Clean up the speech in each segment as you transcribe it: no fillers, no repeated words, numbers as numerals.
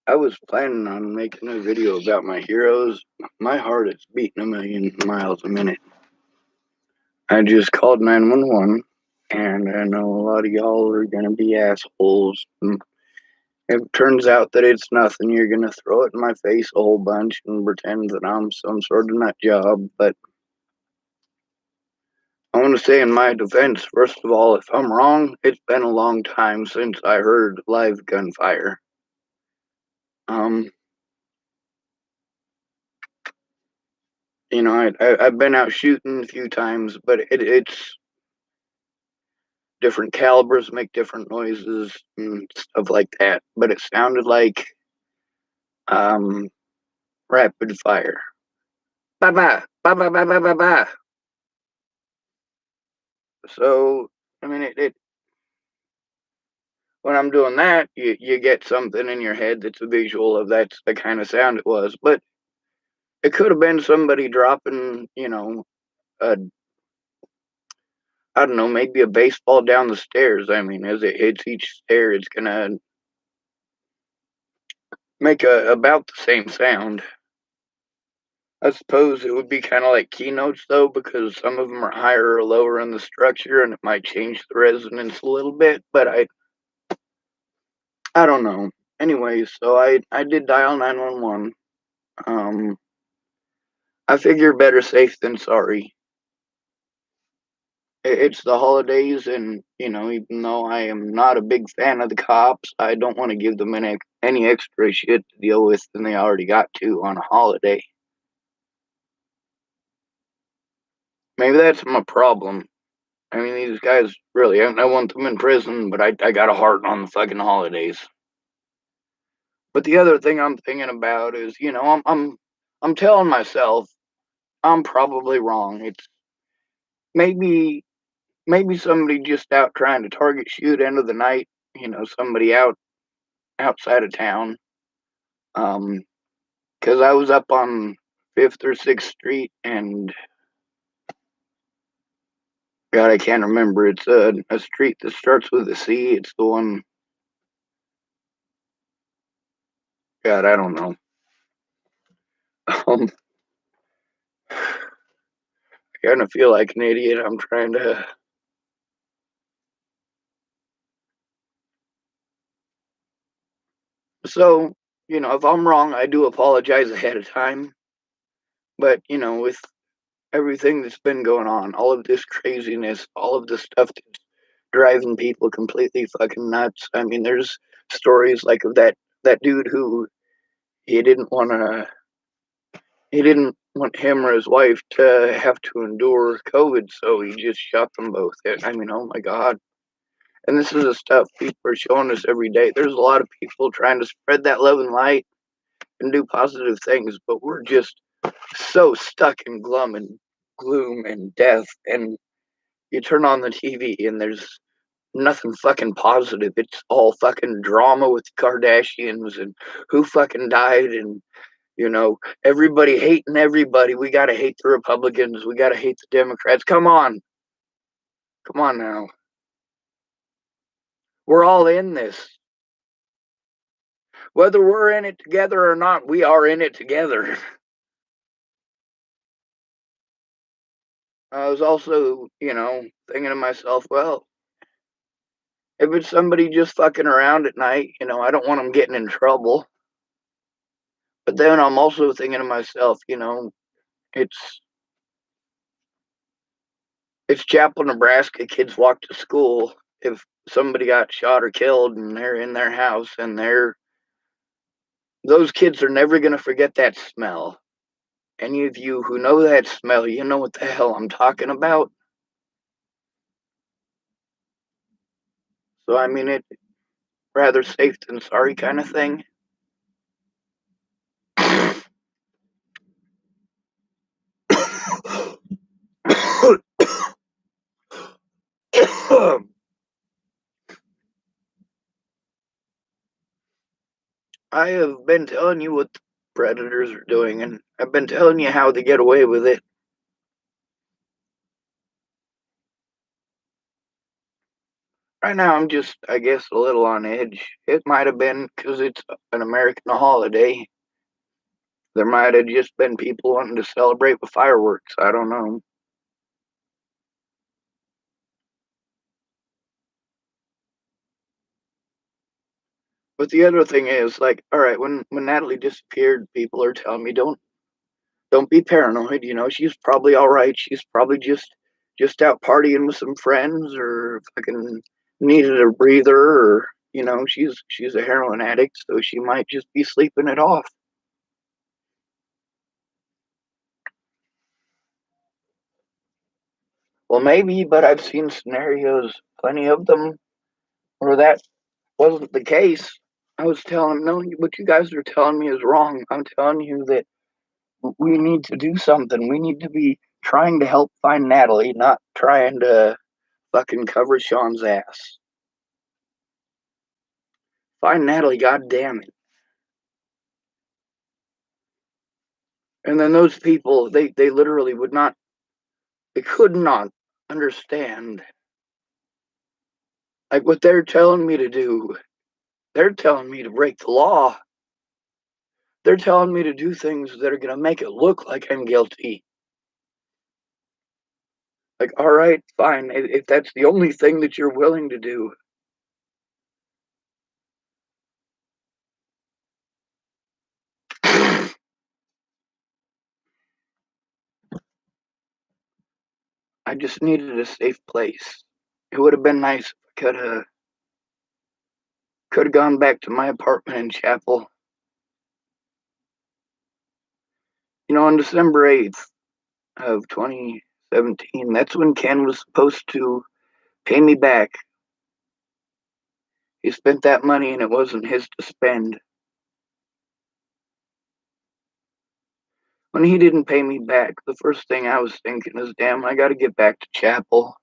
I was planning on making a video about my heroes. My heart is beating a million miles a minute. I just called 911, and I know a lot of y'all are gonna be assholes. It turns out that it's nothing. You're gonna throw it in my face a whole bunch and pretend that I'm some sort of nut job. But I want to say in my defense, first of all, if I'm wrong, it's been a long time since I heard live gunfire. Um, I've been out shooting a few times, but it's different calibers make different noises and stuff like that. But it sounded like um, rapid fire. Ba ba ba ba ba ba ba ba. So I mean, it when I'm doing that, you get something in your head that's a visual of that's the kind of sound it was. But it could have been somebody dropping, a I don't know, maybe a baseball down the stairs. I mean, as it hits each stair, it's gonna make about the same sound. I suppose it would be kind of like keynotes though, because some of them are higher or lower in the structure, and it might change the resonance a little bit. But I don't know. Anyway, so I did dial 911. Um, I figure better safe than sorry. It's the holidays, and even though I am not a big fan of the cops, I don't want to give them any extra shit to deal with than they already got to on a holiday. Maybe that's my problem. I mean, these guys really, I want them in prison, but I got a heart on the fucking holidays. But the other thing I'm thinking about is, I'm telling myself I'm probably wrong. It's maybe maybe somebody just out trying to target shoot end of the night. Somebody outside of town. Because I was up on Fifth or Sixth Street, and God, I can't remember. It's a street that starts with a C. It's the one. God, I don't know. Um, I kind of feel like an idiot. I'm trying to. So, if I'm wrong, I do apologize ahead of time. But, with everything that's been going on, all of this craziness, all of this stuff that's driving people completely fucking nuts. I mean, there's stories like of that dude who he didn't want to he didn't want him or his wife to have to endure COVID, so he just shot them both. I mean, oh my God. And this is the stuff people are showing us every day. There's a lot of people trying to spread that love and light and do positive things, but we're just so stuck in gloom and death. And you turn on the TV and there's nothing fucking positive. It's all fucking drama with the Kardashians and who fucking died and everybody hating everybody. We gotta hate the Republicans. We gotta hate the Democrats. Come on now. We're all in this. Whether we're in it together or not, we are in it together. I was also, thinking to myself, well, if it's somebody just fucking around at night, I don't want them getting in trouble. But then I'm also thinking to myself, it's it's Chapel, Nebraska. Kids walk to school. If somebody got shot or killed and they're in their house and those kids are never gonna forget that smell. Any of you who know that smell, you know what the hell I'm talking about. So I mean, it rather safe than sorry kind of thing. I have been telling you what the predators are doing, and I've been telling you how they get away with it. Right now, I'm just, I guess, a little on edge. It might have been because it's an American holiday. There might have just been people wanting to celebrate with fireworks. I don't know. But the other thing is, like, all right, when Natalie disappeared, people are telling me don't be paranoid. You know, she's probably all right. She's probably just out partying with some friends, or fucking needed a breather, or you know, she's a heroin addict, so she might just be sleeping it off. Well, maybe, but I've seen scenarios, plenty of them, where that wasn't the case. I was telling them, no, what you guys are telling me is wrong. I'm telling you that we need to do something. We need to be trying to help find Natalie, not trying to fucking cover Sean's ass. Find Natalie, god damn it. And then those people, they literally would not, they could not understand like what they're telling me to do. They're telling me to break the law. They're telling me to do things that are going to make it look like I'm guilty. Like, all right, fine. If that's the only thing that you're willing to do, I just needed a safe place. It would have been nice if I could have gone back to my apartment in Chapel. You know, on December 8th of 2017, that's when Ken was supposed to pay me back. He spent that money and it wasn't his to spend. When he didn't pay me back, the first thing I was thinking is, damn, I got to get back to Chapel.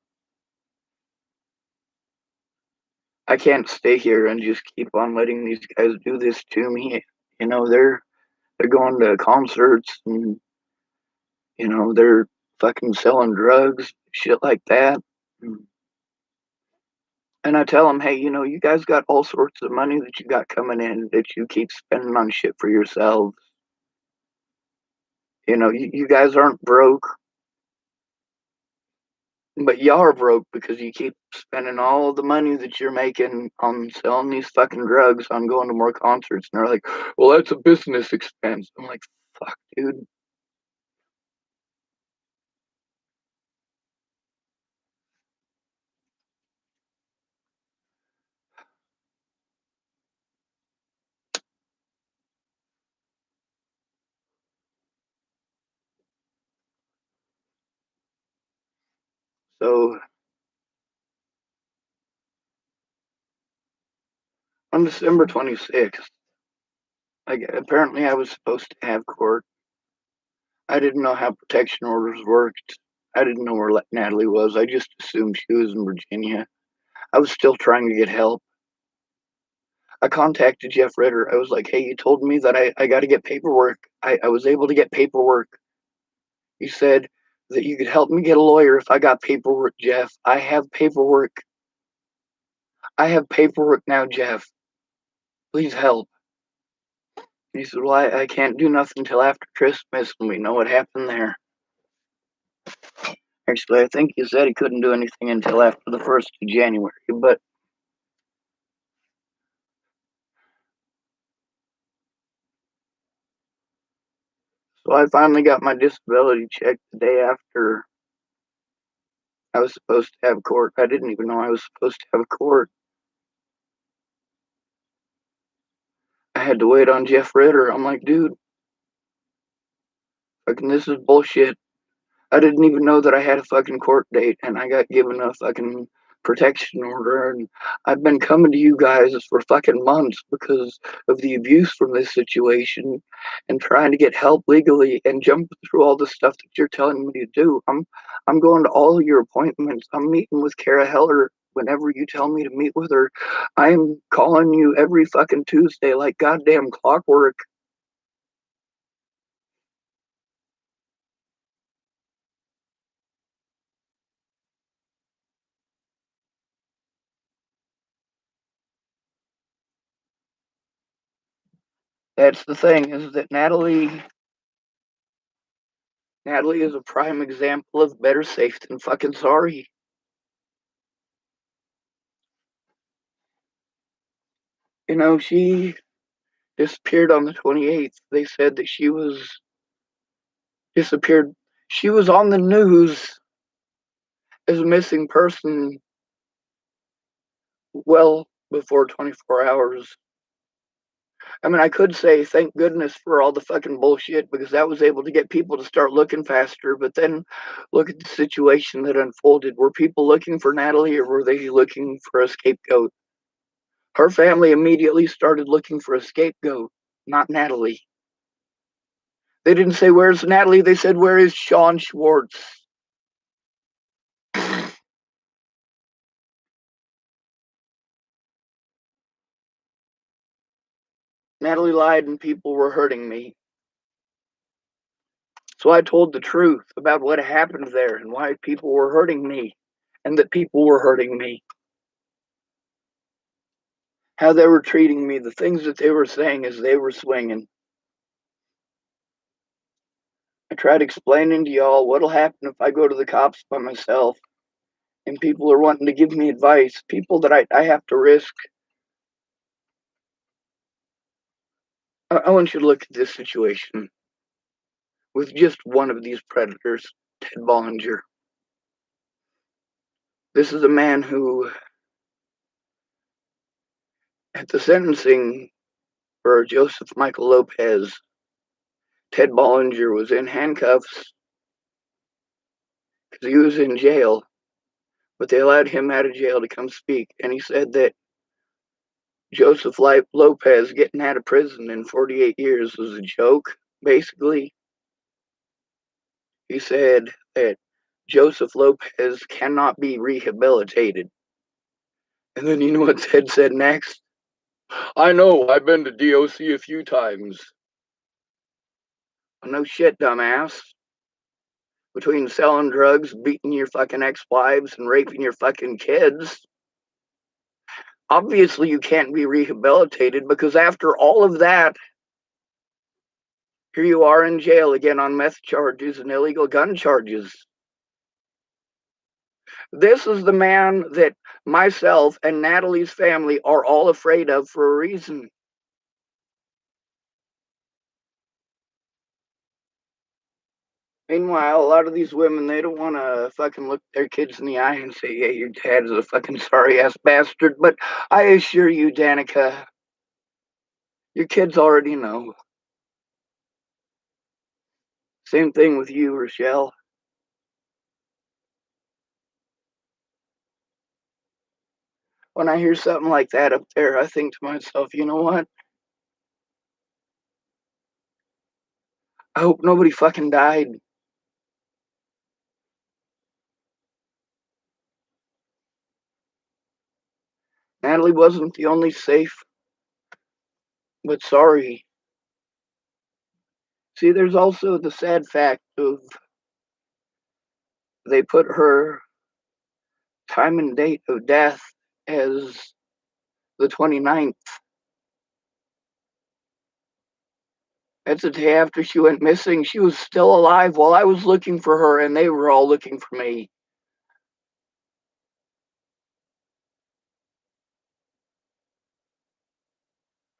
I can't stay here and just keep on letting these guys do this to me. You know, they're going to concerts and you know they're fucking selling drugs, shit like that. And I tell them, hey, you know, you guys got all sorts of money that you got coming in that you keep spending on shit for yourselves. You know, you guys aren't broke, but y'all are broke because you keep spending all the money that you're making on selling these fucking drugs on going to more concerts. And they're like, well, that's a business expense. I'm like, fuck, dude. So on December 26th, apparently I was supposed to have court. I didn't know how protection orders worked. I didn't know where Natalie was. I just assumed she was in Virginia. I was still trying to get help. I contacted Jeff Ritter. I was like, hey, you told me that I got to get paperwork. I was able to get paperwork. You said that you could help me get a lawyer if I got paperwork, Jeff. I have paperwork. I have paperwork now, Jeff. Please help. He said, well, I can't do nothing until after Christmas, and we know what happened there. Actually, I think he said he couldn't do anything until after the 1st of January, but so I finally got my disability check the day after I was supposed to have court. I didn't even know I was supposed to have court. I had to wait on Jeff Ritter. I'm like, dude, fucking this is bullshit. I didn't even know that I had a fucking court date, and I got given a fucking protection order. And I've been coming to you guys for fucking months because of the abuse from this situation, and trying to get help legally and jump through all the stuff that you're telling me to do. I'm going to all of your appointments. I'm meeting with Kara Heller whenever you tell me to meet with her. I'm calling you every fucking Tuesday like goddamn clockwork. That's the thing, is that Natalie is a prime example of better safe than fucking sorry. You know, she disappeared on the 28th. They said that she was disappeared. She was on the news as a missing person well before 24 hours. I mean, I could say thank goodness for all the fucking bullshit because that was able to get people to start looking faster. But then look at the situation that unfolded. Were people looking for Natalie or were they looking for a scapegoat? Her family immediately started looking for a scapegoat, not Natalie. They didn't say, "Where's Natalie?" They said, "Where is Sean Schwartz?" Natalie lied and people were hurting me. So I told the truth about what happened there and why people were hurting me and that people were hurting me. How they were treating me, the things that they were saying as they were swinging. I tried explaining to y'all what'll happen if I go to the cops by myself and people are wanting to give me advice, people that I have to risk. I want you to look at this situation with just one of these predators, Ted Bollinger. This is a man who, at the sentencing for Joseph Michael Lopez, Ted Bollinger was in handcuffs because he was in jail, but they allowed him out of jail to come speak. And he said that Joseph Lopez getting out of prison in 48 years was a joke, basically. He said that Joseph Lopez cannot be rehabilitated. And then you know what Ted said next? I know, I've been to DOC a few times. Well, no shit, dumbass. Between selling drugs, beating your fucking ex-wives, and raping your fucking kids, obviously you can't be rehabilitated because after all of that, here you are in jail again on meth charges and illegal gun charges. This is the man that myself and Natalie's family are all afraid of for a reason. Meanwhile, a lot of these women, they don't want to fucking look their kids in the eye and say, yeah, your dad is a fucking sorry ass bastard. But I assure you, Danica, your kids already know. Same thing with you, Rochelle. When I hear something like that up there, I think to myself, you know what? I hope nobody fucking died. Natalie wasn't the only safe, but sorry. See, there's also the sad fact of they put her time and date of death as the 29th. That's the day after she went missing. She was still alive while I was looking for her, and they were all looking for me.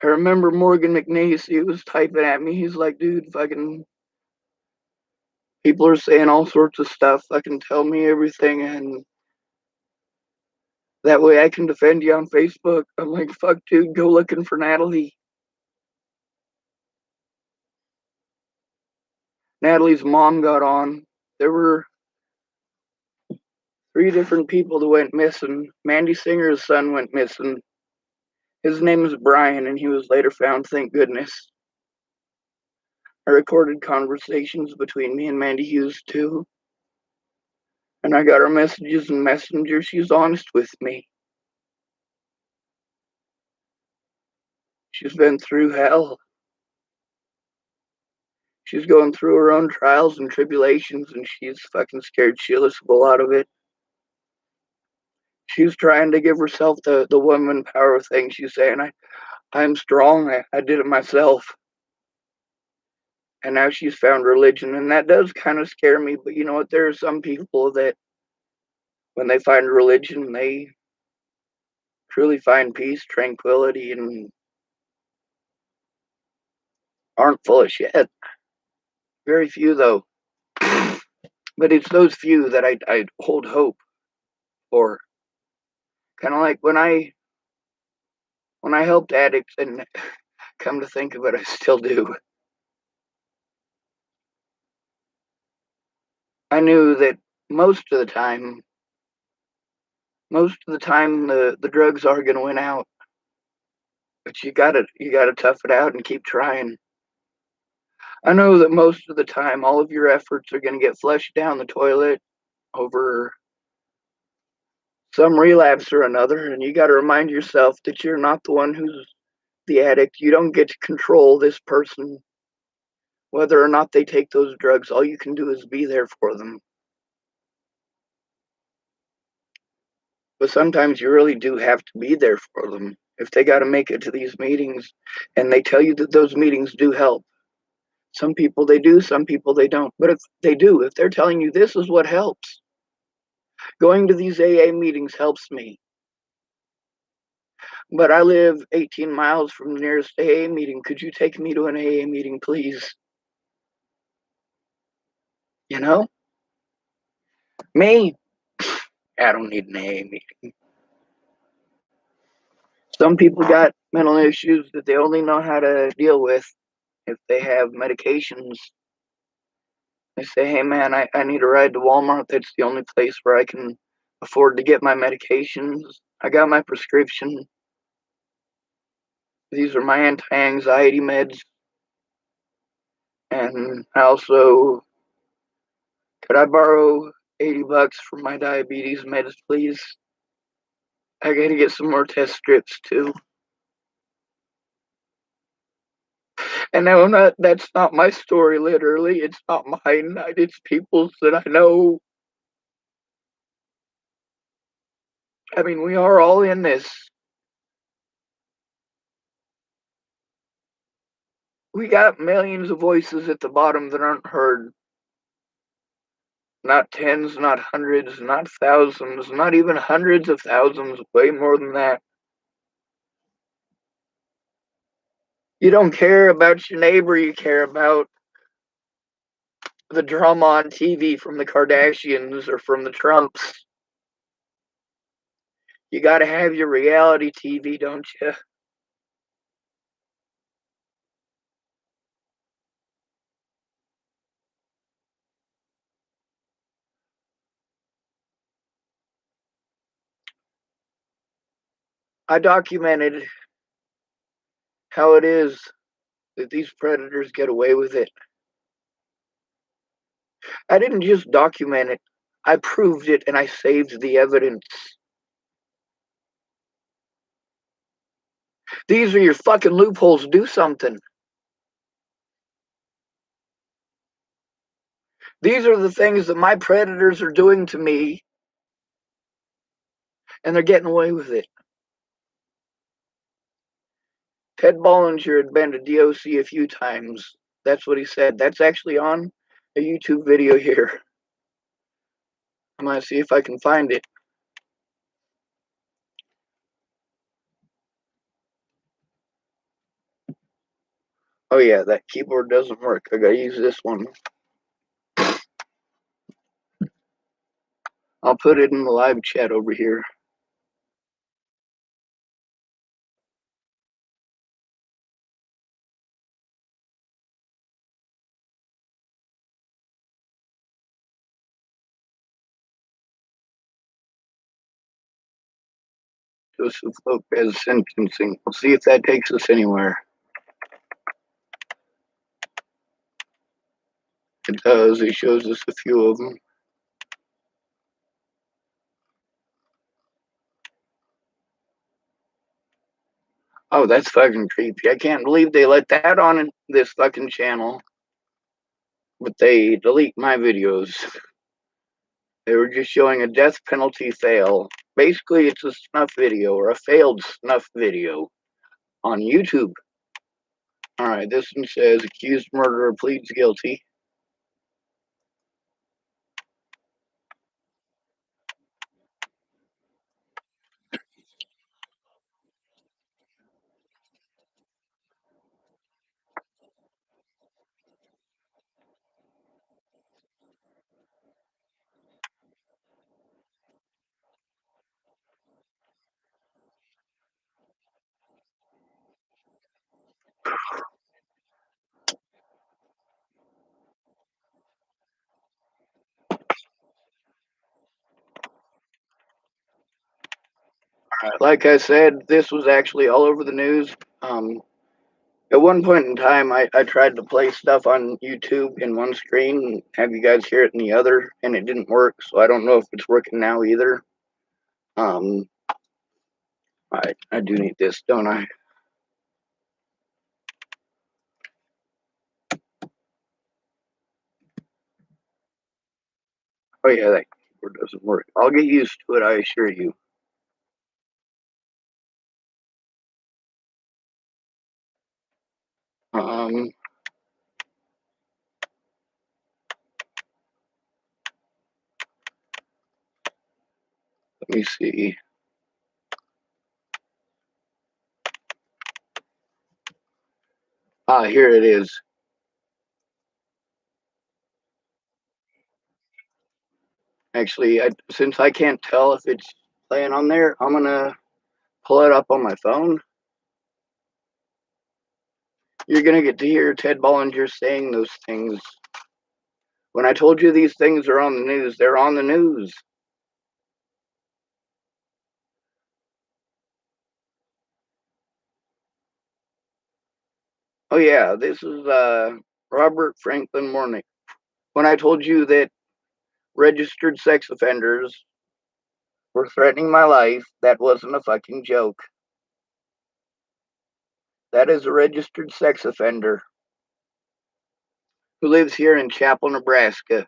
I remember Morgan McNeese, he was typing at me. He's like, dude, fucking people are saying all sorts of stuff. Fucking tell me everything, and that way I can defend you on Facebook. I'm like, fuck, dude, go looking for Natalie. Natalie's mom got on. There were 3 different people that went missing. Mandy Singer's son went missing. His name is Brian, and he was later found, thank goodness. I recorded conversations between me and Mandy Hughes too. And I got her messages in Messenger. She's honest with me. She's been through hell. She's going through her own trials and tribulations, and she's fucking scared shitless of a lot of it. She's trying to give herself the woman power thing. She's saying, I'm strong. I did it myself. And now she's found religion, and that does kind of scare me. But you know what? There are some people that, when they find religion, they truly find peace, tranquility, and aren't full of shit. Very few, though. But it's those few that I hold hope for. Kind of like when I helped addicts, and come to think of it, I still do. I knew that most of the time, the drugs are going to win out. But you gotta tough it out and keep trying. I know that most of the time, all of your efforts are going to get flushed down the toilet over some relapse or another, and you got to remind yourself that you're not the one who's the addict. You don't get to control this person, whether or not they take those drugs. All you can do is be there for them. But sometimes you really do have to be there for them. If they got to make it to these meetings and they tell you that those meetings do help, some people they do, some people they don't. But if they do, if they're telling you this is what helps, going to these AA meetings helps me. But I live 18 miles from the nearest AA meeting. Could you take me to an AA meeting, please? You know? Me, I don't need an AA meeting. Some people got mental issues that they only know how to deal with if they have medications. They say, hey man, I need a ride to Walmart. That's the only place where I can afford to get my medications. I got my prescription. These are my anti-anxiety meds. And I also, could I borrow $80 for my diabetes meds, please? I gotta get some more test strips too. And no, that's not my story, literally. It's not mine. It's people's that I know. I mean, we are all in this. We got millions of voices at the bottom that aren't heard. Not tens, not hundreds, not thousands, not even hundreds of thousands, way more than that. You don't care about your neighbor, you care about the drama on TV from the Kardashians or from the Trumps. You gotta have your reality TV, don't you? I documented how it is that these predators get away with it. I didn't just document it, I proved it and I saved the evidence. These are your fucking loopholes. Do something. These are the things that my predators are doing to me, and they're getting away with it. Ted Bollinger had been to DOC a few times. That's what he said. That's actually on a YouTube video here. I'm going to see if I can find it. Oh yeah, that keyboard doesn't work. I gotta use this one. I'll put it in the live chat over here. Joseph Lopez sentencing. We'll see if that takes us anywhere. It does. It shows us a few of them. Oh, that's fucking creepy. I can't believe they let that on this fucking channel. But they delete my videos. They were just showing a death penalty fail. Basically, it's a snuff video or a failed snuff video on YouTube. Alright, this one says accused murderer pleads guilty. Alright, like I said, this was actually all over the news. At one point in time, I tried to play stuff on YouTube in one screen and have you guys hear it in the other, and it didn't work, so I don't know if it's working now either. Um, I do need this, don't I? Oh yeah, that keyboard doesn't work. I'll get used to it, I assure you. Um, Let me see. Ah, here it is. Actually, since I can't tell if it's playing on there, I'm gonna pull it up on my phone. You're gonna get to hear Ted Bollinger saying those things. When I told you these things are on the news, they're on the news. Oh yeah, this is Robert Franklin Mornick. When I told you that registered sex offenders were threatening my life, that wasn't a fucking joke. That is a registered sex offender who lives here in Chappell, Nebraska.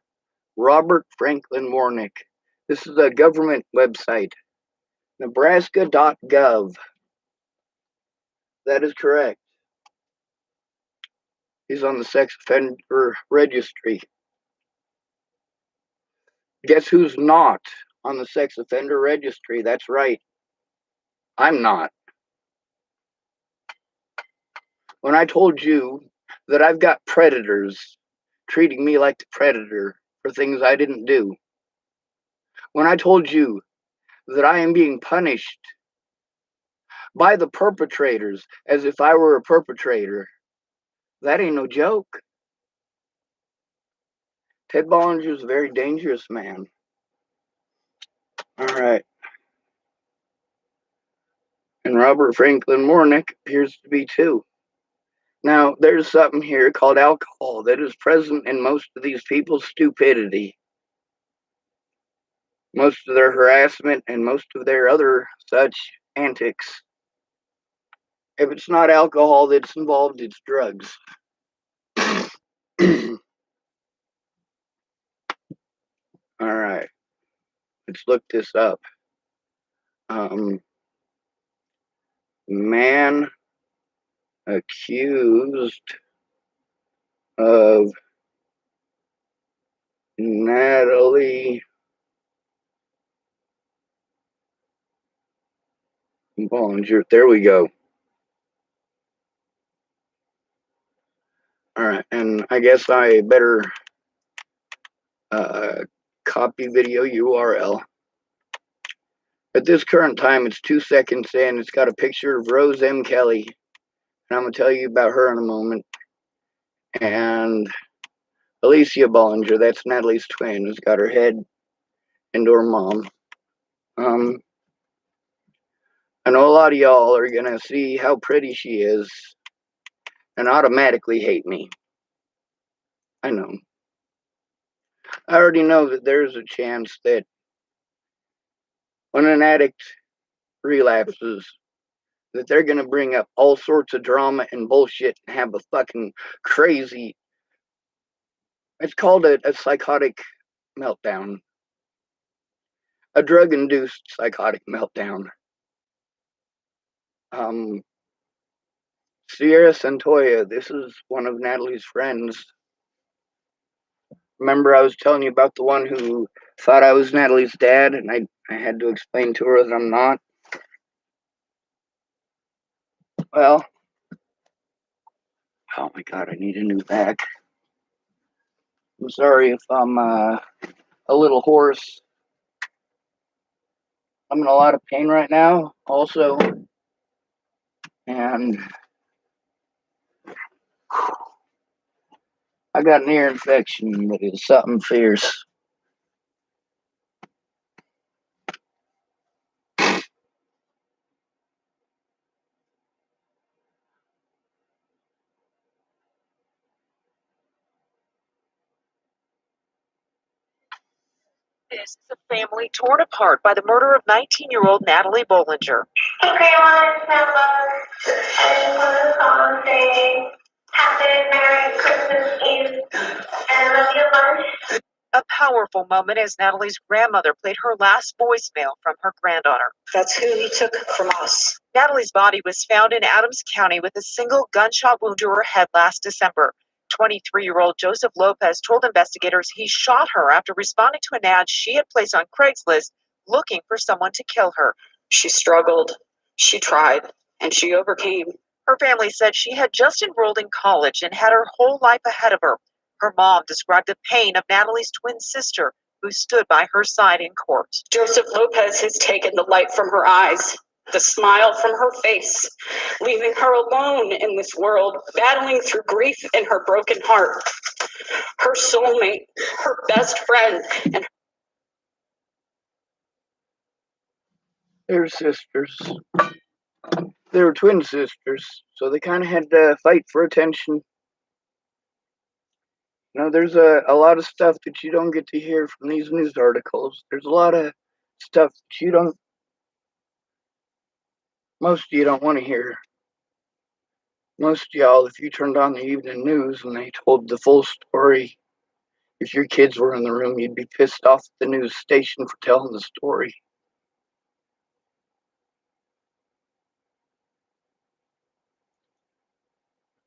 Robert Franklin Mornick. This is a government website, nebraska.gov. That is correct. He's on the sex offender registry. Guess who's not on the sex offender registry? That's right. I'm not. When I told you that I've got predators treating me like the predator for things I didn't do, when I told you that I am being punished by the perpetrators as if I were a perpetrator, that ain't no joke. Ted Bollinger's a very dangerous man. All right. And Robert Franklin Mornick appears to be too. Now, there's something here called alcohol that is present in most of these people's stupidity, most of their harassment, and most of their other such antics. If it's not alcohol that's involved, it's drugs. All right, let's look this up. Man accused of Natalie Bollinger. There we go. All right, and I guess I better copy video URL. At this current time, it's 2 seconds in. It's got a picture of Rose M. Kelly, and I'm going to tell you about her in a moment. And Alicia Bollinger, that's Natalie's twin, who's got her head into her mom. I know a lot of y'all are going to see how pretty she is and automatically hate me. I know. I already know that there's a chance that when an addict relapses, that they're going to bring up all sorts of drama and bullshit and have a fucking crazy, it's called a psychotic meltdown, a drug-induced psychotic meltdown. Sierra Santoya, this is one of Natalie's friends. Remember I was telling you about the one who thought I was Natalie's dad, and I had to explain to her that I'm not? Well, oh my god, I need a new bag. I'm sorry if I'm a little hoarse. I'm in a lot of pain right now, also, and I got an ear infection that is something fierce. This is a family torn apart by the murder of 19-year-old Natalie Bollinger. Hey, grandma, remember, I just want to say Happy Merry Christmas Eve and love you much. A powerful moment as Natalie's grandmother played her last voicemail from her granddaughter. That's who he took from us. Natalie's body was found in Adams County with a single gunshot wound to her head last December. 23-year-old Joseph Lopez told investigators he shot her after responding to an ad she had placed on Craigslist looking for someone to kill her. She struggled, she tried, and she overcame. Her family said she had just enrolled in college and had her whole life ahead of her. Her mom described the pain of Natalie's twin sister, who stood by her side in court. Joseph Lopez has taken the light from her eyes, the smile from her face, leaving her alone in this world, battling through grief in her broken heart. Her soulmate, her best friend, and They were sisters. They were twin sisters, so they kind of had to fight for attention. You know, there's a lot of stuff that you don't get to hear from these news articles. There's a lot of stuff that most of you don't want to hear. Most of y'all, if you turned on the evening news and they told the full story, if your kids were in the room, you'd be pissed off at the news station for telling the story.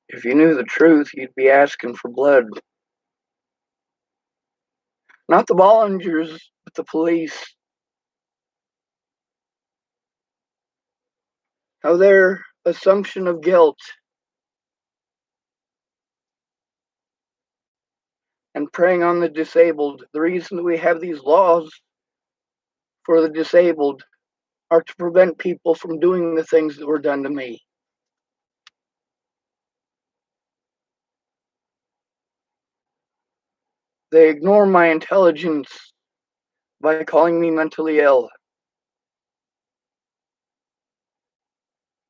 If you knew the truth, you'd be asking for blood. Not the Bollingers, but the police. How their assumption of guilt and preying on the disabled. The reason that we have these laws for the disabled are to prevent people from doing the things that were done to me. They ignore my intelligence by calling me mentally ill.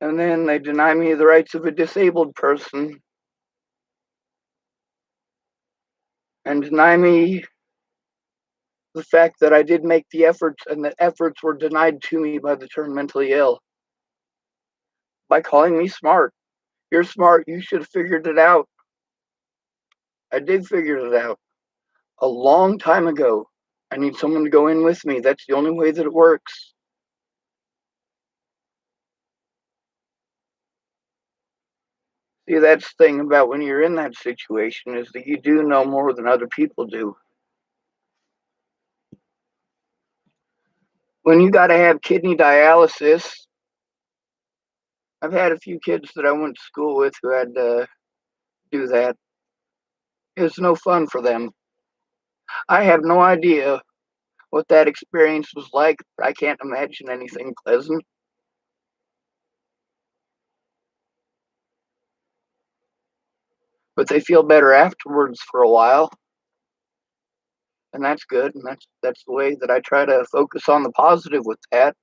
And then they deny me the rights of a disabled person and deny me the fact that I did make the efforts, and the efforts were denied to me by the term mentally ill. By calling me smart. You're smart, you should have figured it out. I did figure it out a long time ago. I need someone to go in with me. That's the only way that it works. See, that's the thing about when you're in that situation, is that you do know more than other people do. When you got to have kidney dialysis, I've had a few kids that I went to school with who had to do that. It's no fun for them. I have no idea what that experience was like, but I can't imagine anything pleasant. But they feel better afterwards for a while, and that's good. And that's the way that I try to focus on the positive with that.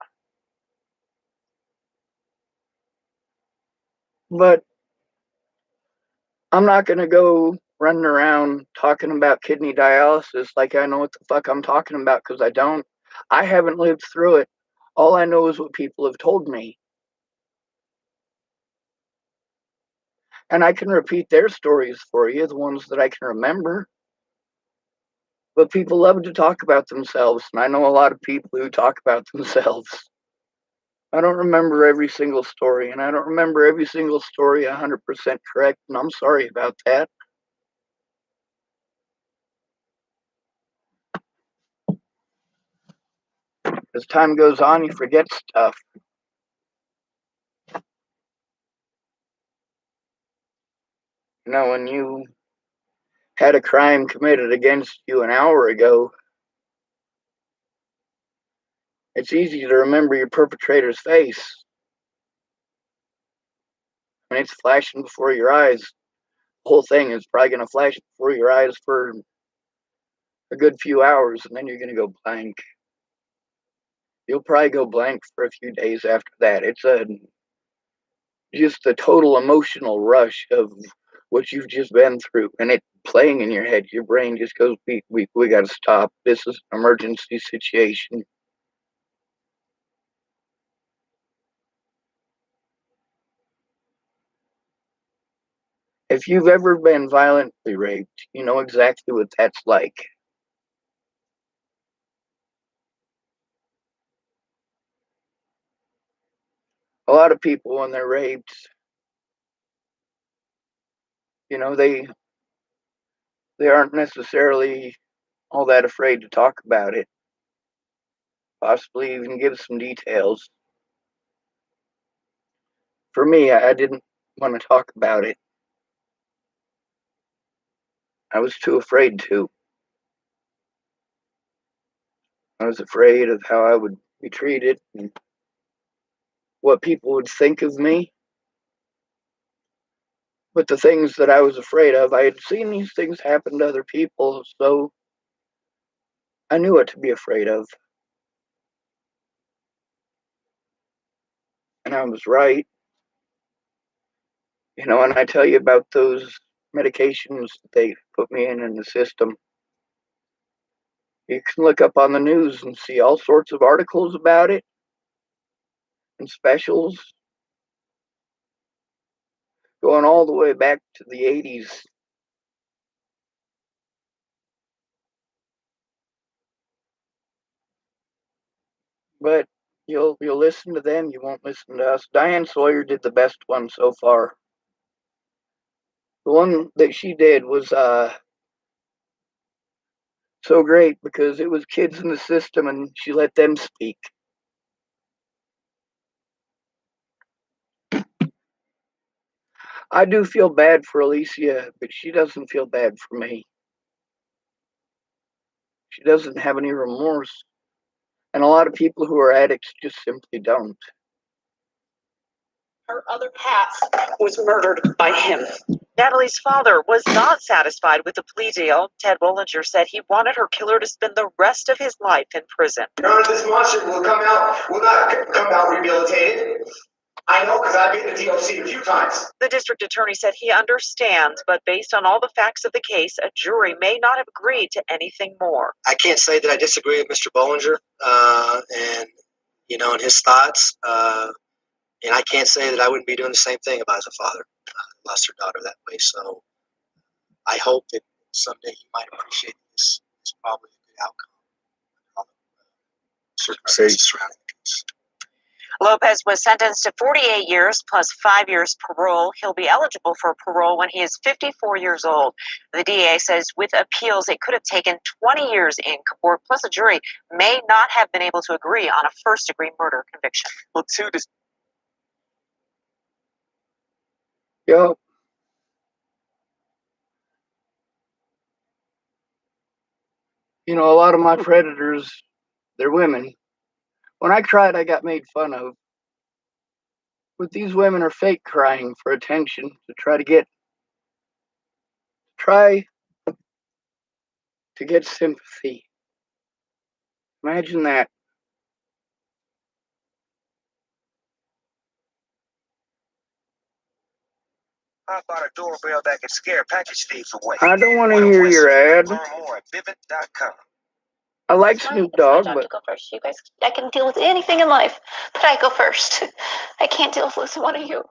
But I'm not going to go running around talking about kidney dialysis like I know what the fuck I'm talking about, because I don't. I haven't lived through it. All I know is what people have told me. And I can repeat their stories for you, the ones that I can remember. But people love to talk about themselves, and I know a lot of people who talk about themselves. I don't remember every single story, and I don't remember every single story 100% correct, and I'm sorry about that. As time goes on, you forget stuff. You know, when you had a crime committed against you an hour ago, it's easy to remember your perpetrator's face. When it's flashing before your eyes, the whole thing is probably going to flash before your eyes for a good few hours, and then you're going to go blank. You'll probably go blank for a few days after that. It's just a total emotional rush of what you've just been through, and it playing in your head. Your brain just goes, we got to stop. This is an emergency situation. If you've ever been violently raped, you know exactly what that's like. A lot of people, when they're raped, you know, they aren't necessarily all that afraid to talk about it, possibly even give some details. For me, I didn't want to talk about it. I was too afraid to. I was afraid of how I would be treated and what people would think of me. But the things that I was afraid of, I had seen these things happen to other people, so I knew what to be afraid of. And I was right. You know, and I tell you about those medications that they put me in the system. You can look up on the news and see all sorts of articles about it and specials going all the way back to the 80s. But you'll listen to them, you won't listen to us. Diane Sawyer did the best one so far. The one that she did was so great because it was kids in the system and she let them speak. I do feel bad for Alicia, but she doesn't feel bad for me. She doesn't have any remorse. And a lot of people who are addicts just simply don't. Her other half was murdered by him. Natalie's father was not satisfied with the plea deal. Ted Bollinger said he wanted her killer to spend the rest of his life in prison. None of this monster will not come out rehabilitated. I know because I've been to DOC a few times. The district attorney said he understands, but based on all the facts of the case, a jury may not have agreed to anything more. I can't say that I disagree with Mr. Bollinger and and his thoughts. And I can't say that I wouldn't be doing the same thing if I was a father, lost her daughter that way. So I hope that someday he might appreciate this. It's probably a good outcome. All the circumstances surrounding the case. Lopez was sentenced to 48 years plus 5 years parole. He'll be eligible for parole when he is 54 years old. The DA says with appeals, it could have taken 20 years in court, plus a jury may not have been able to agree on a first-degree murder conviction. Well, Yep. You know, a lot of my predators, they're women. When I cried, I got made fun of. But these women are fake crying for attention to try to get sympathy. Imagine that. I bought a doorbell that could scare package thieves away. I don't want to hear your ad. Learn more at Vivint.com. I like Snoop Dogg, but go first. You guys, I can deal with anything in life, but I go first. I can't deal with losing one of you.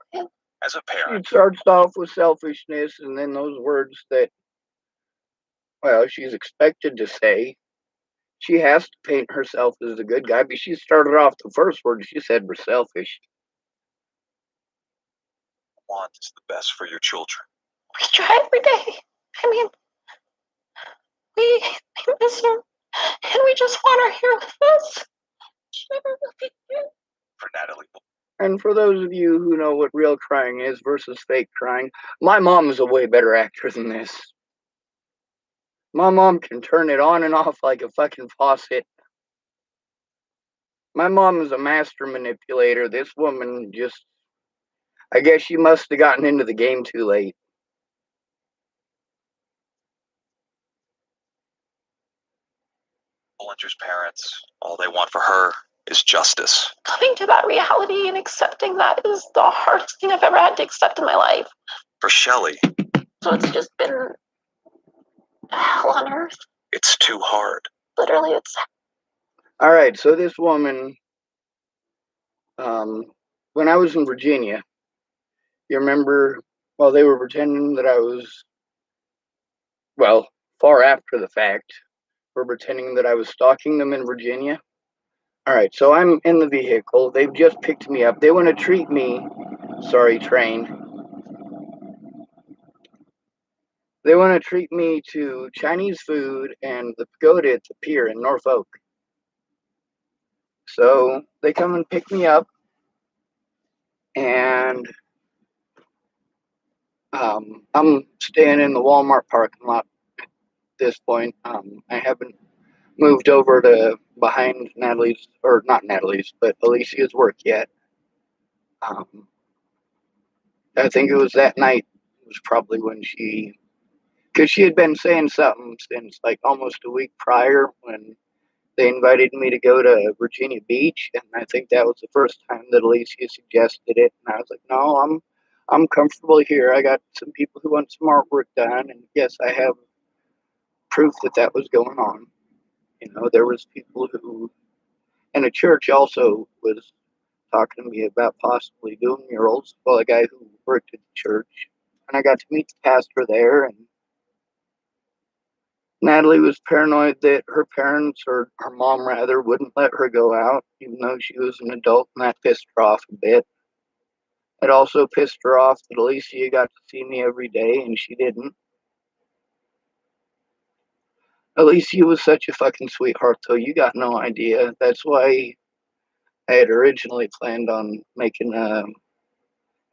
As a parent, it starts off with selfishness and then those words that, well, she's expected to say. She has to paint herself as a good guy, but she started off the first word she said were selfish. Want is the best for your children. We try every day. I mean, we miss her, and we just want her here with us. She never will be here. For Natalie. And for those of you who know what real crying is versus fake crying, my mom is a way better actor than this. My mom can turn it on and off like a fucking faucet. My mom is a master manipulator. This woman just, I guess she must have gotten into the game too late. Bollinger's parents, all they want for her is justice. Coming to that reality and accepting that is the hardest thing I've ever had to accept in my life. For Shelley, So it's just been hell on earth. it's too hard. Literally, it's. All right, so this woman, when I was in Virginia, you remember, well, they were pretending that I was, well, far after the fact, were pretending that I was stalking them in Virginia. All right, so I'm in the vehicle. They've just picked me up. They want to treat me, sorry, train. They want to treat me to Chinese food and the pagoda at the pier in Norfolk. So they come and pick me up, and I'm staying in the Walmart parking lot at this point. I haven't moved over to behind Natalie's, or not Natalie's, but Alicia's work yet. I think it was that night was probably when because she had been saying something since like almost a week prior when they invited me to go to Virginia Beach, and I think that was the first time that Alicia suggested it, and I was like, no, I'm comfortable here. I got some people who want some artwork done, and yes, I have proof that that was going on. You know, there was people who, and a church also was talking to me about possibly doing murals. Well, a guy who worked at the church, and I got to meet the pastor there, and Natalie was paranoid that her parents, or her mom rather, wouldn't let her go out, even though she was an adult, and that pissed her off a bit. It also pissed her off that Alicia got to see me every day, and she didn't. Alicia was such a fucking sweetheart, though. You got no idea. That's why I had originally planned on making a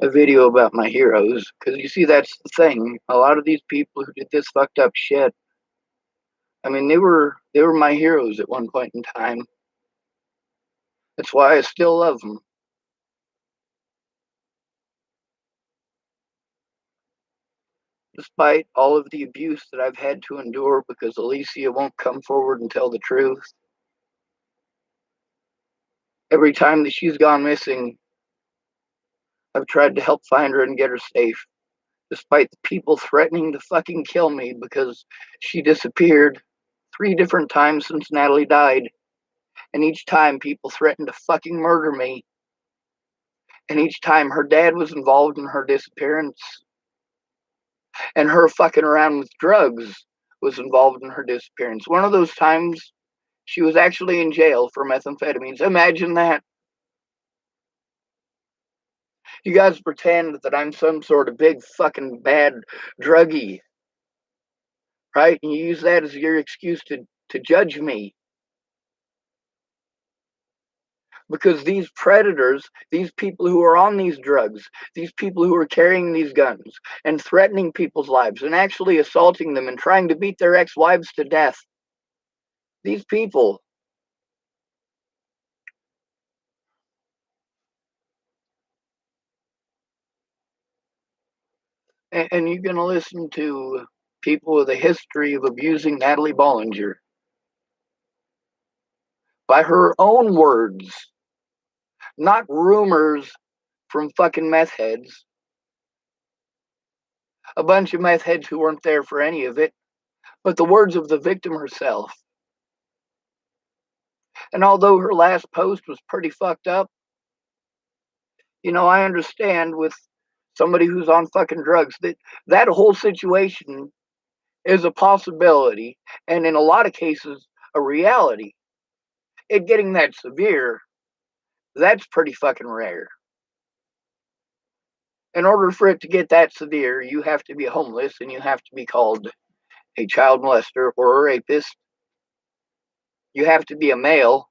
video about my heroes, because you see, that's the thing. A lot of these people who did this fucked up shit, I mean, they were my heroes at one point in time. That's why I still love them. Despite all of the abuse that I've had to endure because Alicia won't come forward and tell the truth. Every time that she's gone missing, I've tried to help find her and get her safe, despite the people threatening to fucking kill me because she disappeared 3 different times since Natalie died. And each time people threatened to fucking murder me. And each time her dad was involved in her disappearance. And her fucking around with drugs was involved in her disappearance. One of those times, she was actually in jail for methamphetamines. Imagine that. You guys pretend that I'm some sort of big fucking bad druggie, right? And you use that as your excuse to judge me. Because these predators, these people who are on these drugs, these people who are carrying these guns and threatening people's lives and actually assaulting them and trying to beat their ex-wives to death, these people, and you're going to listen to people with a history of abusing Natalie Bollinger by her own words, not rumors from fucking meth heads, a bunch of meth heads who weren't there for any of it, but the words of the victim herself. And although her last post was pretty fucked up, you know, I understand with somebody who's on fucking drugs that whole situation is a possibility, and in a lot of cases a reality. It getting that severe, that's pretty fucking rare. In order for it to get that severe, you have to be homeless and you have to be called a child molester or a rapist. You have to be a male.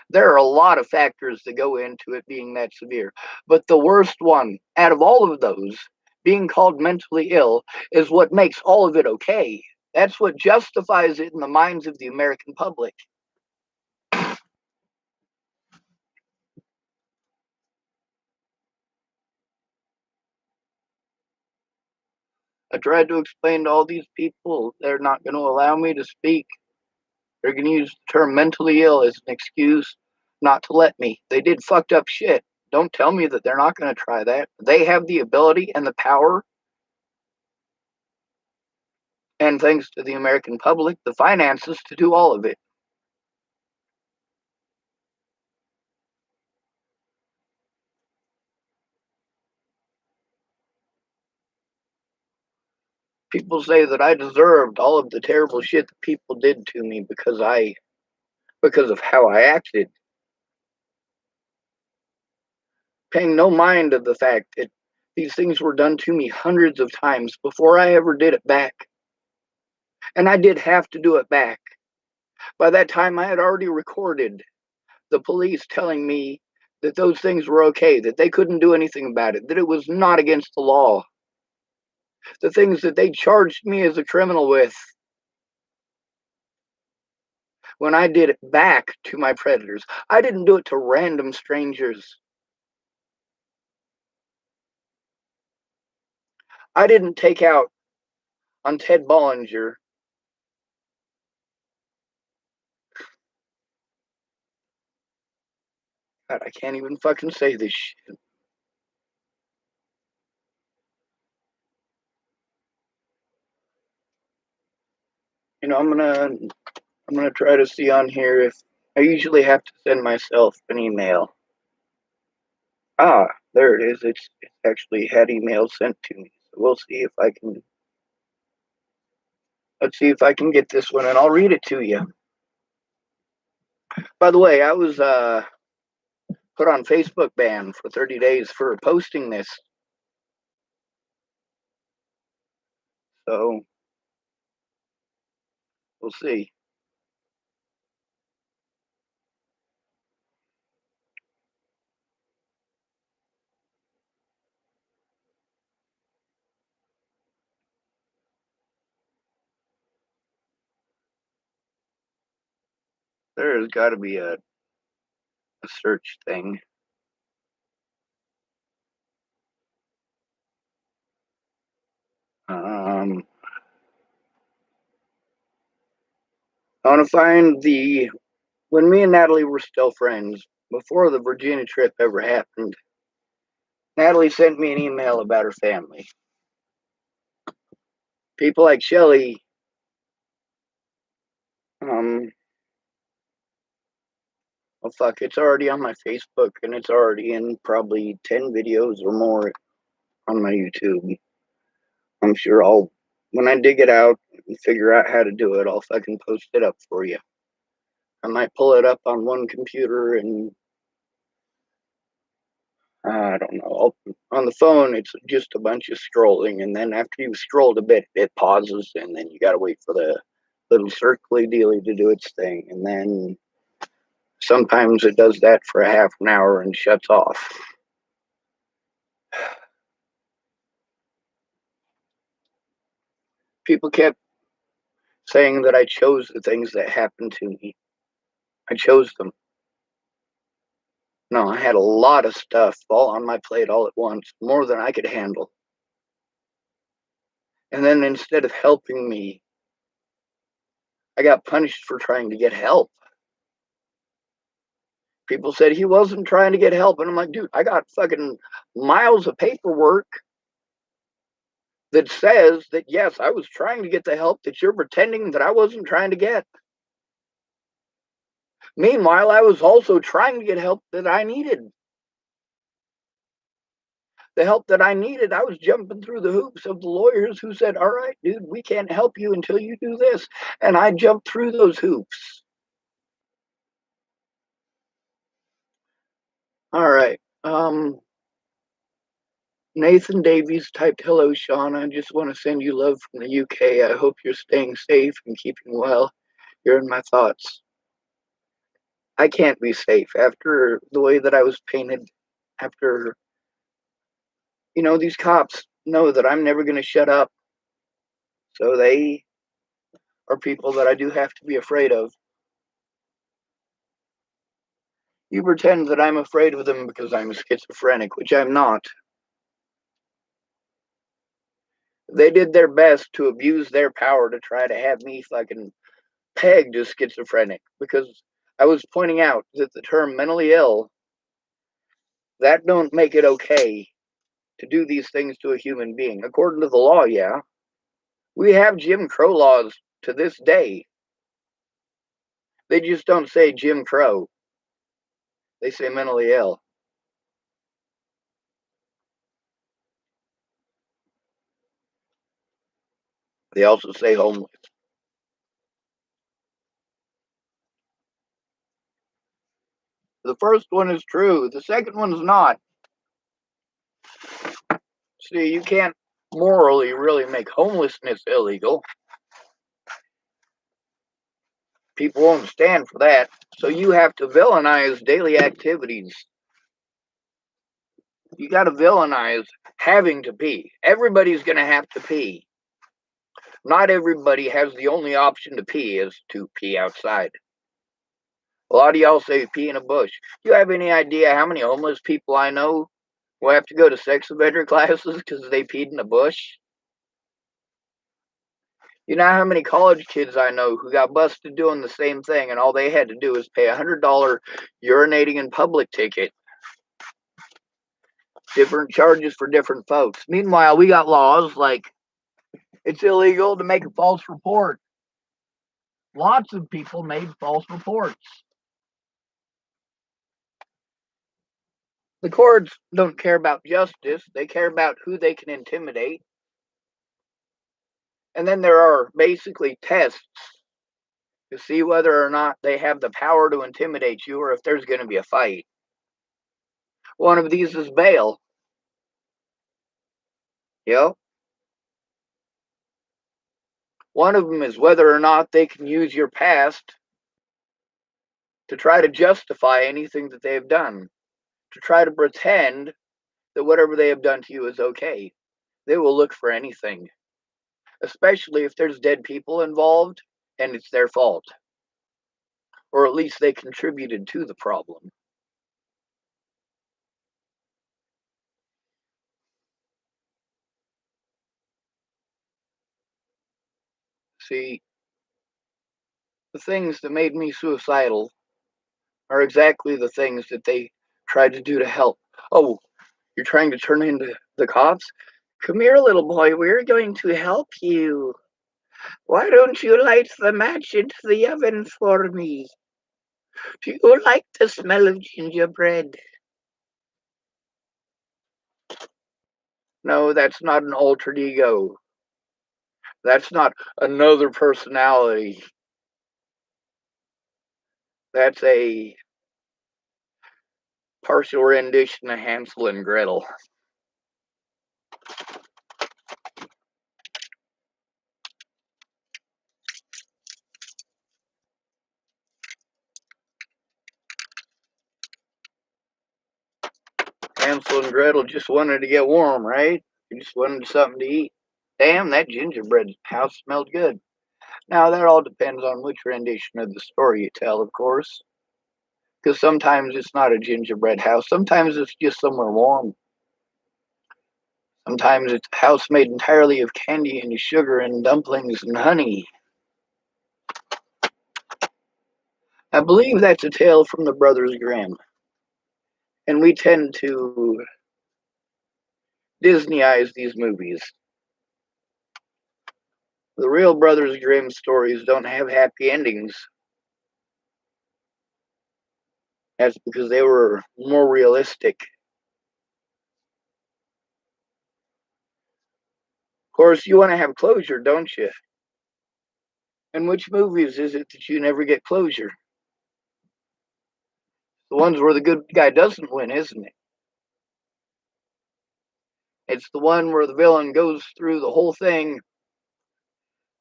There are a lot of factors that go into it being that severe. But the worst one out of all of those, being called mentally ill, is what makes all of it okay. That's what justifies it in the minds of the American public. I tried to explain to all these people they're not going to allow me to speak. They're going to use the term mentally ill as an excuse not to let me. They did fucked up shit. Don't tell me that they're not going to try that. They have the ability and the power, and thanks to the American public, the finances to do all of it. People say that I deserved all of the terrible shit that people did to me because of how I acted, paying no mind of the fact that these things were done to me hundreds of times before I ever did it back. And I did have to do it back. By that time, I had already recorded the police telling me that those things were okay, that they couldn't do anything about it, that it was not against the law. The things that they charged me as a criminal with, when I did it back to my predators, I didn't do it to random strangers. I didn't take out on Ted Bollinger. God, I can't even fucking say this shit. You know, I'm gonna try to see on here if I usually have to send myself an email. Ah, there it is. It's actually had emails sent to me. So we'll see if I can. Let's see if I can get this one, and I'll read it to you. By the way, I was put on Facebook ban for 30 days for posting this. So we'll see. There's got to be a search thing. I want to find when me and Natalie were still friends, before the Virginia trip ever happened. Natalie sent me an email about her family. People like Shelly, well, fuck, it's already on my Facebook and it's already in probably 10 videos or more on my YouTube. I'm sure when I dig it out and figure out how to do it, I'll fucking post it up for you. I might pull it up on one computer and I don't know. On the phone, it's just a bunch of scrolling, and then after you've scrolled a bit, it pauses, and then you got to wait for the little circly dealy to do its thing, and then sometimes it does that for a half an hour and shuts off. People kept saying that I chose the things that happened to me. I chose them. No, I had a lot of stuff all on my plate all at once, more than I could handle. And then instead of helping me, I got punished for trying to get help. People said he wasn't trying to get help. And I'm like, dude, I got fucking miles of paperwork that says that, yes, I was trying to get the help that you're pretending that I wasn't trying to get. Meanwhile, I was also trying to get help that I needed. the help that I needed, I was jumping through the hoops of the lawyers who said, all right, dude, we can't help you until you do this. And I jumped through those hoops. All right. Nathan Davies typed, hello, Sean. I just want to send you love from the UK. I hope you're staying safe and keeping well. You're in my thoughts. I can't be safe after the way that I was painted, after, these cops know that I'm never going to shut up. So they are people that I do have to be afraid of. You pretend that I'm afraid of them because I'm schizophrenic, which I'm not. They did their best to abuse their power to try to have me fucking pegged as schizophrenic because I was pointing out that the term mentally ill, that don't make it okay to do these things to a human being. According to the law, yeah. We have Jim Crow laws to this day. They just don't say Jim Crow. They say mentally ill. They also say homeless. The first one is true. The second one is not. See, you can't morally really make homelessness illegal. People won't stand for that. So you have to villainize daily activities. You got to villainize having to pee. Everybody's going to have to pee. Not everybody has the only option to pee is to pee outside. A lot of y'all say pee in a bush. Do you have any idea how many homeless people I know who have to go to sex offender classes because they peed in a bush? You know how many college kids I know who got busted doing the same thing and all they had to do was pay a $100 urinating in public ticket. Different charges for different folks. Meanwhile, we got laws like it's illegal to make a false report. Lots of people made false reports. The courts don't care about justice. They care about who they can intimidate. And then there are basically tests to see whether or not they have the power to intimidate you or if there's going to be a fight. One of these is bail. Yep. One of them is whether or not they can use your past to try to justify anything that they have done, to try to pretend that whatever they have done to you is okay. They will look for anything, especially if there's dead people involved and it's their fault, or at least they contributed to the problem. See, the things that made me suicidal are exactly the things that they tried to do to help. Oh, you're trying to turn into the cops? Come here, little boy, we're going to help you. Why don't you light the match into the oven for me? Do you like the smell of gingerbread? No, that's not an alter ego. That's not another personality. That's a partial rendition of Hansel and Gretel. Hansel and Gretel just wanted to get warm, right? They just wanted something to eat. Damn, that gingerbread house smelled good. Now, that all depends on which rendition of the story you tell, of course. Because sometimes it's not a gingerbread house. Sometimes it's just somewhere warm. Sometimes it's a house made entirely of candy and sugar and dumplings and honey. I believe that's a tale from the Brothers Grimm. And we tend to Disneyize these movies. The real Brothers Grimm stories don't have happy endings. That's because they were more realistic. course, you want to have closure, don't you? And which movies is it that you never get closure? The ones where the good guy doesn't win, isn't it? It's the one where the villain goes through the whole thing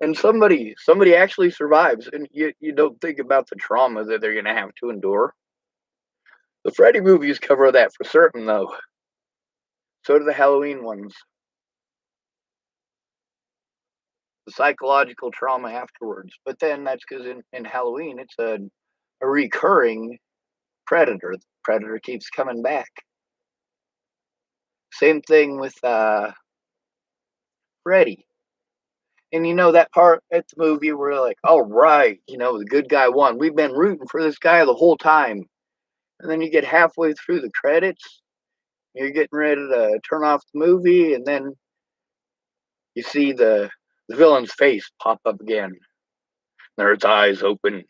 and somebody actually survives, and you don't think about the trauma that they're going to have to endure. The Freddy movies cover that for certain, though. So do the Halloween ones. The psychological trauma afterwards. But then that's because in Halloween, it's a recurring predator. The predator keeps coming back. Same thing with Freddy. And that part at the movie where like, all right, the good guy won. We've been rooting for this guy the whole time. And then you get halfway through the credits, you're getting ready to turn off the movie, and then you see the villain's face pop up again. There its eyes open.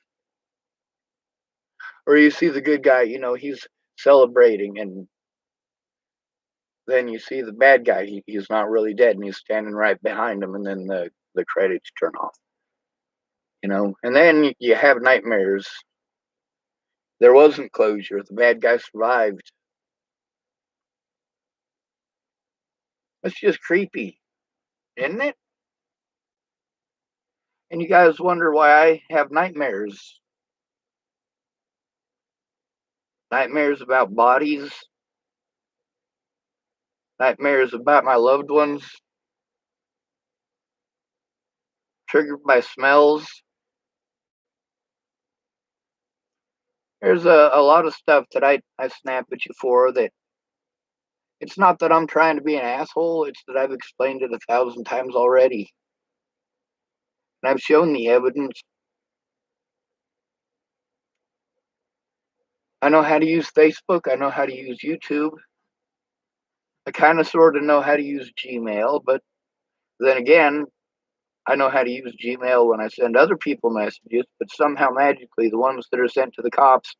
Or you see the good guy, he's celebrating, and then you see the bad guy, he's not really dead, and he's standing right behind him, and then the credits turn off. And then you have nightmares. There wasn't closure. The bad guy survived. It's just creepy, isn't it? And you guys wonder why I have nightmares. Nightmares about bodies. Nightmares about my loved ones. Triggered by smells. There's a lot of stuff that I snap at you for that it's not that I'm trying to be an asshole, it's that I've explained it 1,000 times already. And I've shown the evidence. I know how to use Facebook. I know how to use YouTube. I kind of sort of know how to use Gmail, but then again, I know how to use Gmail when I send other people messages, but somehow magically the ones that are sent to the cops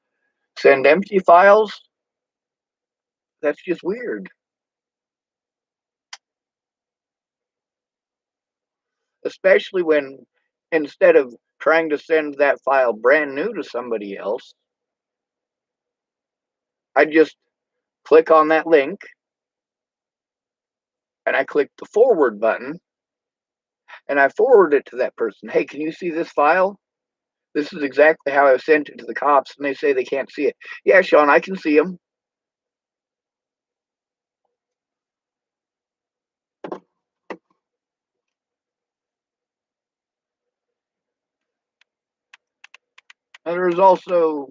send empty files. That's just weird. Especially when instead of trying to send that file brand new to somebody else, I just click on that link and I click the forward button and I forward it to that person. Hey, can you see this file? This is exactly how I sent it to the cops, and they say they can't see it. Yeah, Sean, I can see them. And there's also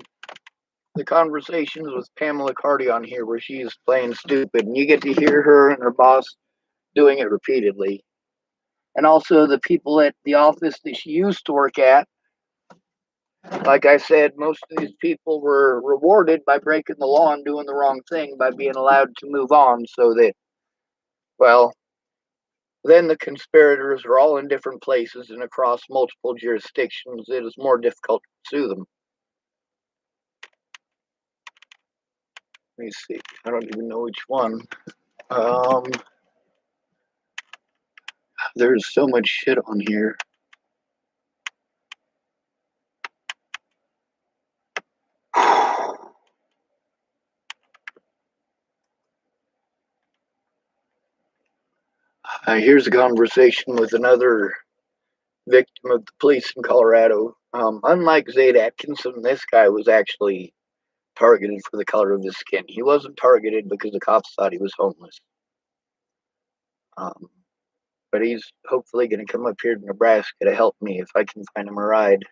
the conversations with Pamela Cardi on here where she's playing stupid, and you get to hear her and her boss doing it repeatedly. And also the people at the office that she used to work at. Like I said, most of these people were rewarded by breaking the law and doing the wrong thing by being allowed to move on so that, well, then the conspirators are all in different places and across multiple jurisdictions. It is more difficult to sue them. Let me see. I don't even know which one. There's so much shit on here. Here's a conversation with another victim of the police in Colorado. Unlike Zaid Atkinson, this guy was actually targeted for the color of his skin. He wasn't targeted because the cops thought he was homeless. But he's hopefully going to come up here to Nebraska to help me if I can find him a ride.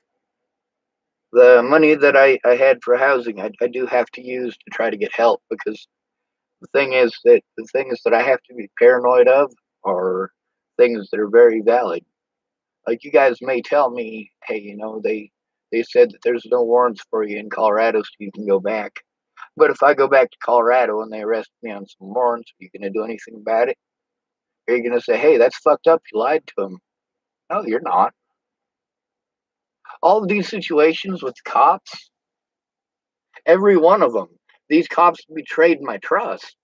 The money that I had for housing, I do have to use to try to get help, because the things that I have to be paranoid of are things that are very valid. Like, you guys may tell me, hey, they said that there's no warrants for you in Colorado, so you can go back. But if I go back to Colorado and they arrest me on some warrants, are you going to do anything about it? Are you going to say, hey, that's fucked up, you lied to him? No, you're not. All of these situations with cops, every one of them, these cops betrayed my trust.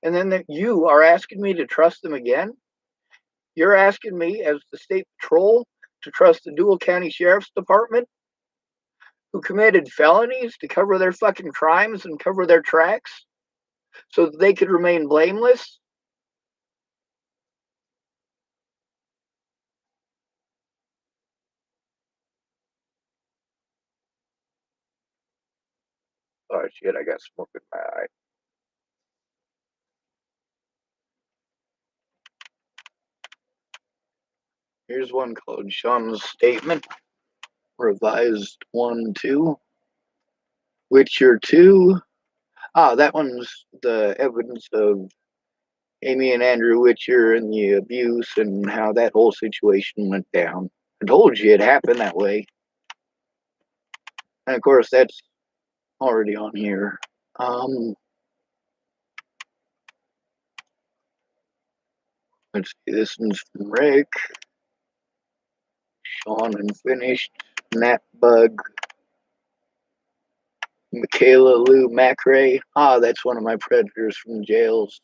And then you are asking me to trust them again? You're asking me, as the state patrol, to trust the Dual County Sheriff's Department, who committed felonies to cover their fucking crimes and cover their tracks so that they could remain blameless? Oh shit, I got smoke in my eye. Here's one called Sean's Statement, revised 1-2. Witcher 2. That one's the evidence of Amy and Andrew Witcher and the abuse and how that whole situation went down. I told you it happened that way. And of course, that's already on here. Let's see, this one's from Rick. Sean Unfinished. Nat Bug. Michaela Lou Macrae. That's one of my predators from jails.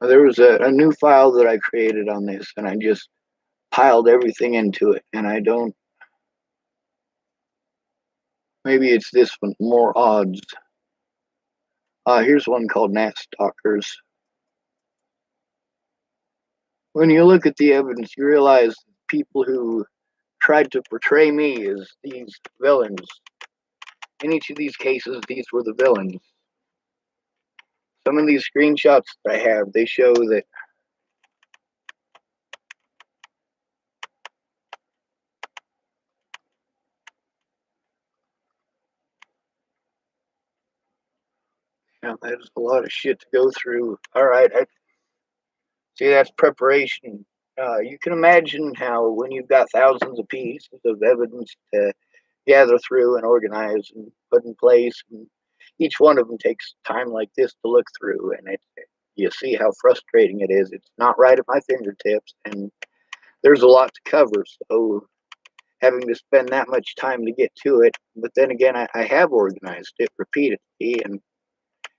There was a new file that I created on this, and I just piled everything into it, and I don't. Maybe it's this one, more odds. Here's one called Nat Stalkers. When you look at the evidence, you realize people who tried to portray me as these villains. In each of these cases, these were the villains. Some of these screenshots that I have, they show that there's a lot of shit to go through. All right, see, that's preparation. You can imagine how when you've got thousands of pieces of evidence to gather through and organize and put in place, and each one of them takes time like this to look through, and you see how frustrating it is. It's not right at my fingertips, and there's a lot to cover. So having to spend that much time to get to it, but then again, I have organized it repeatedly, and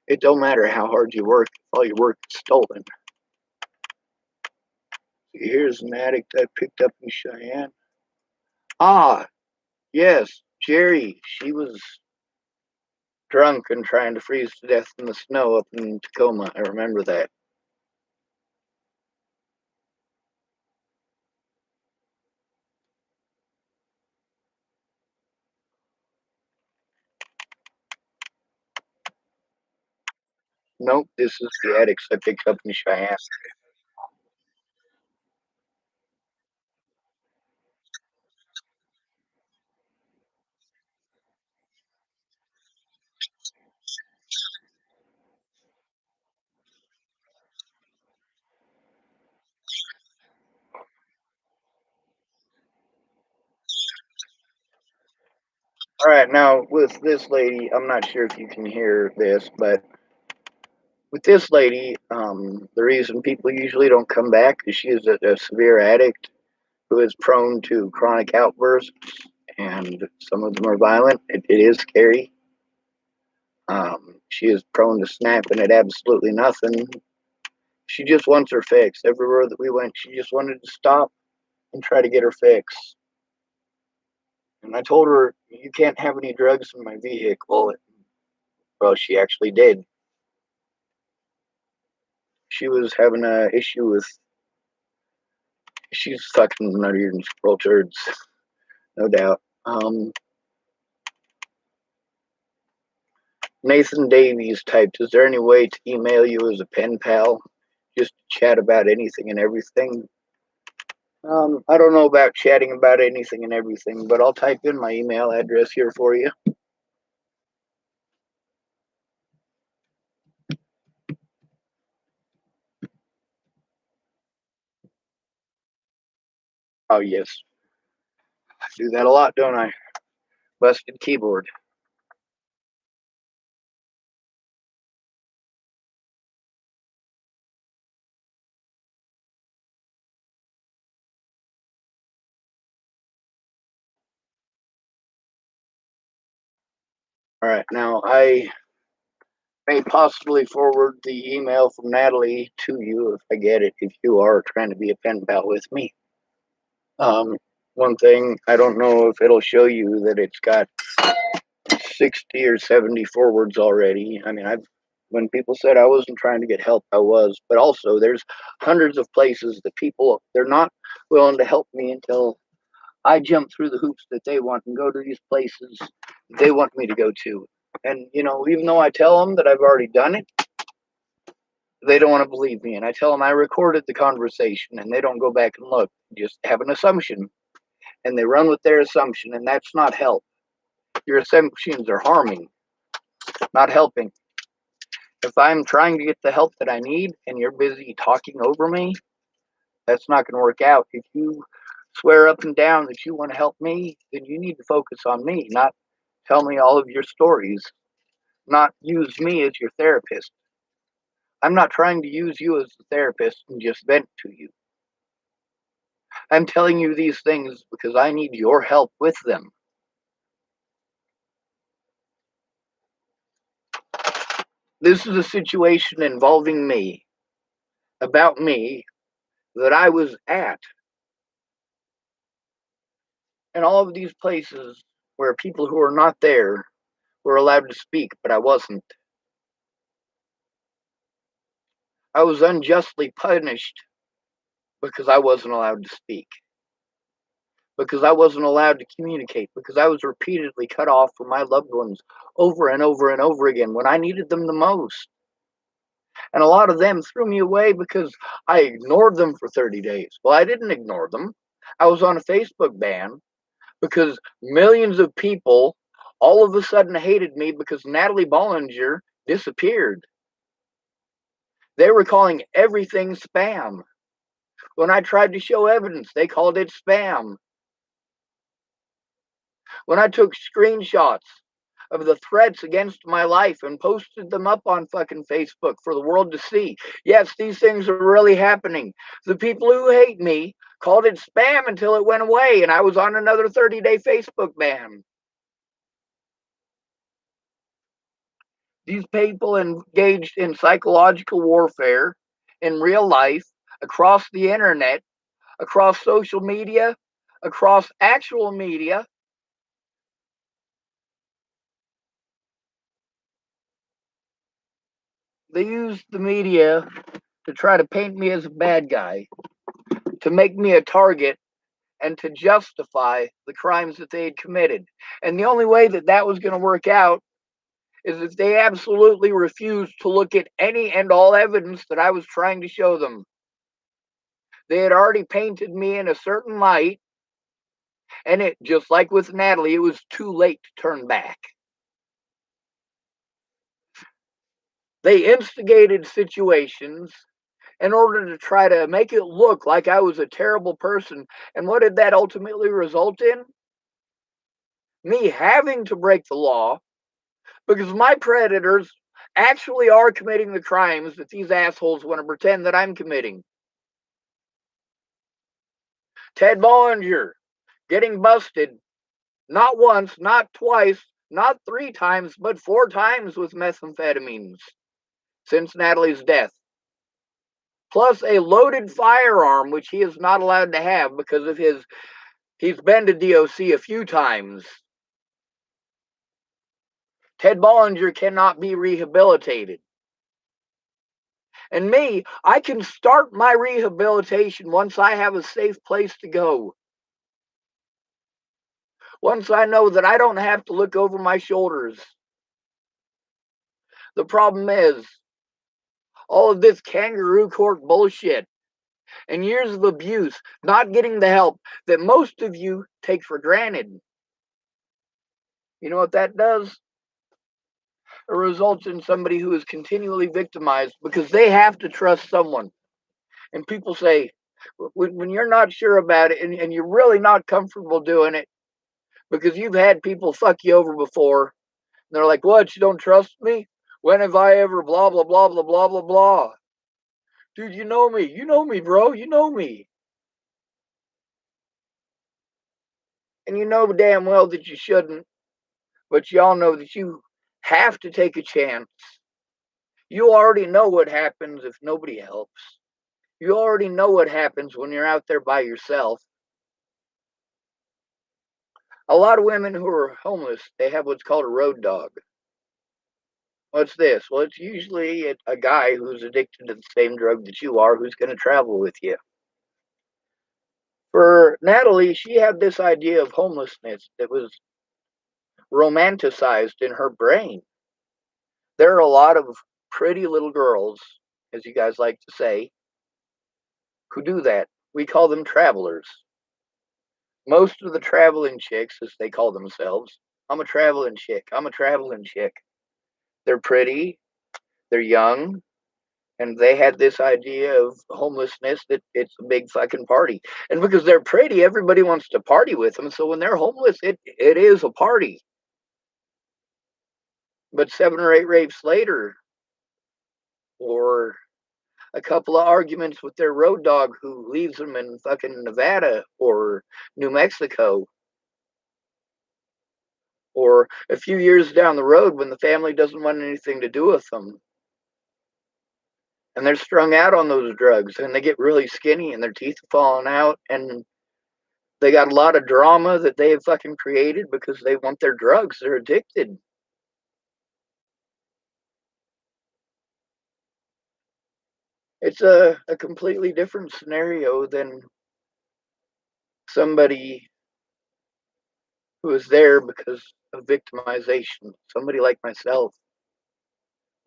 it don't matter how hard you work if all your work is stolen. Here's an addict I picked up in Cheyenne. Yes, Jerry. She was drunk and trying to freeze to death in the snow up in Tacoma. I remember that. Nope, this is the addicts I picked up in Cheyenne. All right, now with this lady, I'm not sure if you can hear this, but with this lady, the reason people usually don't come back is she is a severe addict who is prone to chronic outbursts, and some of them are violent. It is scary. She is prone to snapping at absolutely nothing. She just wants her fix. Everywhere that we went, she just wanted to stop and try to get her fix. And I told her, you can't have any drugs in my vehicle. Well, she actually did. She was having an issue with, she's fucking nuttier than squirrel turds, no doubt. Nathan Davies typed, is there any way to email you as a pen pal? Just chat about anything and everything. I don't know about chatting about anything and everything, but I'll type in my email address here for you. Oh, yes. I do that a lot, don't I? Busted keyboard. All right, now I may possibly forward the email from Natalie to you if I get it, if you are trying to be a pen pal with me. One thing, I don't know if it'll show you that it's got 60 or 70 forwards already. I mean, when people said I wasn't trying to get help, I was. But also, there's hundreds of places that people, they're not willing to help me until I jump through the hoops that they want and go to these places they want me to go to. And, even though I tell them that I've already done it, they don't want to believe me. And I tell them I recorded the conversation and they don't go back and look, just have an assumption. And they run with their assumption, and that's not help. Your assumptions are harming, not helping. If I'm trying to get the help that I need and you're busy talking over me, that's not going to work out. If you swear up and down that you want to help me, then you need to focus on me, not tell me all of your stories, not use me as your therapist. I'm not trying to use you as a therapist and just vent to you. I'm telling you these things because I need your help with them. This is a situation involving me, about me, that I was at. And all of these places where people who are not there were allowed to speak, but I wasn't. I was unjustly punished because I wasn't allowed to speak, because I wasn't allowed to communicate, because I was repeatedly cut off from my loved ones over and over and over again when I needed them the most. And a lot of them threw me away because I ignored them for 30 days. Well, I didn't ignore them. I was on a Facebook ban because millions of people all of a sudden hated me because Natalie Bollinger disappeared. They were calling everything spam. When I tried to show evidence, they called it spam. When I took screenshots of the threats against my life and posted them up on fucking Facebook for the world to see. Yes, these things are really happening. The people who hate me called it spam until it went away and I was on another 30-day Facebook ban. These people engaged in psychological warfare in real life, across the internet, across social media, across actual media. They used the media to try to paint me as a bad guy, to make me a target, and to justify the crimes that they had committed. And the only way that that was going to work out is if they absolutely refused to look at any and all evidence that I was trying to show them. They had already painted me in a certain light, and it, just like with Natalie, it was too late to turn back. They instigated situations in order to try to make it look like I was a terrible person. And what did that ultimately result in? Me having to break the law because my predators actually are committing the crimes that these assholes want to pretend that I'm committing. Ted Bollinger getting busted not once, not twice, not 3 times, but 4 times with methamphetamines since Natalie's death. Plus a loaded firearm, which he is not allowed to have because of he's been to DOC a few times. Ted Bollinger cannot be rehabilitated. And me, I can start my rehabilitation once I have a safe place to go. Once I know that I don't have to look over my shoulders. The problem is, all of this kangaroo court bullshit and years of abuse, not getting the help that most of you take for granted. You know what that does? It results in somebody who is continually victimized because they have to trust someone. And people say, when you're not sure about it and you're really not comfortable doing it because you've had people fuck you over before, and they're like, what, you don't trust me? When have I ever blah, blah, blah, blah, blah, blah, blah? Dude, you know me. You know me, bro. You know me. And you know damn well that you shouldn't, but y'all know that you have to take a chance You already know what happens if nobody helps. You already know what happens when you're out there by yourself. A lot of women who are homeless, they have what's called a road dog. What's this? Well, it's usually a guy who's addicted to the same drug that you are, who's going to travel with you. For Natalie, she had this idea of homelessness that was romanticized in her brain. There are a lot of pretty little girls, as you guys like to say, who do that. We call them travelers. Most of the traveling chicks, as they call themselves, I'm a traveling chick. I'm a traveling chick. They're pretty, they're young, and they had this idea of homelessness that it's a big fucking party. And because they're pretty, everybody wants to party with them. So when they're homeless, it is a party. But 7 or 8 rapes later, or a couple of arguments with their road dog who leaves them in fucking Nevada or New Mexico, or a few years down the road when the family doesn't want anything to do with them, and they're strung out on those drugs, and they get really skinny and their teeth are falling out, and they got a lot of drama that they have fucking created because they want their drugs. They're addicted. It's a completely different scenario than somebody who is there because of victimization. Somebody like myself.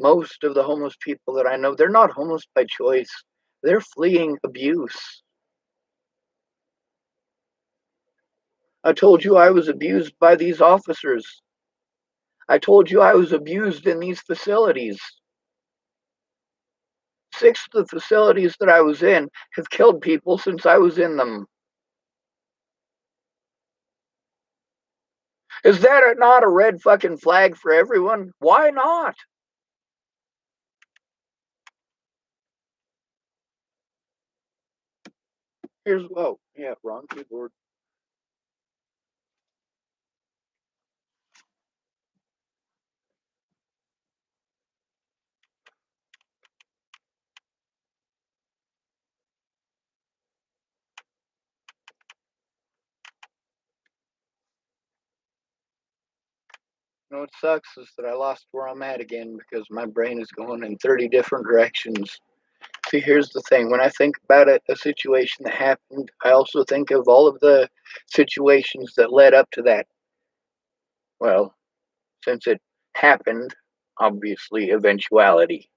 Most of the homeless people that I know, they're not homeless by choice. They're fleeing abuse. I told you I was abused by these officers. I told you I was abused in these facilities. 6 of the facilities that I was in have killed people since I was in them. Is that not a red fucking flag for everyone? Why not? Here's, oh, yeah, wrong keyboard. You know what sucks is that I lost where I'm at again because my brain is going in 30 different directions. See, here's the thing. When I think about a situation that happened, I also think of all of the situations that led up to that. Well, since it happened, obviously, eventuality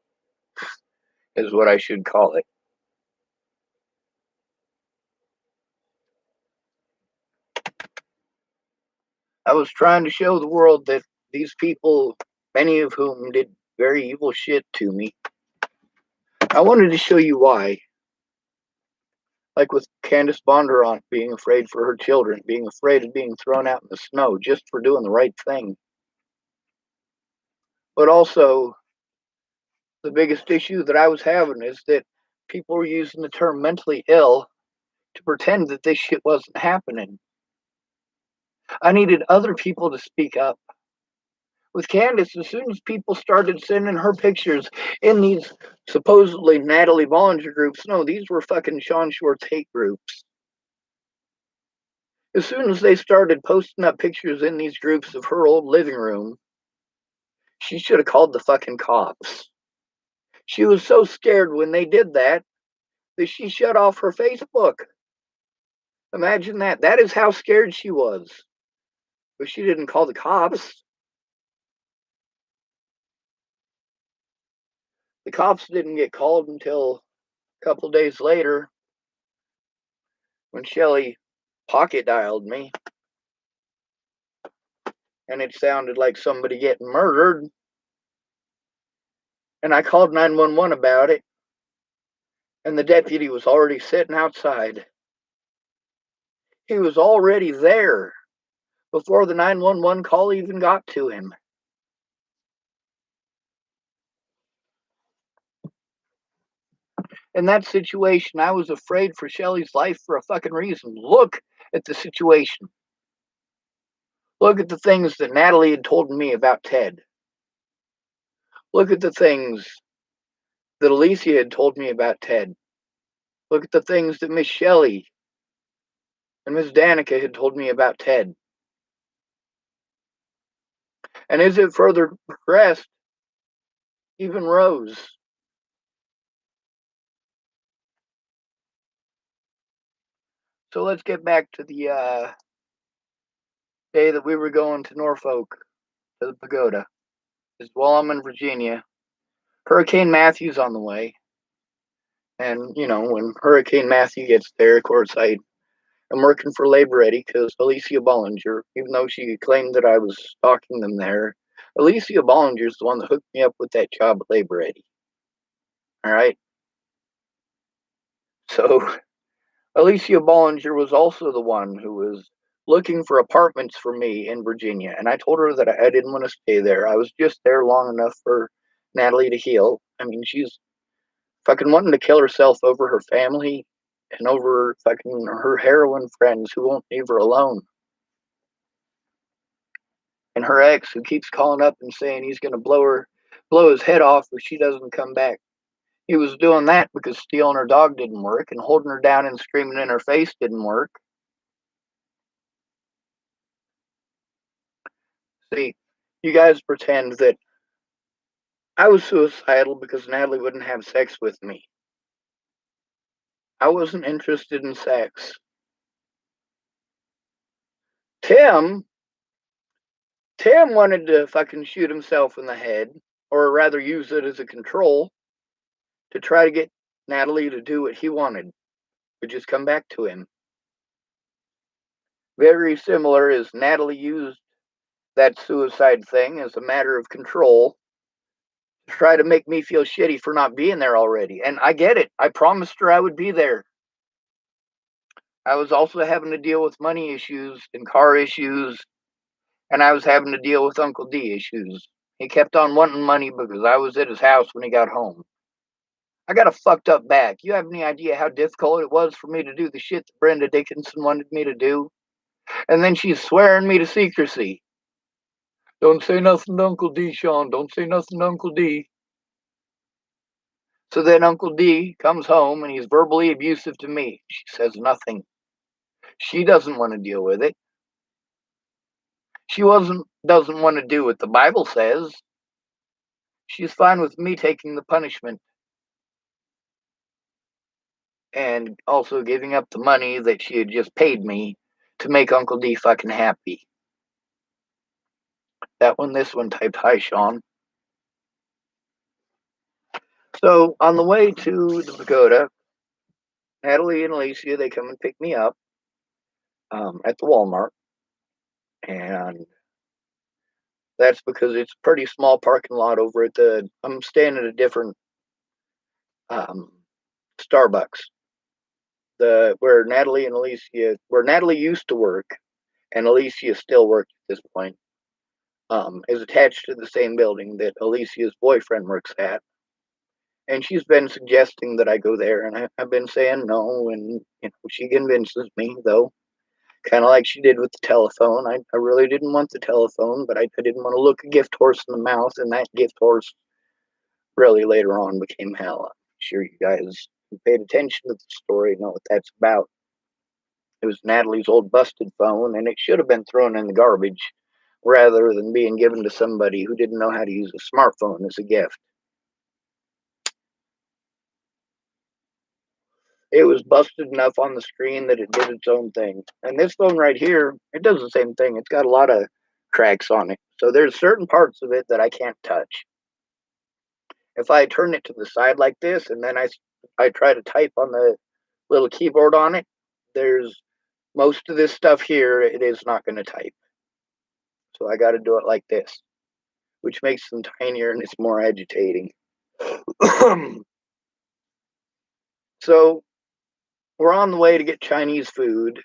is what I should call it. I was trying to show the world that these people, many of whom did very evil shit to me, I wanted to show you why. Like with Candace Bondurant being afraid for her children, being afraid of being thrown out in the snow just for doing the right thing. But also, the biggest issue that I was having is that people were using the term mentally ill to pretend that this shit wasn't happening. I needed other people to speak up. With Candace, as soon as people started sending her pictures in these supposedly Natalie Bollinger groups, no, these were fucking Sean Schwartz hate groups. As soon as they started posting up pictures in these groups of her old living room, she should have called the fucking cops. She was so scared when they did that she shut off her Facebook. Imagine that. That is how scared she was. But she didn't call the cops. The cops didn't get called until a couple days later when Shelly pocket dialed me. And it sounded like somebody getting murdered. And I called 911 about it. And the deputy was already sitting outside. He was already there before the 911 call even got to him. In that situation, I was afraid for Shelly's life for a fucking reason. Look at the situation. Look at the things that Natalie had told me about Ted. Look at the things that Alicia had told me about Ted. Look at the things that Miss Shelley and Miss Danica had told me about Ted. And as it further progressed, even Rose. So let's get back to the day that we were going to Norfolk, to the pagoda. As well, I'm in Virginia. Hurricane Matthew's on the way. And, you know, when Hurricane Matthew gets there, of course, I'm working for Labor Ready because Alicia Bollinger, even though she claimed that I was stalking them there, Alicia Bollinger's the one that hooked me up with that job at Labor Ready. All right? So Alicia Bollinger was also the one who was looking for apartments for me in Virginia. And I told her that I didn't want to stay there. I was just there long enough for Natalie to heal. I mean, she's fucking wanting to kill herself over her family and over fucking her heroin friends who won't leave her alone. And her ex who keeps calling up and saying he's going to blow his head off if she doesn't come back. He was doing that because stealing her dog didn't work and holding her down and screaming in her face didn't work. See, you guys pretend that I was suicidal because Natalie wouldn't have sex with me. I wasn't interested in sex. Tim wanted to fucking shoot himself in the head, or rather use it as a control to try to get Natalie to do what he wanted, which is come back to him. Very similar as Natalie used that suicide thing as a matter of control to try to make me feel shitty for not being there already. And I get it. I promised her I would be there. I was also having to deal with money issues and car issues, and I was having to deal with Uncle D issues. He kept on wanting money because I was at his house when he got home. I got a fucked up back. You have any idea how difficult it was for me to do the shit that Brenda Dickinson wanted me to do? And then she's swearing me to secrecy. Don't say nothing to Uncle D, Sean. Don't say nothing to Uncle D. So then Uncle D comes home and he's verbally abusive to me. She says nothing. She doesn't want to deal with it. She doesn't want to do what the Bible says. She's fine with me taking the punishment and also giving up the money that she had just paid me to make Uncle D fucking happy. That one, this one typed, "Hi, Sean." So on the way to the pagoda, Natalie and Alicia, they come and pick me up at the Walmart. And that's because it's a pretty small parking lot over at I'm staying at a different Starbucks. Where Natalie used to work, and Alicia still works at this point, is attached to the same building that Alicia's boyfriend works at. And she's been suggesting that I go there, and I've been saying no, and she convinces me, though, kind of like she did with the telephone. I really didn't want the telephone, but I didn't want to look a gift horse in the mouth, and that gift horse really later on became hell. I'm sure you guys who paid attention to the story know what that's about. It was Natalie's old busted phone, and it should have been thrown in the garbage rather than being given to somebody who didn't know how to use a smartphone as a gift. It was busted enough on the screen that it did its own thing. And this phone right here, it does the same thing. It's got a lot of cracks on it. So there's certain parts of it that I can't touch. If I turn it to the side like this and then I try to type on the little keyboard on it, there's most of this stuff here, it is not going to type. So I got to do it like this, which makes them tinier and it's more agitating. So we're on the way to get Chinese food.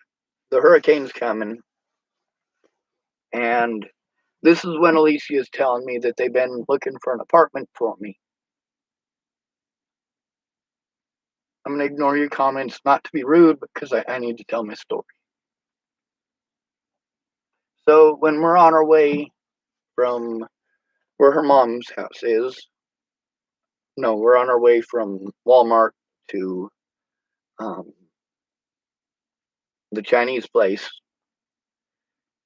The hurricane's coming. And this is when Alicia is telling me that they've been looking for an apartment for me. I'm going to ignore your comments, not to be rude, because I need to tell my story. So when we're on our way from where her mom's house is, No, we're on our way from Walmart to the Chinese place,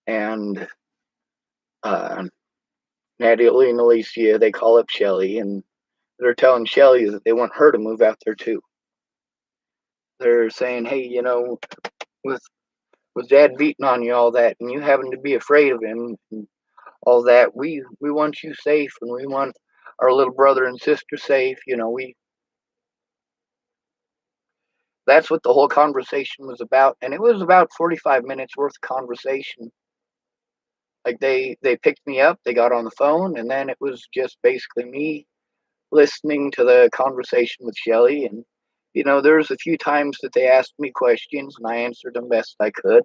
and Natalie and Alicia, they call up Shelly, and they're telling Shelly that they want her to move out there too. They're saying, hey, with Dad beating on you all that, and you having to be afraid of him, and all that, we want you safe, and we want our little brother and sister safe. That's what the whole conversation was about, and it was about 45 minutes worth of conversation. Like they picked me up, they got on the phone, and then it was just basically me listening to the conversation with Shelly. And there's a few times that they asked me questions, and I answered them best I could.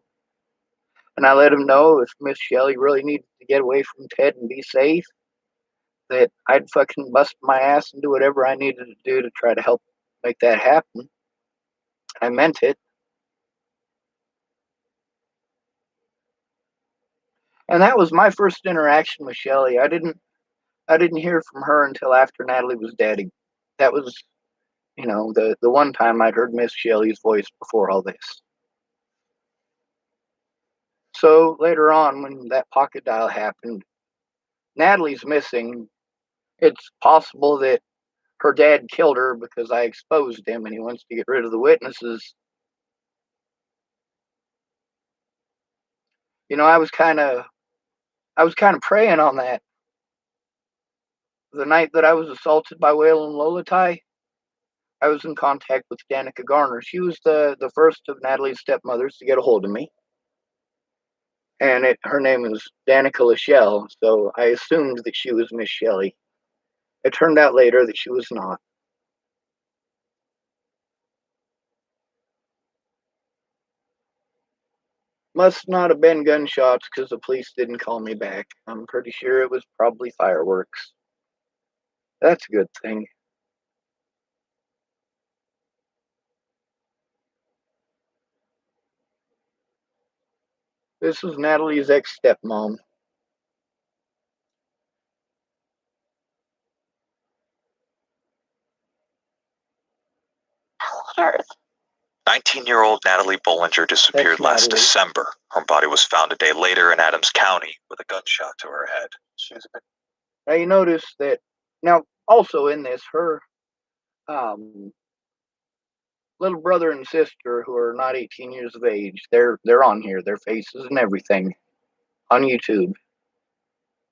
And I let them know if Miss Shelly really needed to get away from Ted and be safe, that I'd fucking bust my ass and do whatever I needed to do to try to help make that happen. I meant it. And that was my first interaction with Shelly. I didn't hear from her until after Natalie was dead. That was, the one time I'd heard Miss Shelley's voice before all this. So later on, when that pocket dial happened, Natalie's missing. It's possible that her dad killed her because I exposed him and he wants to get rid of the witnesses. I was kind of preying on that. The night that I was assaulted by Waylon Lolatai, I was in contact with Danica Garner. She was the first of Natalie's stepmothers to get a hold of me. And her name is Danica Lachelle, so I assumed that she was Miss Shelley. It turned out later that she was not. Must not have been gunshots because the police didn't call me back. I'm pretty sure it was probably fireworks. That's a good thing. This was Natalie's ex-stepmom. Hell on earth. 19-year-old Natalie Bollinger disappeared last December. Her body was found a day later in Adams County with a gunshot to her head. Now you notice that, now also in this, her little brother and sister, who are not 18 years of age, they're on here, their faces and everything, on YouTube.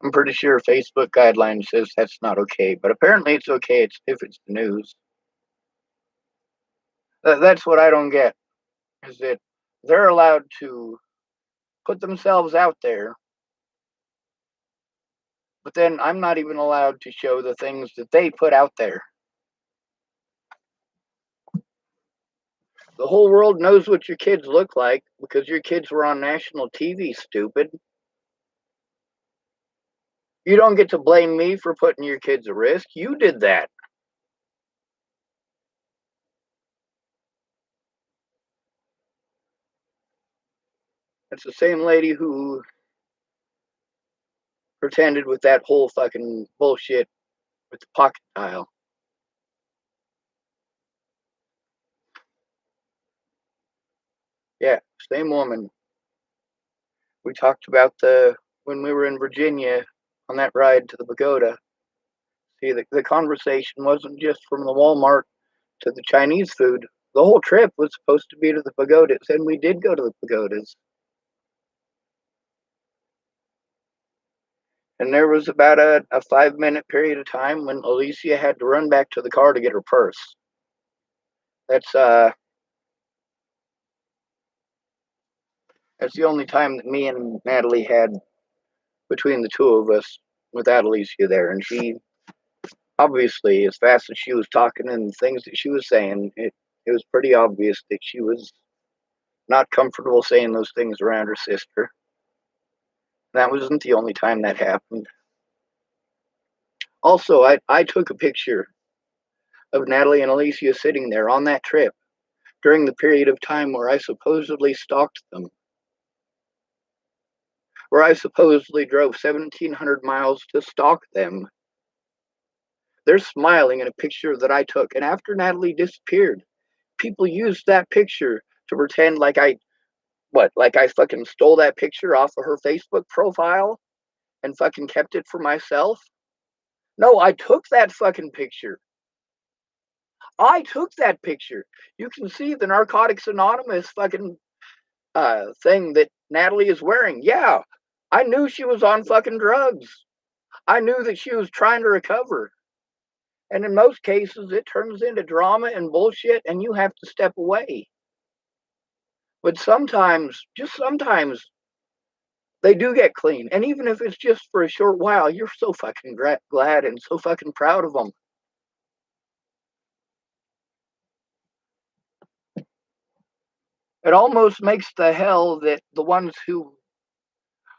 I'm pretty sure Facebook guidelines says that's not okay, but apparently it's okay if it's the news. That's what I don't get, is that they're allowed to put themselves out there, but then I'm not even allowed to show the things that they put out there. The whole world knows what your kids look like because your kids were on national TV, stupid. You don't get to blame me for putting your kids at risk. You did that. It's the same lady who pretended with that whole fucking bullshit with the pocket dial. Yeah, same woman. We talked about when we were in Virginia on that ride to the pagoda. See, the conversation wasn't just from the Walmart to the Chinese food. The whole trip was supposed to be to the pagodas, and we did go to the pagodas. And there was about a 5-minute period of time when Alicia had to run back to the car to get her purse. That's the only time that me and Natalie had between the two of us without Alicia there. And she, obviously, as fast as she was talking and things that she was saying, it was pretty obvious that she was not comfortable saying those things around her sister. That wasn't the only time that happened. Also, I took a picture of Natalie and Alicia sitting there on that trip during the period of time where I supposedly stalked them, where I supposedly drove 1,700 miles to stalk them. They're smiling in a picture that I took. And after Natalie disappeared, people used that picture to pretend like I fucking stole that picture off of her Facebook profile and fucking kept it for myself. No, I took that fucking picture. I took that picture. You can see the Narcotics Anonymous fucking thing that Natalie is wearing. Yeah, I knew she was on fucking drugs. I knew that she was trying to recover. And in most cases, it turns into drama and bullshit, and you have to step away. But sometimes, just sometimes, they do get clean. And even if it's just for a short while, you're so fucking glad and so fucking proud of them. It almost makes the hell that the ones who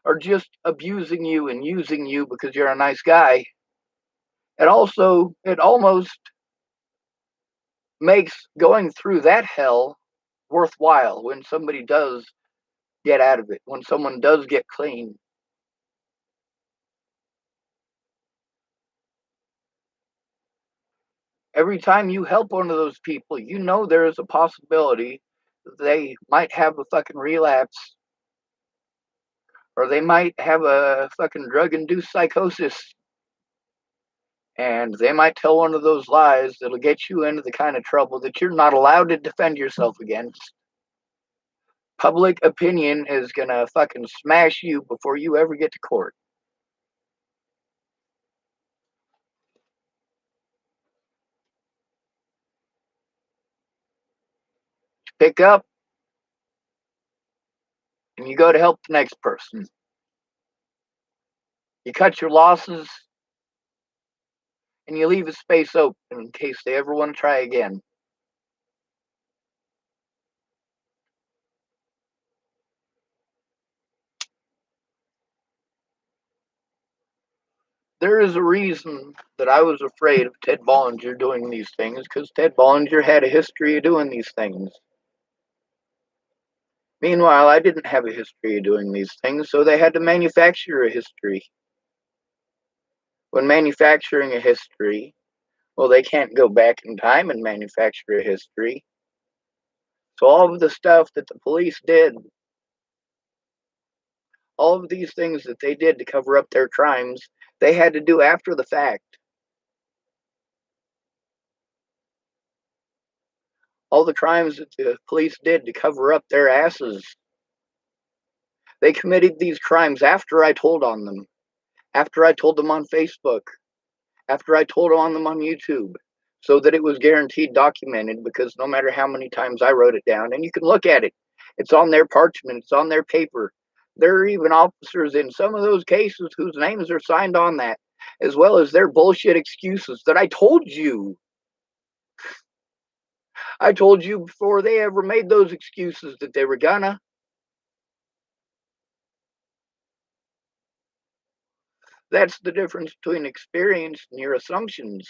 are just abusing you and using you because you're a nice guy, it almost makes going through that hell worthwhile when somebody does get out of it, when someone does get clean. Every time you help one of those people, you know there is a possibility that they might have a fucking relapse, or they might have a fucking drug-induced psychosis, and they might tell one of those lies that'll get you into the kind of trouble that you're not allowed to defend yourself against. Public opinion is gonna fucking smash you before you ever get to court. Pick up and you go to help the next person. You cut your losses and you leave a space open in case they ever want to try again. There is a reason that I was afraid of Ted Bollinger doing these things, because Ted Bollinger had a history of doing these things. Meanwhile, I didn't have a history of doing these things, so they had to manufacture a history. When manufacturing a history, well, they can't go back in time and manufacture a history. So all of the stuff that the police did, all of these things that they did to cover up their crimes, they had to do after the fact. All the crimes that the police did to cover up their asses, they committed these crimes after I told on them, after I told them on Facebook, after I told on them on YouTube, so that it was guaranteed documented, because no matter how many times I wrote it down, and you can look at it, it's on their parchment, it's on their paper. There are even officers in some of those cases whose names are signed on that, as well as their bullshit excuses that I told you. I told you before they ever made those excuses that they were gonna. That's the difference between experience and your assumptions.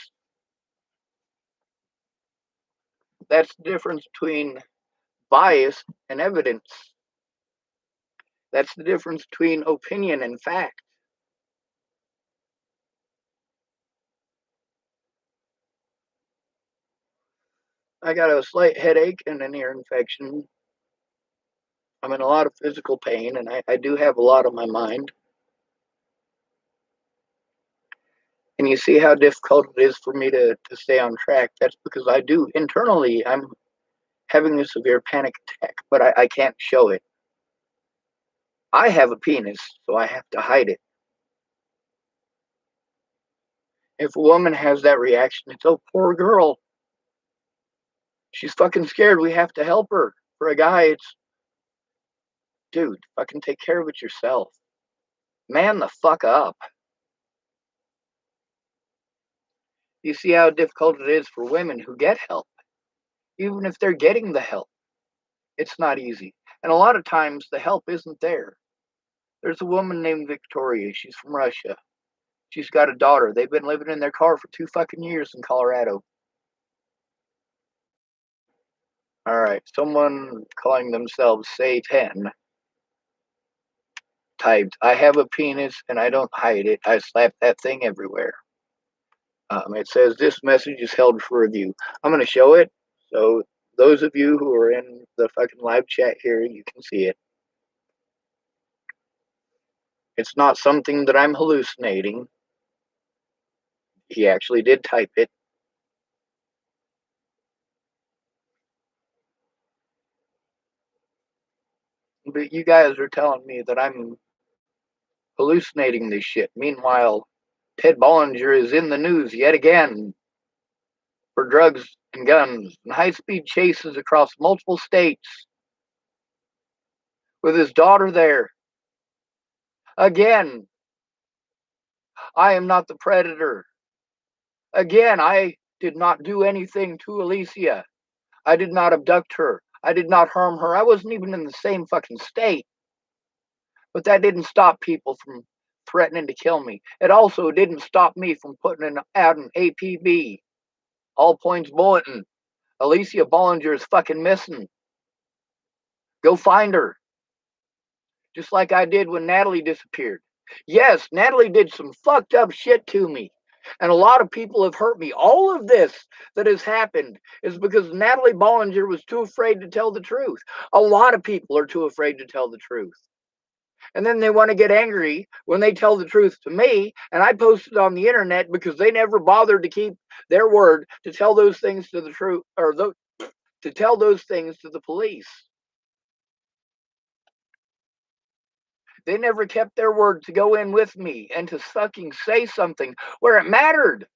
That's the difference between bias and evidence. That's the difference between opinion and fact. I got a slight headache and an ear infection. I'm in a lot of physical pain, and I do have a lot on my mind. And you see how difficult it is for me to stay on track. That's because I do internally, I'm having a severe panic attack, but I can't show it. I have a penis, so I have to hide it. If a woman has that reaction, it's, oh, poor girl. She's fucking scared. We have to help her. For a guy, it's, dude, fucking take care of it yourself. Man the fuck up. You see how difficult it is for women who get help. Even if they're getting the help, it's not easy. And a lot of times the help isn't there. There's a woman named Victoria. She's from Russia. She's got a daughter. They've been living in their car for 2 fucking years in Colorado. All right, someone calling themselves Say10 typed, I have a penis and I don't hide it. I slap that thing everywhere. It says this message is held for review. I'm going to show it, so those of you who are in the fucking live chat here, you can see it. It's not something that I'm hallucinating. He actually did type it. But you guys are telling me that I'm hallucinating this shit. Meanwhile, Ted Bollinger is in the news yet again for drugs and guns and high-speed chases across multiple states with his daughter there. Again, I am not the predator. Again, I did not do anything to Alicia. I did not abduct her. I did not harm her. I wasn't even in the same fucking state. But that didn't stop people from threatening to kill me. It also didn't stop me from putting out an APB. All points bulletin. Alicia Bollinger is fucking missing. Go find her. Just like I did when Natalie disappeared. Yes, Natalie did some fucked up shit to me. And a lot of people have hurt me. All of this that has happened is because Natalie Bollinger was too afraid to tell the truth. A lot of people are too afraid to tell the truth. And then they want to get angry when they tell the truth to me, and I post it on the internet because they never bothered to keep their word to tell those things to the truth, or to tell those things to the police. They never kept their word to go in with me and to fucking say something where it mattered.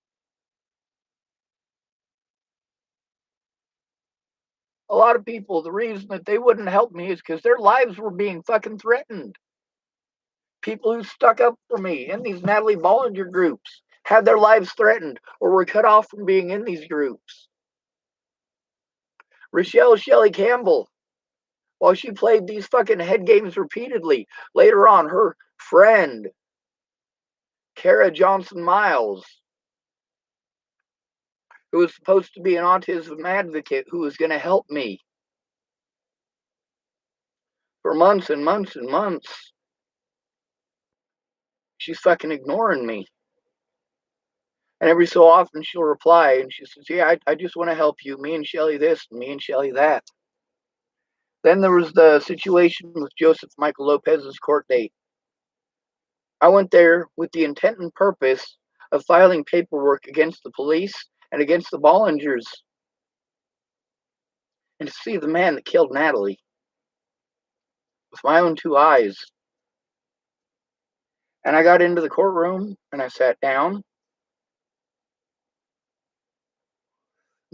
A lot of people, the reason that they wouldn't help me is because their lives were being fucking threatened. People who stuck up for me in these Natalie Bollinger groups had their lives threatened or were cut off from being in these groups. Rochelle Shelley Campbell, while she played these fucking head games repeatedly, later on, her friend, Kara Johnson Miles, who was supposed to be an autism advocate who was going to help me for months and months and months, she's fucking ignoring me. And every so often she'll reply and she says, yeah, I just want to help you. Me and Shelly this, and me and Shelly that. Then there was the situation with Joseph Michael Lopez's court date. I went there with the intent and purpose of filing paperwork against the police and against the Bollingers, and to see the man that killed Natalie with my own two eyes. And I got into the courtroom and I sat down.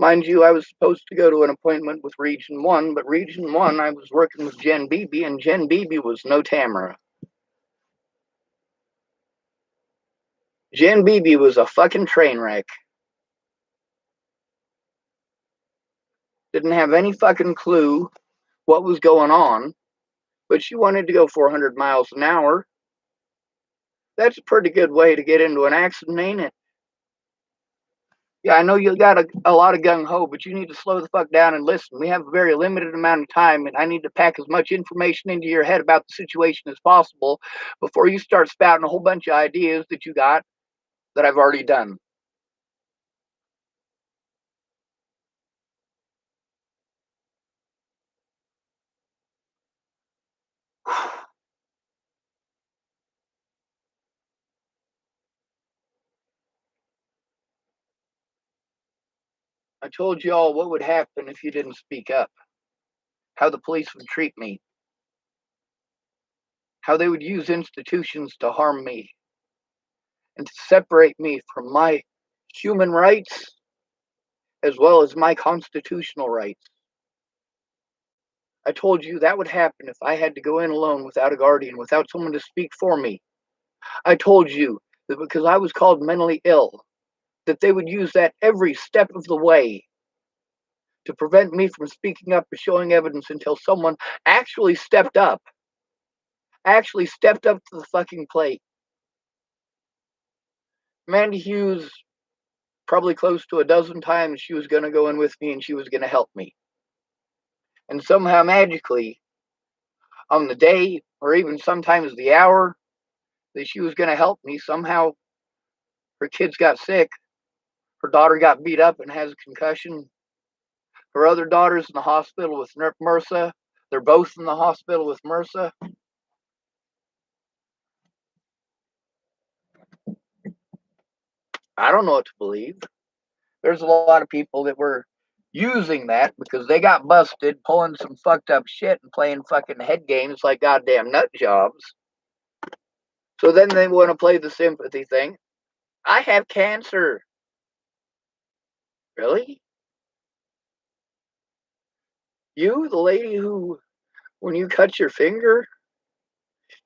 Mind you, I was supposed to go to an appointment with Region 1, but Region 1, I was working with Jen Beebe, and Jen Beebe was no Tamara. Jen Beebe was a fucking train wreck. Didn't have any fucking clue what was going on, but she wanted to go 400 miles an hour. That's a pretty good way to get into an accident, ain't it? Yeah, I know you got a lot of gung-ho, but you need to slow the fuck down and listen. We have a very limited amount of time, and I need to pack as much information into your head about the situation as possible before you start spouting a whole bunch of ideas that you got that I've already done. I told you all what would happen if you didn't speak up, how the police would treat me, how they would use institutions to harm me and to separate me from my human rights as well as my constitutional rights. I told you that would happen if I had to go in alone without a guardian, without someone to speak for me. I told you that because I was called mentally ill, that they would use that every step of the way to prevent me from speaking up or showing evidence until someone actually stepped up to the fucking plate. Mandy Hughes, probably close to a dozen times, she was going to go in with me and she was going to help me. And somehow magically, on the day or even sometimes the hour that she was going to help me, somehow her kids got sick Her daughter got beat up and has a concussion. Her other daughter's in the hospital with MRSA. They're both in the hospital with MRSA. I don't know what to believe. There's a lot of people that were using that because they got busted pulling some fucked up shit and playing fucking head games like goddamn nut jobs. So then they want to play the sympathy thing. I have cancer. Really? You, the lady who, when you cut your finger,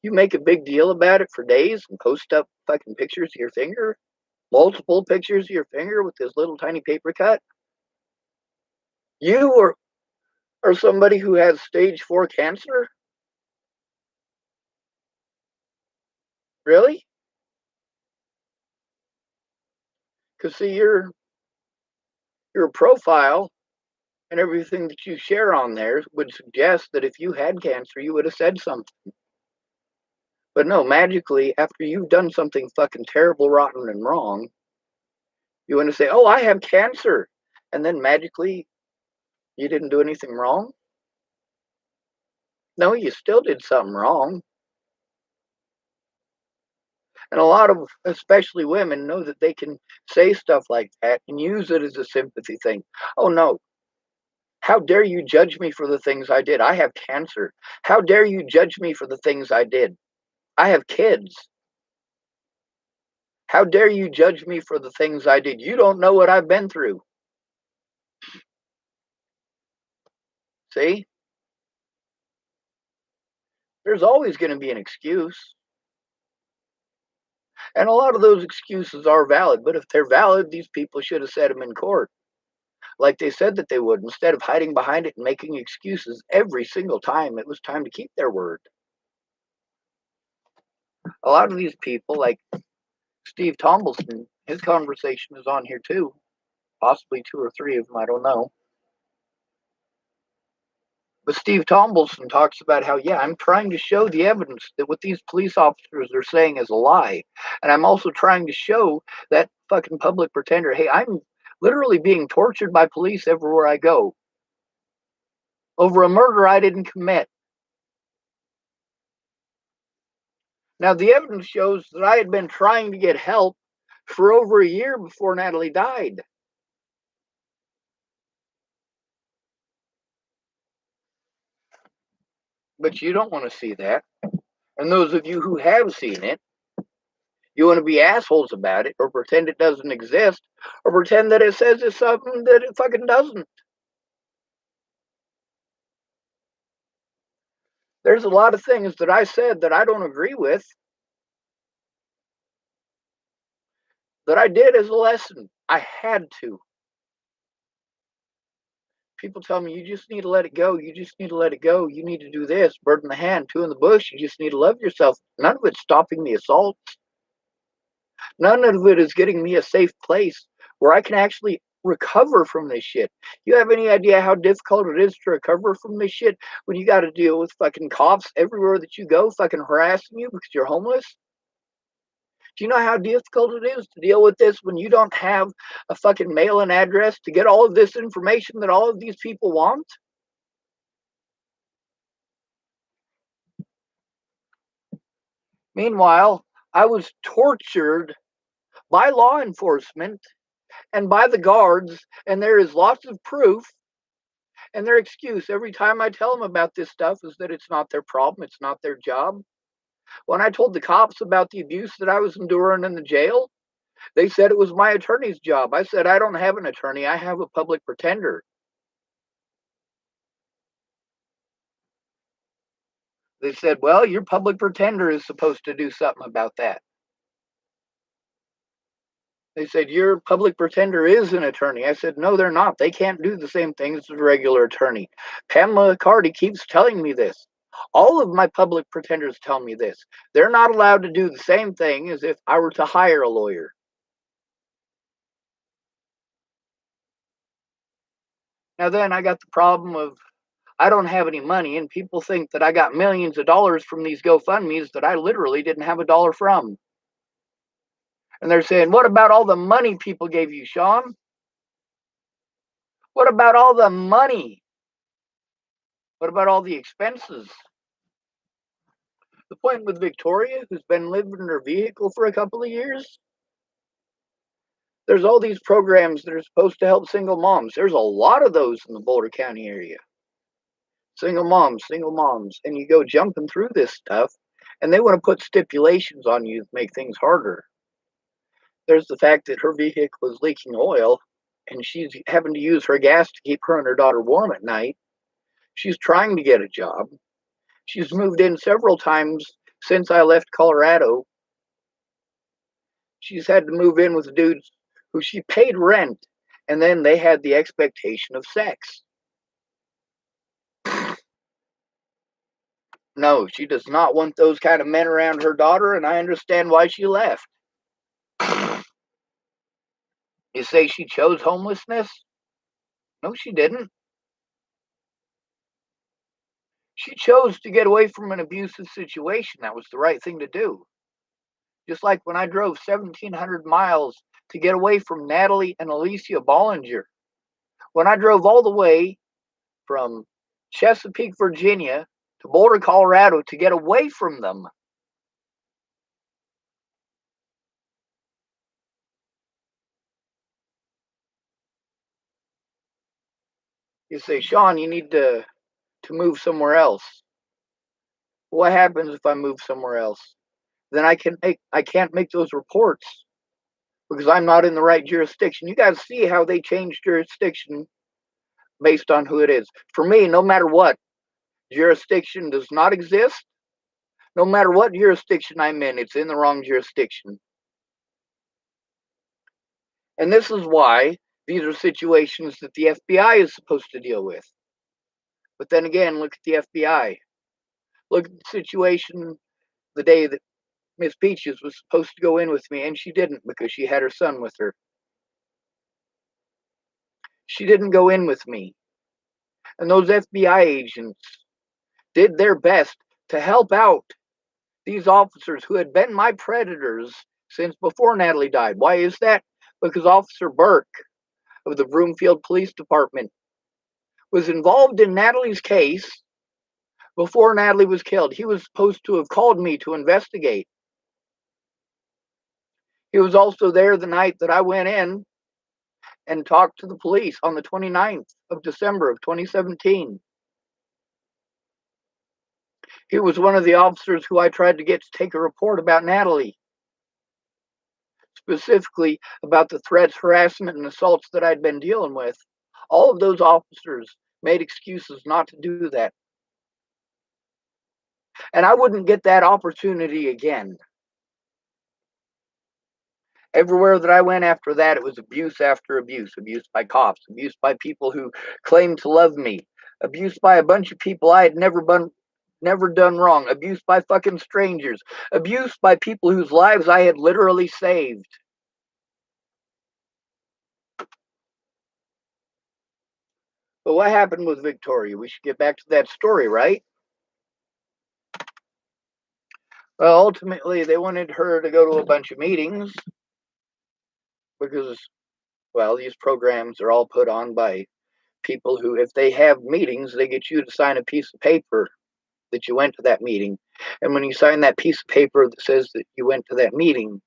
you make a big deal about it for days and post up fucking pictures of your finger? Multiple pictures of your finger with this little tiny paper cut? You or somebody who has stage 4 cancer? Really? Because see, your profile and everything that you share on there would suggest that if you had cancer, you would have said something. But no, magically, after you've done something fucking terrible, rotten, and wrong, you want to say, oh, I have cancer. And then magically, you didn't do anything wrong? No, you still did something wrong. And a lot of, especially women, know that they can say stuff like that and use it as a sympathy thing. Oh, no. How dare you judge me for the things I did? I have cancer. How dare you judge me for the things I did? I have kids. How dare you judge me for the things I did? You don't know what I've been through. See? There's always going to be an excuse. And a lot of those excuses are valid. But if they're valid, these people should have said them in court, like they said that they would, instead of hiding behind it and making excuses every single time it was time to keep their word. A lot of these people, like Steve Tombleson, his conversation is on here too. Possibly 2 or 3 of them, I don't know. But Steve Tombleson talks about how, yeah, I'm trying to show the evidence that what these police officers are saying is a lie. And I'm also trying to show that fucking public pretender, hey, I'm literally being tortured by police everywhere I go over a murder I didn't commit. Now, the evidence shows that I had been trying to get help for over a year before Natalie died. But you don't want to see that. And those of you who have seen it, you want to be assholes about it or pretend it doesn't exist or pretend that it says it's something that it fucking doesn't. There's a lot of things that I said that I don't agree with that I did as a lesson. I had to. People tell me, you just need to let it go. You just need to let it go. You need to do this. Bird in the hand, 2 in the bush. You just need to love yourself. None of it's stopping the assault. None of it is getting me a safe place where I can actually recover from this shit. You have any idea how difficult it is to recover from this shit when you got to deal with fucking cops everywhere that you go, fucking harassing you because you're homeless? Do you know how difficult it is to deal with this when you don't have a fucking mail-in address to get all of this information that all of these people want? Meanwhile, I was tortured by law enforcement and by the guards, and there is lots of proof. And their excuse every time I tell them about this stuff is that it's not their problem, it's not their job. When I told the cops about the abuse that I was enduring in the jail, they said it was my attorney's job. I said, I don't have an attorney, I have a public pretender. They said, well, your public pretender is supposed to do something about that. They said, your public pretender is an attorney. I said, no, they're not. They can't do the same things as a regular attorney. Pamela Cardi keeps telling me this. All of my public pretenders tell me this. They're not allowed to do the same thing as if I were to hire a lawyer. Now then I got the problem of I don't have any money, and people think that I got millions of dollars from these GoFundMes that I literally didn't have a dollar from. And they're saying, what about all the money people gave you, Sean? What about all the money? What about all the expenses? The point with Victoria, who's been living in her vehicle for a couple of years, there's all these programs that are supposed to help single moms. There's a lot of those in the Boulder County area. Single moms, and you go jumping through this stuff, and they want to put stipulations on you to make things harder. There's the fact that her vehicle is leaking oil, and she's having to use her gas to keep her and her daughter warm at night. She's trying to get a job. She's moved in several times since I left Colorado. She's had to move in with dudes who she paid rent, and then they had the expectation of sex. No, she does not want those kind of men around her daughter, and I understand why she left. You say she chose homelessness? No, she didn't. She chose to get away from an abusive situation. That was the right thing to do. Just like when I drove 1,700 miles to get away from Natalie and Alicia Bollinger. When I drove all the way from Chesapeake, Virginia to Boulder, Colorado to get away from them. You say, Sean, you need to move somewhere else. What happens if I move somewhere else? Then I can't make those reports because I'm not in the right jurisdiction. You guys see how they change jurisdiction based on who it is. For me, no matter what jurisdiction does not exist, no matter what jurisdiction I'm in, it's in the wrong jurisdiction. And this is why these are situations that the FBI is supposed to deal with. But then again, look at the FBI. Look at the situation the day that Miss Peaches was supposed to go in with me, and she didn't because she had her son with her. She didn't go in with me. And those FBI agents did their best to help out these officers who had been my predators since before Natalie died. Why is that? Because Officer Burke of the Broomfield Police Department was involved in Natalie's case before Natalie was killed. He was supposed to have called me to investigate. He was also there the night that I went in and talked to the police on the 29th of December of 2017. He was one of the officers who I tried to get to take a report about Natalie, specifically about the threats, harassment, and assaults that I'd been dealing with. All of those officers made excuses not to do that. And I wouldn't get that opportunity again. Everywhere that I went after that, it was abuse after abuse. Abuse by cops, abuse by people who claimed to love me, abuse by a bunch of people I had never done wrong, abuse by fucking strangers, abuse by people whose lives I had literally saved. But what happened with Victoria? We should get back to that story, right? Well, ultimately, they wanted her to go to a bunch of meetings because, well, these programs are all put on by people who, if they have meetings, they get you to sign a piece of paper that you went to that meeting. And when you sign that piece of paper that says that you went to that meeting,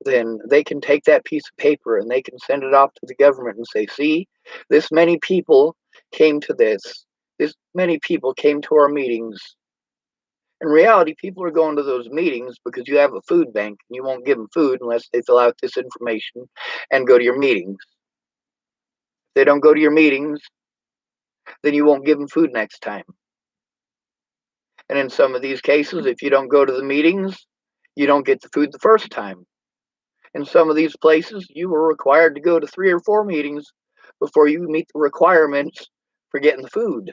then they can take that piece of paper and they can send it off to the government and say, see, this many people came to this many people came to our meetings. In reality, people are going to those meetings because you have a food bank and you won't give them food unless they fill out this information and go to your meetings. If they don't go to your meetings, then you won't give them food next time. And in some of these cases, if you don't go to the meetings, you don't get the food the first time. In some of these places, you were required to go to 3 or 4 meetings before you meet the requirements for getting the food.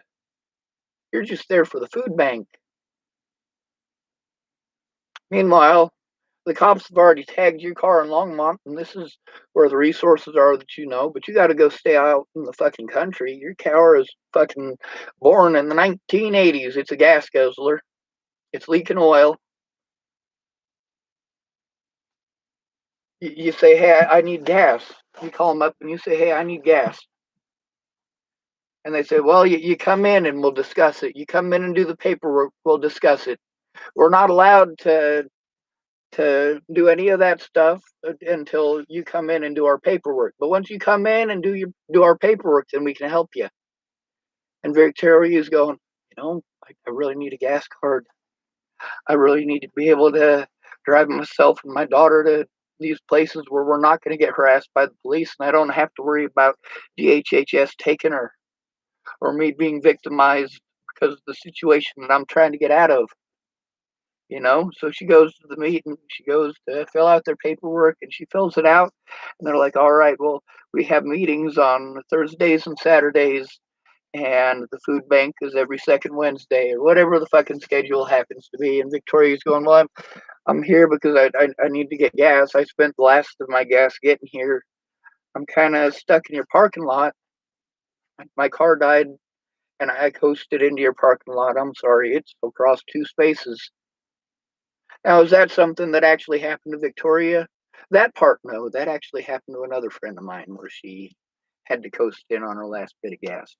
You're just there for the food bank. Meanwhile, the cops have already tagged your car in Longmont, and this is where the resources are that you know, but you got to go stay out in the fucking country. Your car is fucking born in the 1980s. It's a gas guzzler. It's leaking oil. You say, hey, I need gas. You call them up and you say, hey, I need gas. And they say, well, you come in and we'll discuss it. You come in and do the paperwork, we'll discuss it. We're not allowed to do any of that stuff until you come in and do our paperwork. But once you come in and do our paperwork, then we can help you. And Victoria is going, I really need a gas card. I really need to be able to drive myself and my daughter to these places where we're not going to get harassed by the police, and I don't have to worry about DHHS taking her or me being victimized because of the situation that I'm trying to get out of. So she goes to the meeting, she goes to fill out their paperwork, and she fills it out, and they're like, all right, well, we have meetings on Thursdays and Saturdays, and the food bank is every second Wednesday, or whatever the fucking schedule happens to be. And Victoria's going, well, I'm here because I need to get gas. I spent the last of my gas getting here. I'm kind of stuck in your parking lot. My car died, and I coasted into your parking lot. I'm sorry, it's across 2 spaces. Now, is that something that actually happened to Victoria? That part, no. That actually happened to another friend of mine where she had to coast in on her last bit of gas.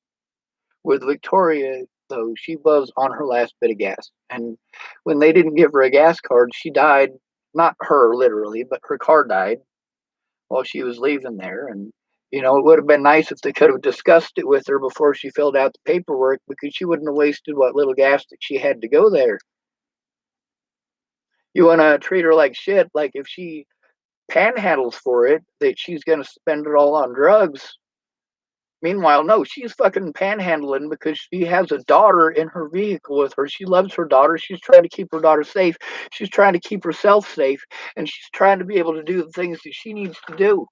With Victoria, though, she was on her last bit of gas. And when they didn't give her a gas card, she died. Not her, literally, but her car died while she was leaving there. And, it would have been nice if they could have discussed it with her before she filled out the paperwork, because she wouldn't have wasted what little gas that she had to go there. You want to treat her like shit, like if she panhandles for it, that she's going to spend it all on drugs. Meanwhile, no, she's fucking panhandling because she has a daughter in her vehicle with her. She loves her daughter. She's trying to keep her daughter safe. She's trying to keep herself safe. And she's trying to be able to do the things that she needs to do.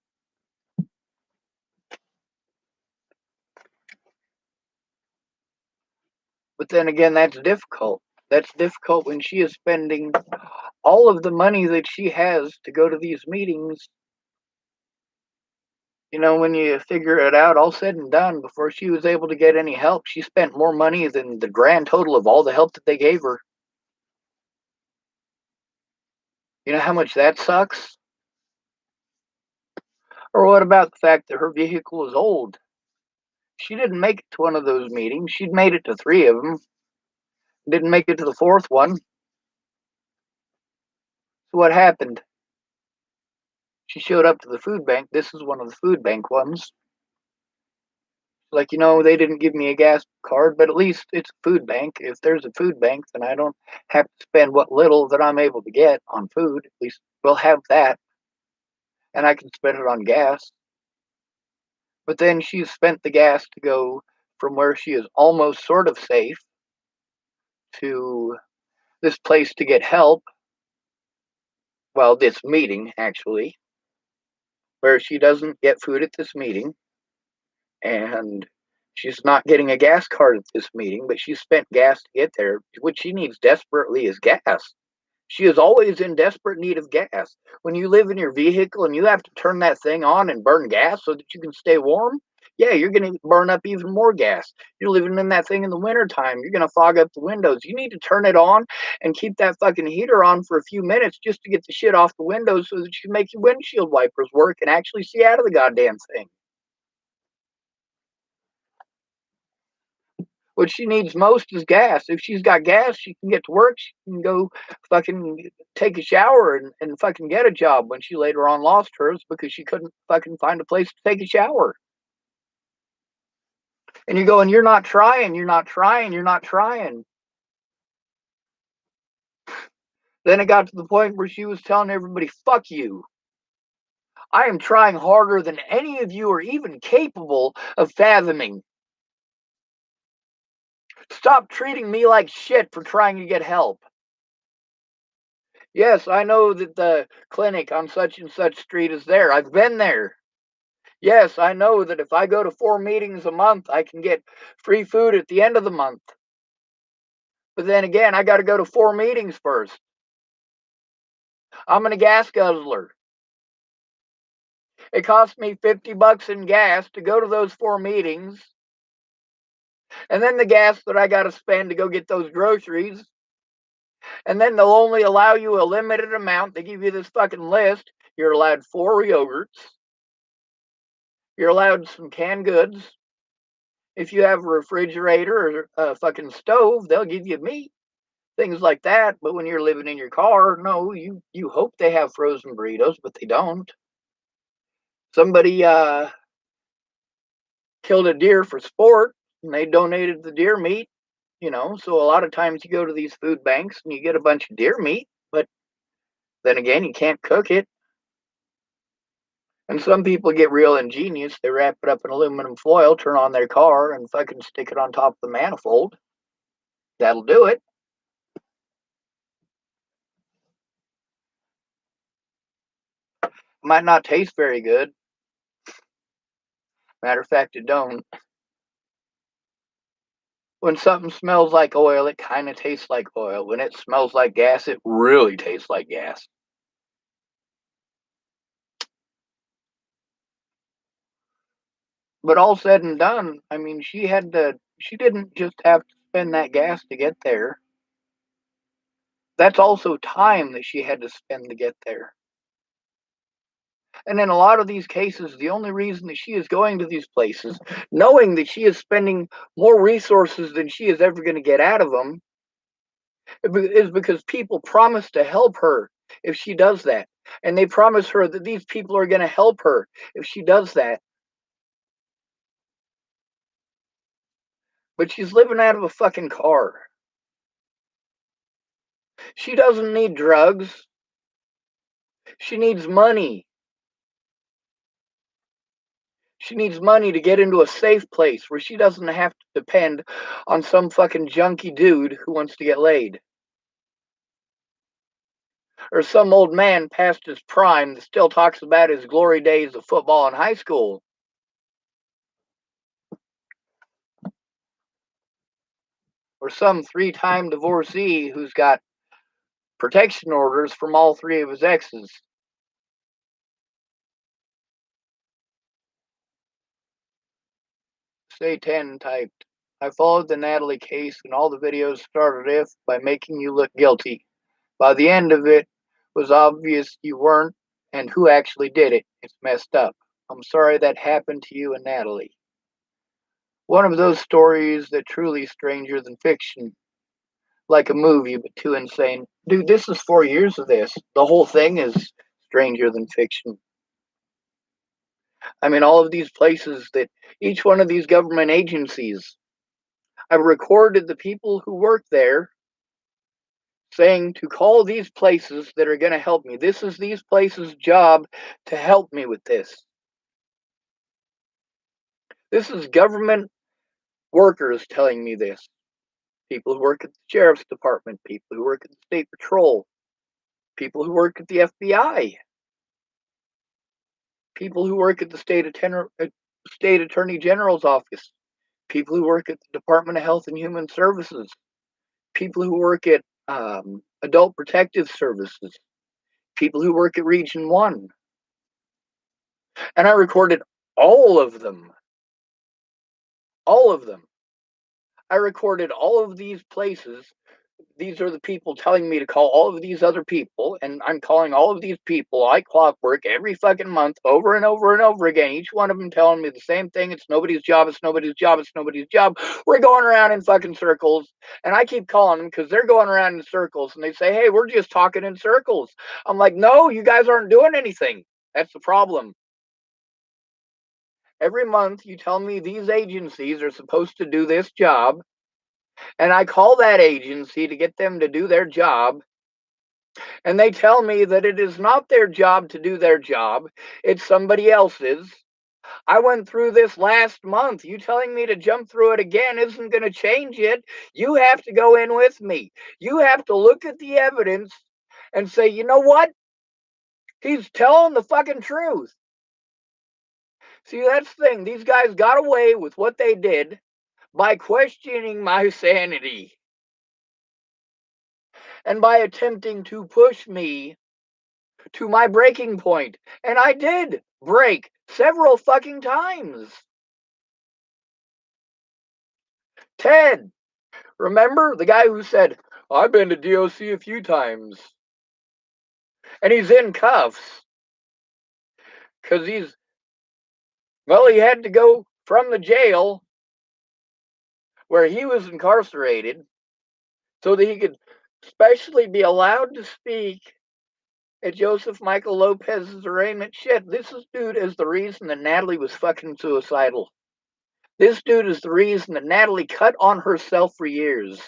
But then again, that's difficult. That's difficult when she is spending all of the money that she has to go to these meetings. When you figure it out, all said and done, before she was able to get any help, she spent more money than the grand total of all the help that they gave her. You know how much that sucks? Or what about the fact that her vehicle is old? She didn't make it to one of those meetings. She'd made it to 3 of them. Didn't make it to the 4th one. So what happened? She showed up to the food bank. This is one of the food bank ones. Like, they didn't give me a gas card, but at least it's a food bank. If there's a food bank, then I don't have to spend what little that I'm able to get on food. At least we'll have that. And I can spend it on gas. But then she's spent the gas to go from where she is almost sort of safe to this place to get help. Well, this meeting, actually, where she doesn't get food at this meeting. And she's not getting a gas card at this meeting, but she spent gas to get there. What she needs desperately is gas. She is always in desperate need of gas. When you live in your vehicle and you have to turn that thing on and burn gas so that you can stay warm, yeah, you're going to burn up even more gas. You're living in that thing in the wintertime. You're going to fog up the windows. You need to turn it on and keep that fucking heater on for a few minutes just to get the shit off the windows so that you can make your windshield wipers work and actually see out of the goddamn thing. What she needs most is gas. If she's got gas, she can get to work. She can go fucking take a shower and fucking get a job. When she later on lost hers because she couldn't fucking find a place to take a shower. And you're going, you're not trying, you're not trying, you're not trying. Then it got to the point where she was telling everybody, fuck you. I am trying harder than any of you are even capable of fathoming. Stop treating me like shit for trying to get help. Yes, I know that the clinic on such and such street is there. I've been there. Yes, I know that if I go to 4 meetings a month, I can get free food at the end of the month. But then again, I got to go to 4 meetings first. I'm a gas guzzler. It costs me $50 in gas to go to those 4 meetings. And then the gas that I got to spend to go get those groceries. And then they'll only allow you a limited amount. They give you this fucking list. You're allowed 4 yogurts. You're allowed some canned goods. If you have a refrigerator or a fucking stove, they'll give you meat, things like that. But when you're living in your car, no, you hope they have frozen burritos, but they don't. Somebody killed a deer for sport, and they donated the deer meat. So a lot of times you go to these food banks and you get a bunch of deer meat, but then again, you can't cook it. And some people get real ingenious. They wrap it up in aluminum foil, turn on their car, and fucking stick it on top of the manifold. That'll do it. Might not taste very good. Matter of fact, it don't. When something smells like oil, it kind of tastes like oil. When it smells like gas, it really tastes like gas. But all said and done, I mean, she didn't just have to spend that gas to get there. That's also time that she had to spend to get there. And in a lot of these cases, the only reason that she is going to these places, knowing that she is spending more resources than she is ever going to get out of them, is because people promise to help her if she does that. And they promise her that these people are going to help her if she does that. But she's living out of a fucking car. She doesn't need drugs. She needs money. She needs money to get into a safe place where she doesn't have to depend on some fucking junkie dude who wants to get laid. Or some old man past his prime that still talks about his glory days of football in high school. Or some 3-time divorcee who's got protection orders from all 3 of his exes. Say 10 typed. I followed the Natalie case and all the videos started if by making you look guilty. By the end of it was obvious you weren't and who actually did it. It's messed up. I'm sorry that happened to you and Natalie. One of those stories that truly stranger than fiction. Like a movie, but too insane. Dude, this is 4 years of this. The whole thing is stranger than fiction. I mean, all of these places that each one of these government agencies, I've recorded the people who work there saying to call these places that are going to help me. This is these places' job to help me with this. This is government workers telling me this. People who work at the sheriff's department, people who work at the state patrol, people who work at the FBI, people who work at the state attorney general's office, people who work at the Department of Health and Human Services, people who work at Adult Protective Services, people who work at Region 1. And I recorded all of them. All of them. I recorded all of these places. These are the people telling me to call all of these other people, and I'm calling all of these people like clockwork every fucking month over and over and over again. Each one of them telling me the same thing. It's nobody's job. It's nobody's job. It's nobody's job. We're going around in fucking circles, and I keep calling them because they're going around in circles, and they say, hey, we're just talking in circles. I'm like, no, you guys aren't doing anything. That's the problem. Every month you tell me these agencies are supposed to do this job, and I call that agency to get them to do their job, and they tell me that it is not their job to do their job, it's somebody else's. I went through this last month. You telling me to jump through it again isn't going to change it. You have to go in with me. You have to look at the evidence and say, you know what? He's telling the fucking truth. See, that's the thing. These guys got away with what they did by questioning my sanity and by attempting to push me to my breaking point. And I did break several fucking times. Ted, remember the guy who said, I've been to DOC a few times and he's in cuffs. Because he had to go from the jail where he was incarcerated so that he could specially be allowed to speak at Joseph Michael Lopez's arraignment. Shit, this dude is the reason that Natalie was fucking suicidal. This dude is the reason that Natalie cut on herself for years.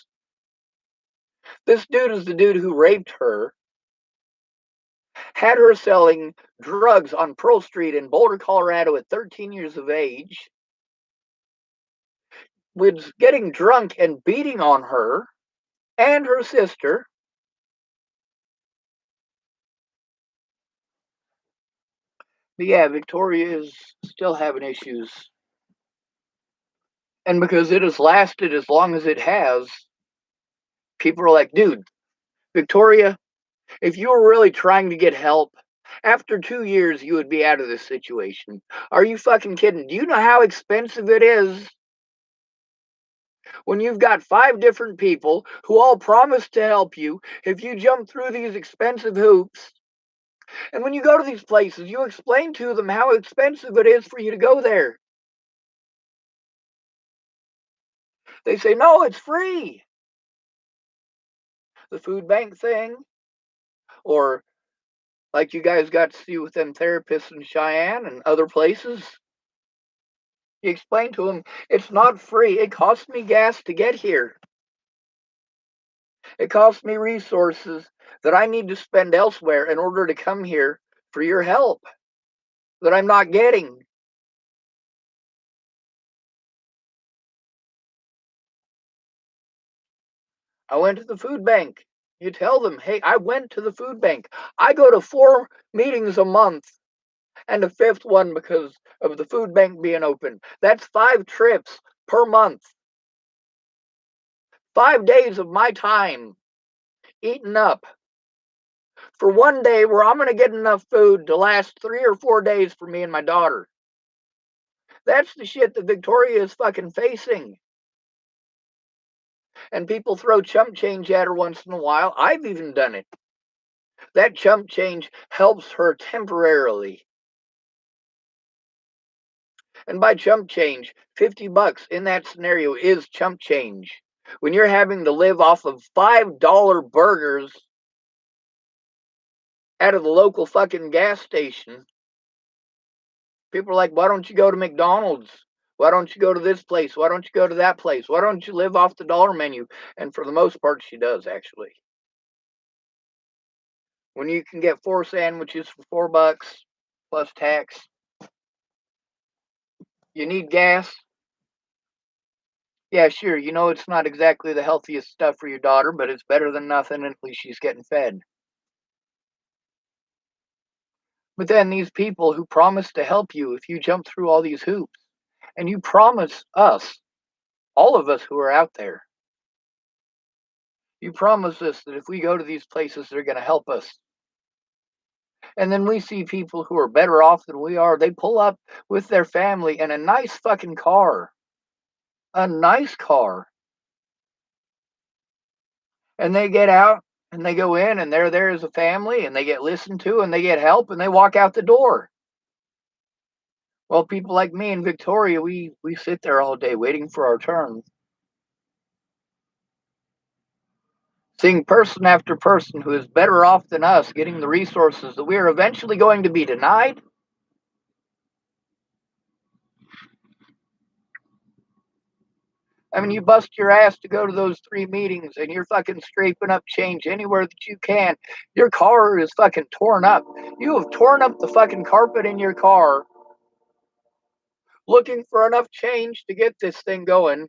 This dude is the dude who raped her, had her selling drugs on Pearl Street in Boulder, Colorado at 13 years of age, was getting drunk and beating on her and her sister. But yeah, Victoria is still having issues. And because it has lasted as long as it has, people are like, dude, Victoria, if you were really trying to get help, after 2 years, you would be out of this situation. Are you fucking kidding? Do you know how expensive it is when you've got 5 different people who all promise to help you if you jump through these expensive hoops? And when you go to these places, you explain to them how expensive it is for you to go there. They say, no, it's free. The food bank thing, or like you guys got to see with them therapists in Cheyenne and other places. You explain to them, it's not free. It costs me gas to get here. It costs me resources that I need to spend elsewhere in order to come here for your help that I'm not getting. I went to the food bank. You tell them, hey, I went to the food bank. I go to 4 meetings a month and a 5th one because of the food bank being open. That's 5 trips per month. 5 days of my time eaten up for one day where I'm going to get enough food to last 3 or 4 days for me and my daughter. That's the shit that Victoria is fucking facing. And people throw chump change at her once in a while. I've even done it. That chump change helps her temporarily. And by chump change, $50 in that scenario is chump change. When you're having to live off of $5 burgers out of the local fucking gas station, people are like, why don't you go to McDonald's? Why don't you go to this place? Why don't you go to that place? Why don't you live off the dollar menu? And for the most part, she does, actually. When you can get 4 sandwiches for $4 plus tax, you need gas. Yeah, sure, you know it's not exactly the healthiest stuff for your daughter, but it's better than nothing, and at least she's getting fed. But then these people who promise to help you if you jump through all these hoops, and you promise us, all of us who are out there, you promise us that if we go to these places, they're going to help us. And then we see people who are better off than we are. They pull up with their family in a nice fucking car. A nice car. And they get out and they go in and they're there as a family and they get listened to and they get help and they walk out the door. Well, people like me and Victoria, we sit there all day waiting for our turn. Seeing person after person who is better off than us getting the resources that we are eventually going to be denied. I mean, you bust your ass to go to those 3 meetings and you're fucking scraping up change anywhere that you can. Your car is fucking torn up. You have torn up the fucking carpet in your car looking for enough change to get this thing going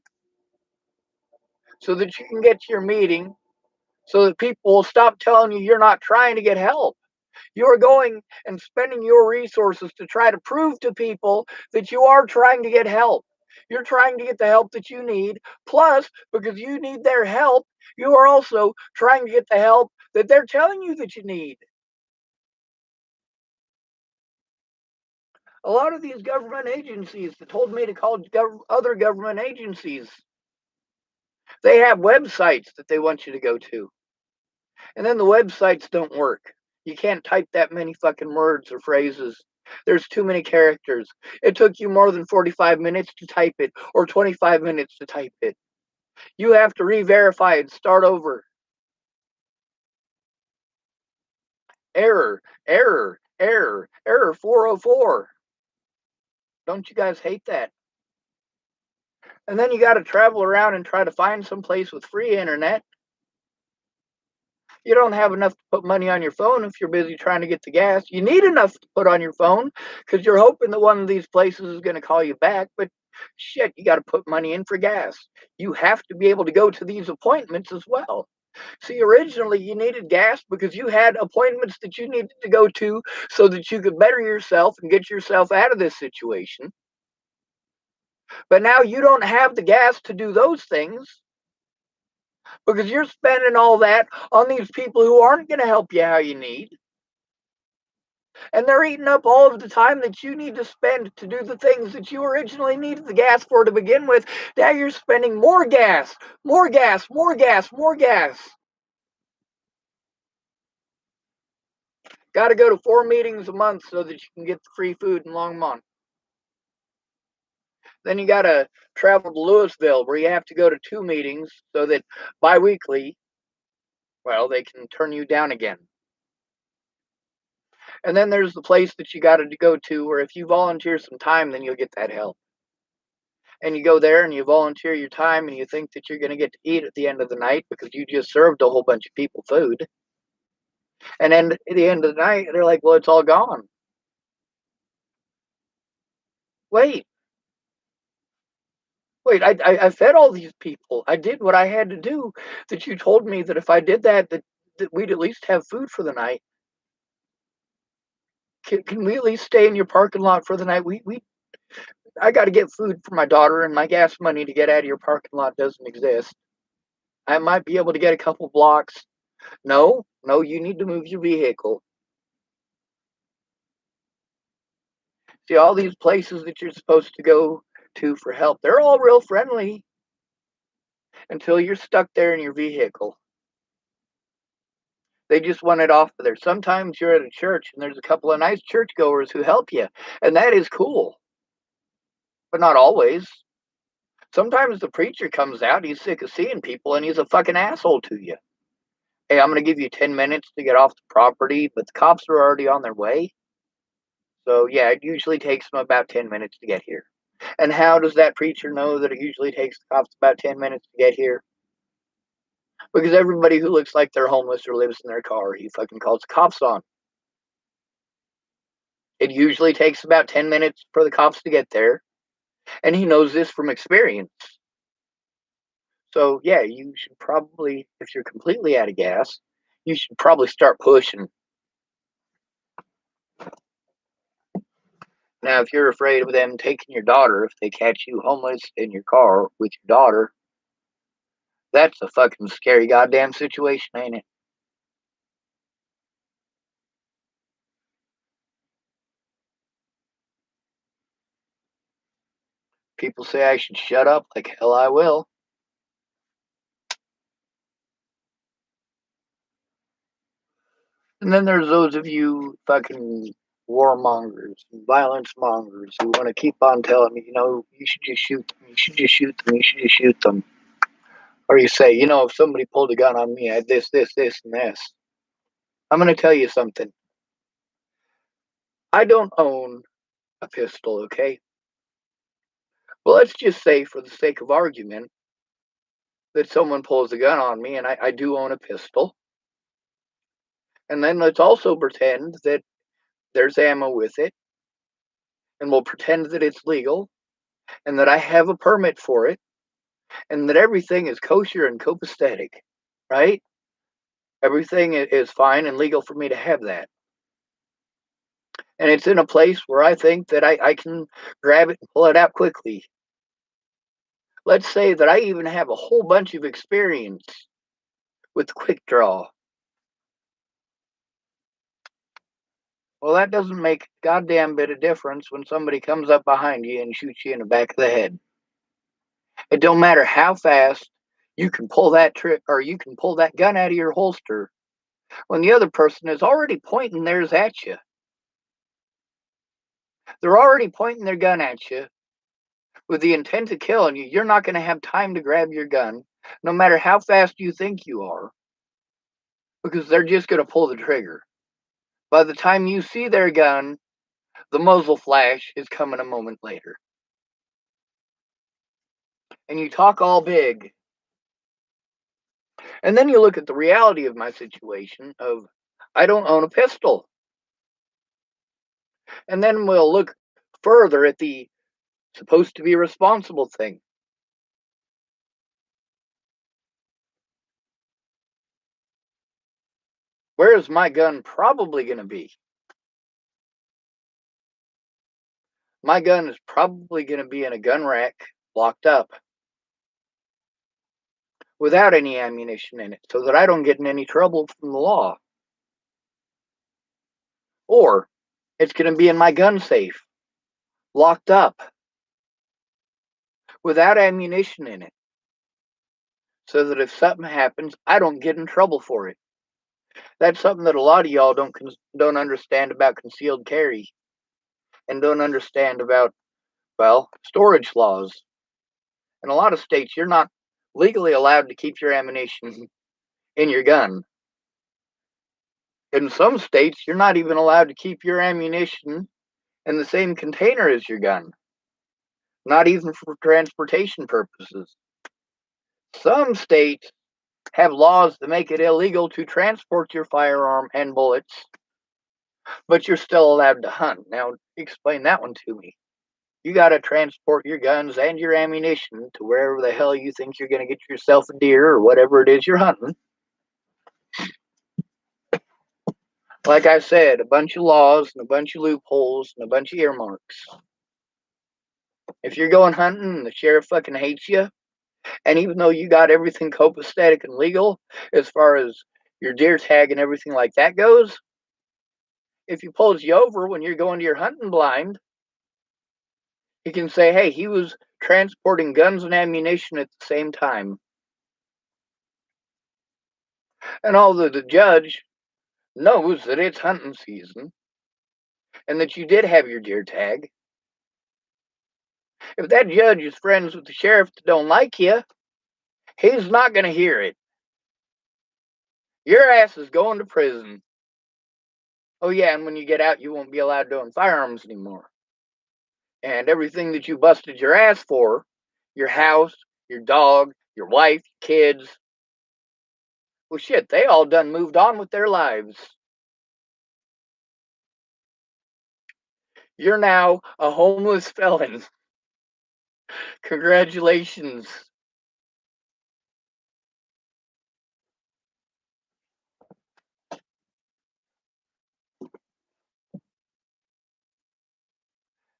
so that you can get to your meeting, so that people will stop telling you you're not trying to get help. You are going and spending your resources to try to prove to people that you are trying to get help. You're trying to get the help that you need. Plus, because you need their help, you are also trying to get the help that they're telling you that you need. A lot of these government agencies that told me to call other government agencies, they have websites that they want you to go to. And then the websites don't work. You can't type that many fucking words or phrases. There's too many characters. It took you more than 45 minutes to type it or 25 minutes to type it. You have to re-verify and start over. Error, error, error, error 404. Don't you guys hate that? And then you got to travel around and try to find some place with free internet. You don't have enough to put money on your phone if you're busy trying to get the gas. You need enough to put on your phone because you're hoping that one of these places is going to call you back. But shit, you got to put money in for gas. You have to be able to go to these appointments as well. See, originally you needed gas because you had appointments that you needed to go to so that you could better yourself and get yourself out of this situation. But now you don't have the gas to do those things because you're spending all that on these people who aren't going to help you how you need. And they're eating up all of the time that you need to spend to do the things that you originally needed the gas for to begin with. Now you're spending more gas, more gas, more gas, more gas. Got to go to 4 meetings a month so that you can get the free food in Longmont. Then you got to travel to Louisville where you have to go to 2 meetings so that bi-weekly, well, they can turn you down again. And then there's the place that you got to go to where if you volunteer some time, then you'll get that help. And you go there and you volunteer your time and you think that you're going to get to eat at the end of the night because you just served a whole bunch of people food. And then at the end of the night, they're like, well, it's all gone. Wait, I fed all these people. I did what I had to do. That you told me that if I did that, that we'd at least have food for the night. Can we at least stay in your parking lot for the night? I got to get food for my daughter, and my gas money to get out of your parking lot doesn't exist. I might be able to get a couple blocks. No, no, you need to move your vehicle. See, all these places that you're supposed to go to for help, they're all real friendly until you're stuck there in your vehicle. They just want it off of there. Sometimes you're at a church and there's a couple of nice churchgoers who help you, and that is cool, but not always. Sometimes the preacher comes out, he's sick of seeing people, and he's a fucking asshole to you. Hey, I'm going to give you 10 minutes to get off the property, but the cops are already on their way. So, yeah, it usually takes them about 10 minutes to get here. And how does that preacher know that it usually takes the cops about 10 minutes to get here? Because everybody who looks like they're homeless or lives in their car, he fucking calls the cops on. It usually takes about 10 minutes for the cops to get there. And he knows this from experience. So, yeah, you should probably, if you're completely out of gas, you should probably start pushing. Now, if you're afraid of them taking your daughter, if they catch you homeless in your car with your daughter, that's a fucking scary goddamn situation, ain't it? People say I should shut up, like hell I will. And then there's those of you fucking warmongers and violence mongers who want to keep on telling me, you should just shoot them, you should just shoot them, you should just shoot them. Or you say, if somebody pulled a gun on me, I'd this, and this. I'm going to tell you something. I don't own a pistol, okay? Well, let's just say, for the sake of argument, that someone pulls a gun on me and I do own a pistol. And then let's also pretend that there's ammo with it. And we'll pretend that it's legal and that I have a permit for it and that everything is kosher and copacetic, right? Everything is fine and legal for me to have that. And it's in a place where I think that I can grab it and pull it out quickly. Let's say that I even have a whole bunch of experience with quick draw. Well, that doesn't make a goddamn bit of difference when somebody comes up behind you and shoots you in the back of the head. It don't matter how fast you can pull that trick or you can pull that gun out of your holster when the other person is already pointing theirs at you. They're already pointing their gun at you with the intent of killing you. You're not going to have time to grab your gun, no matter how fast you think you are, because they're just going to pull the trigger. By the time you see their gun, the muzzle flash is coming a moment later. And you talk all big. And then you look at the reality of my situation of, I don't own a pistol. And then we'll look further at the supposed to be responsible thing. Where is my gun probably going to be? My gun is probably going to be in a gun rack, locked up, without any ammunition in it, so that I don't get in any trouble from the law. Or it's going to be in my gun safe, locked up, without ammunition in it, so that if something happens, I don't get in trouble for it. That's something that a lot of y'all don't understand about concealed carry, and don't understand about, well, storage laws. In a lot of states, you're not legally allowed to keep your ammunition in your gun. In some states, you're not even allowed to keep your ammunition in the same container as your gun, not even for transportation purposes. Some states have laws that make it illegal to transport your firearm and bullets, but you're still allowed to hunt. Now, explain that one to me. You got to transport your guns and your ammunition to wherever the hell you think you're going to get yourself a deer or whatever it is you're hunting. Like I said, a bunch of laws and a bunch of loopholes and a bunch of earmarks. If you're going hunting and the sheriff fucking hates you, and even though you got everything copacetic and legal as far as your deer tag and everything like that goes, if he pulls you over when you're going to your hunting blind, he can say, hey, he was transporting guns and ammunition at the same time. And although the judge knows that it's hunting season and that you did have your deer tag, if that judge is friends with the sheriff that don't like you, he's not going to hear it. Your ass is going to prison. Oh yeah, and when you get out, you won't be allowed to own firearms anymore. And everything that you busted your ass for, your house, your dog, your wife, kids, well shit, they all done moved on with their lives. You're now a homeless felon. Congratulations.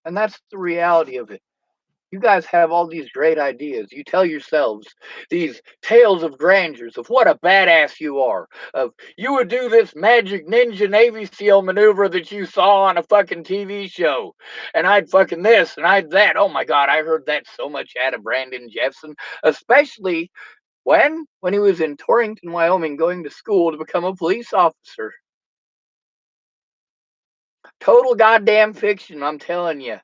And that's the reality of it. You guys have all these great ideas. You tell yourselves these tales of grandeurs of what a badass you are. Of you would do this magic ninja Navy SEAL maneuver that you saw on a fucking TV show. And I'd fucking this and I'd that. Oh my God, I heard that so much out of Brandon Jeffson, especially when he was in Torrington, Wyoming, going to school to become a police officer. Total goddamn fiction, I'm telling you.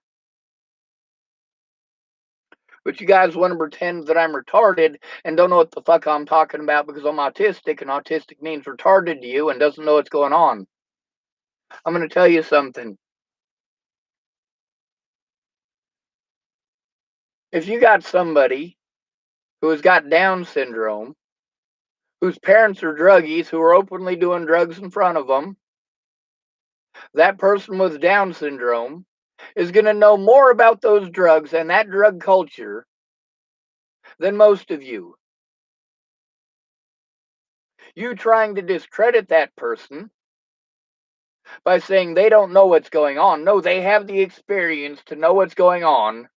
But you guys want to pretend that I'm retarded and don't know what the fuck I'm talking about because I'm autistic, and autistic means retarded to you and doesn't know what's going on. I'm going to tell you something. If you got somebody who has got Down syndrome, whose parents are druggies who are openly doing drugs in front of them, that person with Down syndrome is going to know more about those drugs and that drug culture than most of you. You trying to discredit that person by saying they don't know what's going on. No, they have the experience to know what's going on.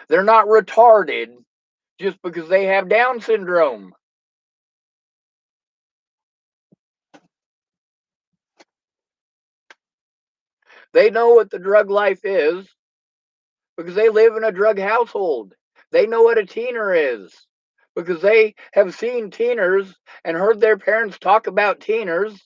They're not retarded just because they have Down syndrome. They know what the drug life is because they live in a drug household. They know what a teener is because they have seen teeners and heard their parents talk about teeners.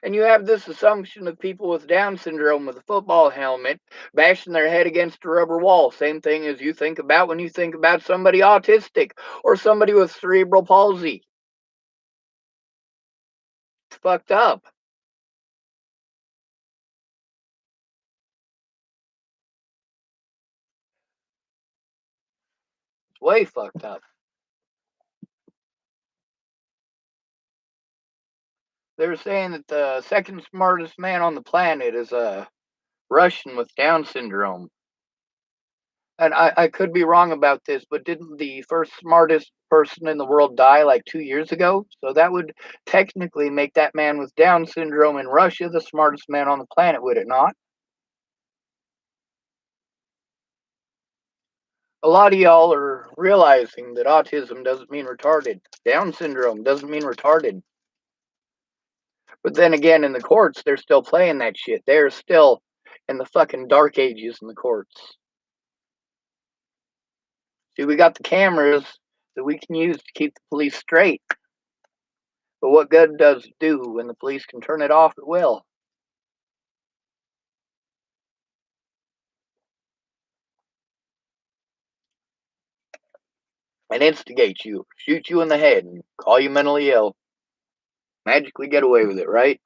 And you have this assumption of people with Down syndrome with a football helmet bashing their head against a rubber wall. Same thing as you think about when you think about somebody autistic or somebody with cerebral palsy. It's fucked up. It's way fucked up. They're saying that the second smartest man on the planet is a Russian with Down syndrome. And I could be wrong about this, but didn't the first smartest person in the world die like 2 years ago? So that would technically make that man with Down syndrome in Russia the smartest man on the planet, would it not? A lot of y'all are realizing that autism doesn't mean retarded. Down syndrome doesn't mean retarded. But then again, in the courts, they're still playing that shit. They're still in the fucking dark ages in the courts. See, we got the cameras that we can use to keep the police straight. But what good does it do when the police can turn it off at will? And instigate you, shoot you in the head, and call you mentally ill. Magically get away with it, right?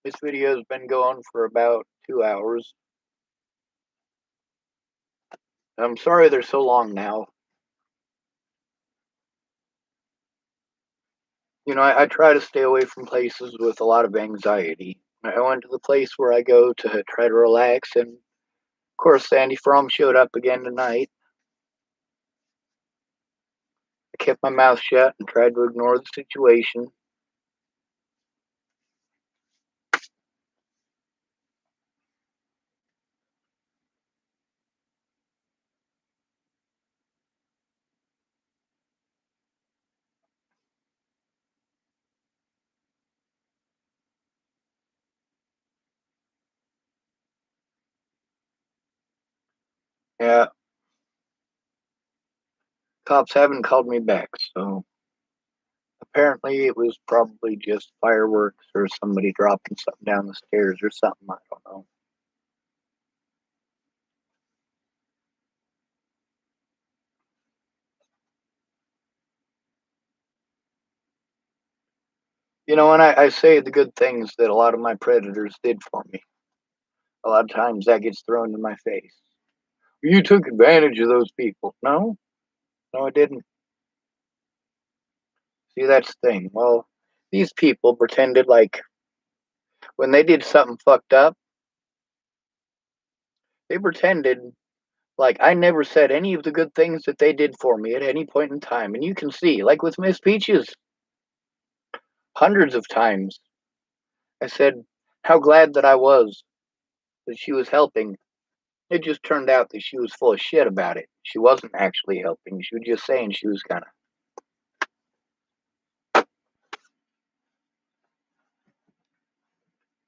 This video's been going for about 2 hours. I'm sorry they're so long now. You know, I try to stay away from places with a lot of anxiety. I went to the place where I go to try to relax, and of course, Sandy Fromm showed up again tonight. I kept my mouth shut and tried to ignore the situation. Yeah, cops haven't called me back, so apparently it was probably just fireworks or somebody dropping something down the stairs or something. I don't know. You know, and I say the good things that a lot of my predators did for me. A lot of times that gets thrown in my face. You took advantage of those people. No, no, I didn't. See, that's the thing. Well, these people pretended like when they did something fucked up, they pretended like I never said any of the good things that they did for me at any point in time. And you can see, like with Miss Peaches, hundreds of times I said how glad that I was that she was helping. It just turned out that she was full of shit about it. She wasn't actually helping. She was just saying she was gonna.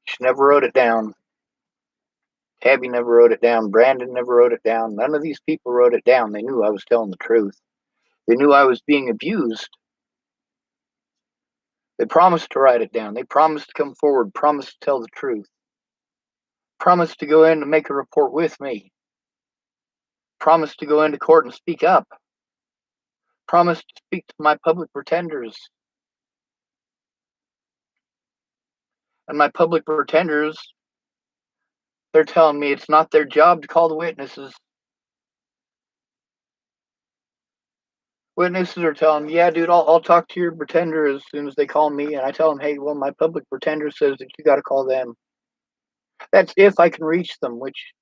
She never wrote it down. Tabby never wrote it down. Brandon never wrote it down. None of these people wrote it down. They knew I was telling the truth. They knew I was being abused. They promised to write it down. They promised to come forward, promised to tell the truth, promised to go in and make a report with me, promised to go into court and speak up, promised to speak to my public pretenders. And my public pretenders, they're telling me it's not their job to call the witnesses. Witnesses are telling me, yeah, dude, I'll talk to your pretender as soon as they call me. And I tell them, hey, well, my public pretender says that you got to call them. That's if I can reach them, which,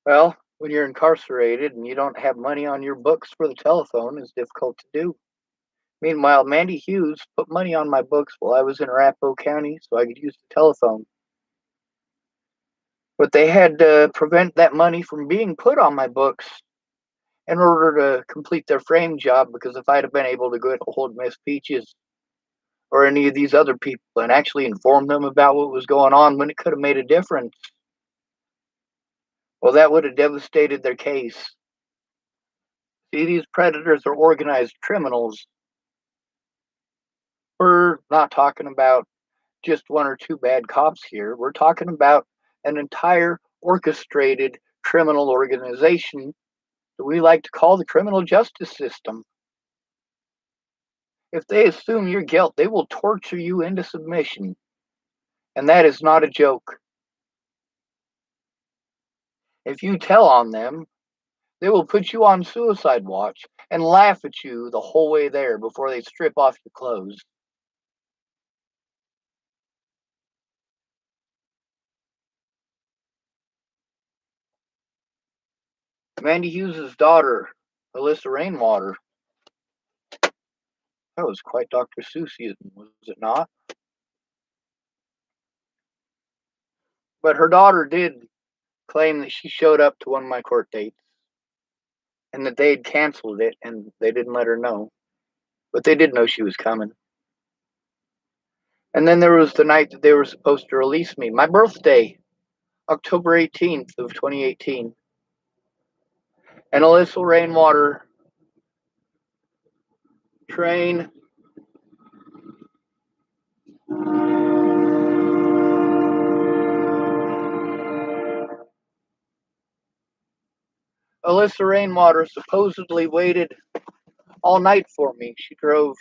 well, when you're incarcerated and you don't have money on your books for the telephone, is difficult to do. Meanwhile, Mandy Hughes put money on my books while I was in Arapahoe County so I could use the telephone. But they had to prevent that money from being put on my books in order to complete their frame job, because if I'd have been able to go hold Miss Peaches or any of these other people and actually inform them about what was going on when it could have made a difference, well, that would have devastated their case. See, these predators are organized criminals. We're not talking about just one or two bad cops here. We're talking about an entire orchestrated criminal organization that we like to call the criminal justice system. If they assume your guilt, they will torture you into submission. And that is not a joke. If you tell on them, they will put you on suicide watch and laugh at you the whole way there before they strip off your clothes. Mandy Hughes' daughter, Alyssa Rainwater, that was quite Dr. Seussian, was it not? But her daughter did claim that she showed up to one of my court dates and that they had canceled it and they didn't let her know. But they did know she was coming. And then there was the night that they were supposed to release me, my birthday, October 18th of 2018. And Alyssa Rainwater train Alyssa Rainwater supposedly waited all night for me. She drove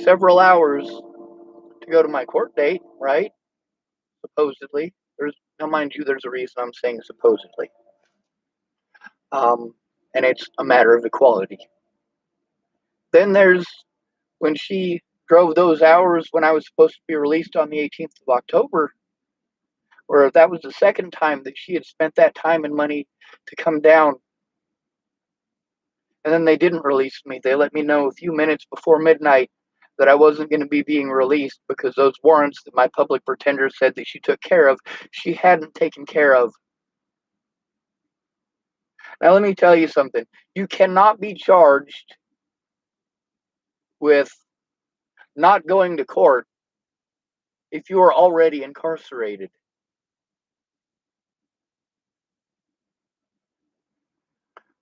several hours to go to my court date, right? Supposedly. Now, mind you, there's a reason I'm saying supposedly. And it's a matter of equality. Then there's when she drove those hours when I was supposed to be released on the 18th of October, or that was the second time that she had spent that time and money to come down. And then they didn't release me. They let me know a few minutes before midnight that I wasn't going to be being released because those warrants that my public pretender said that she took care of, she hadn't taken care of. Now, let me tell you something. You cannot be charged with not going to court if you are already incarcerated.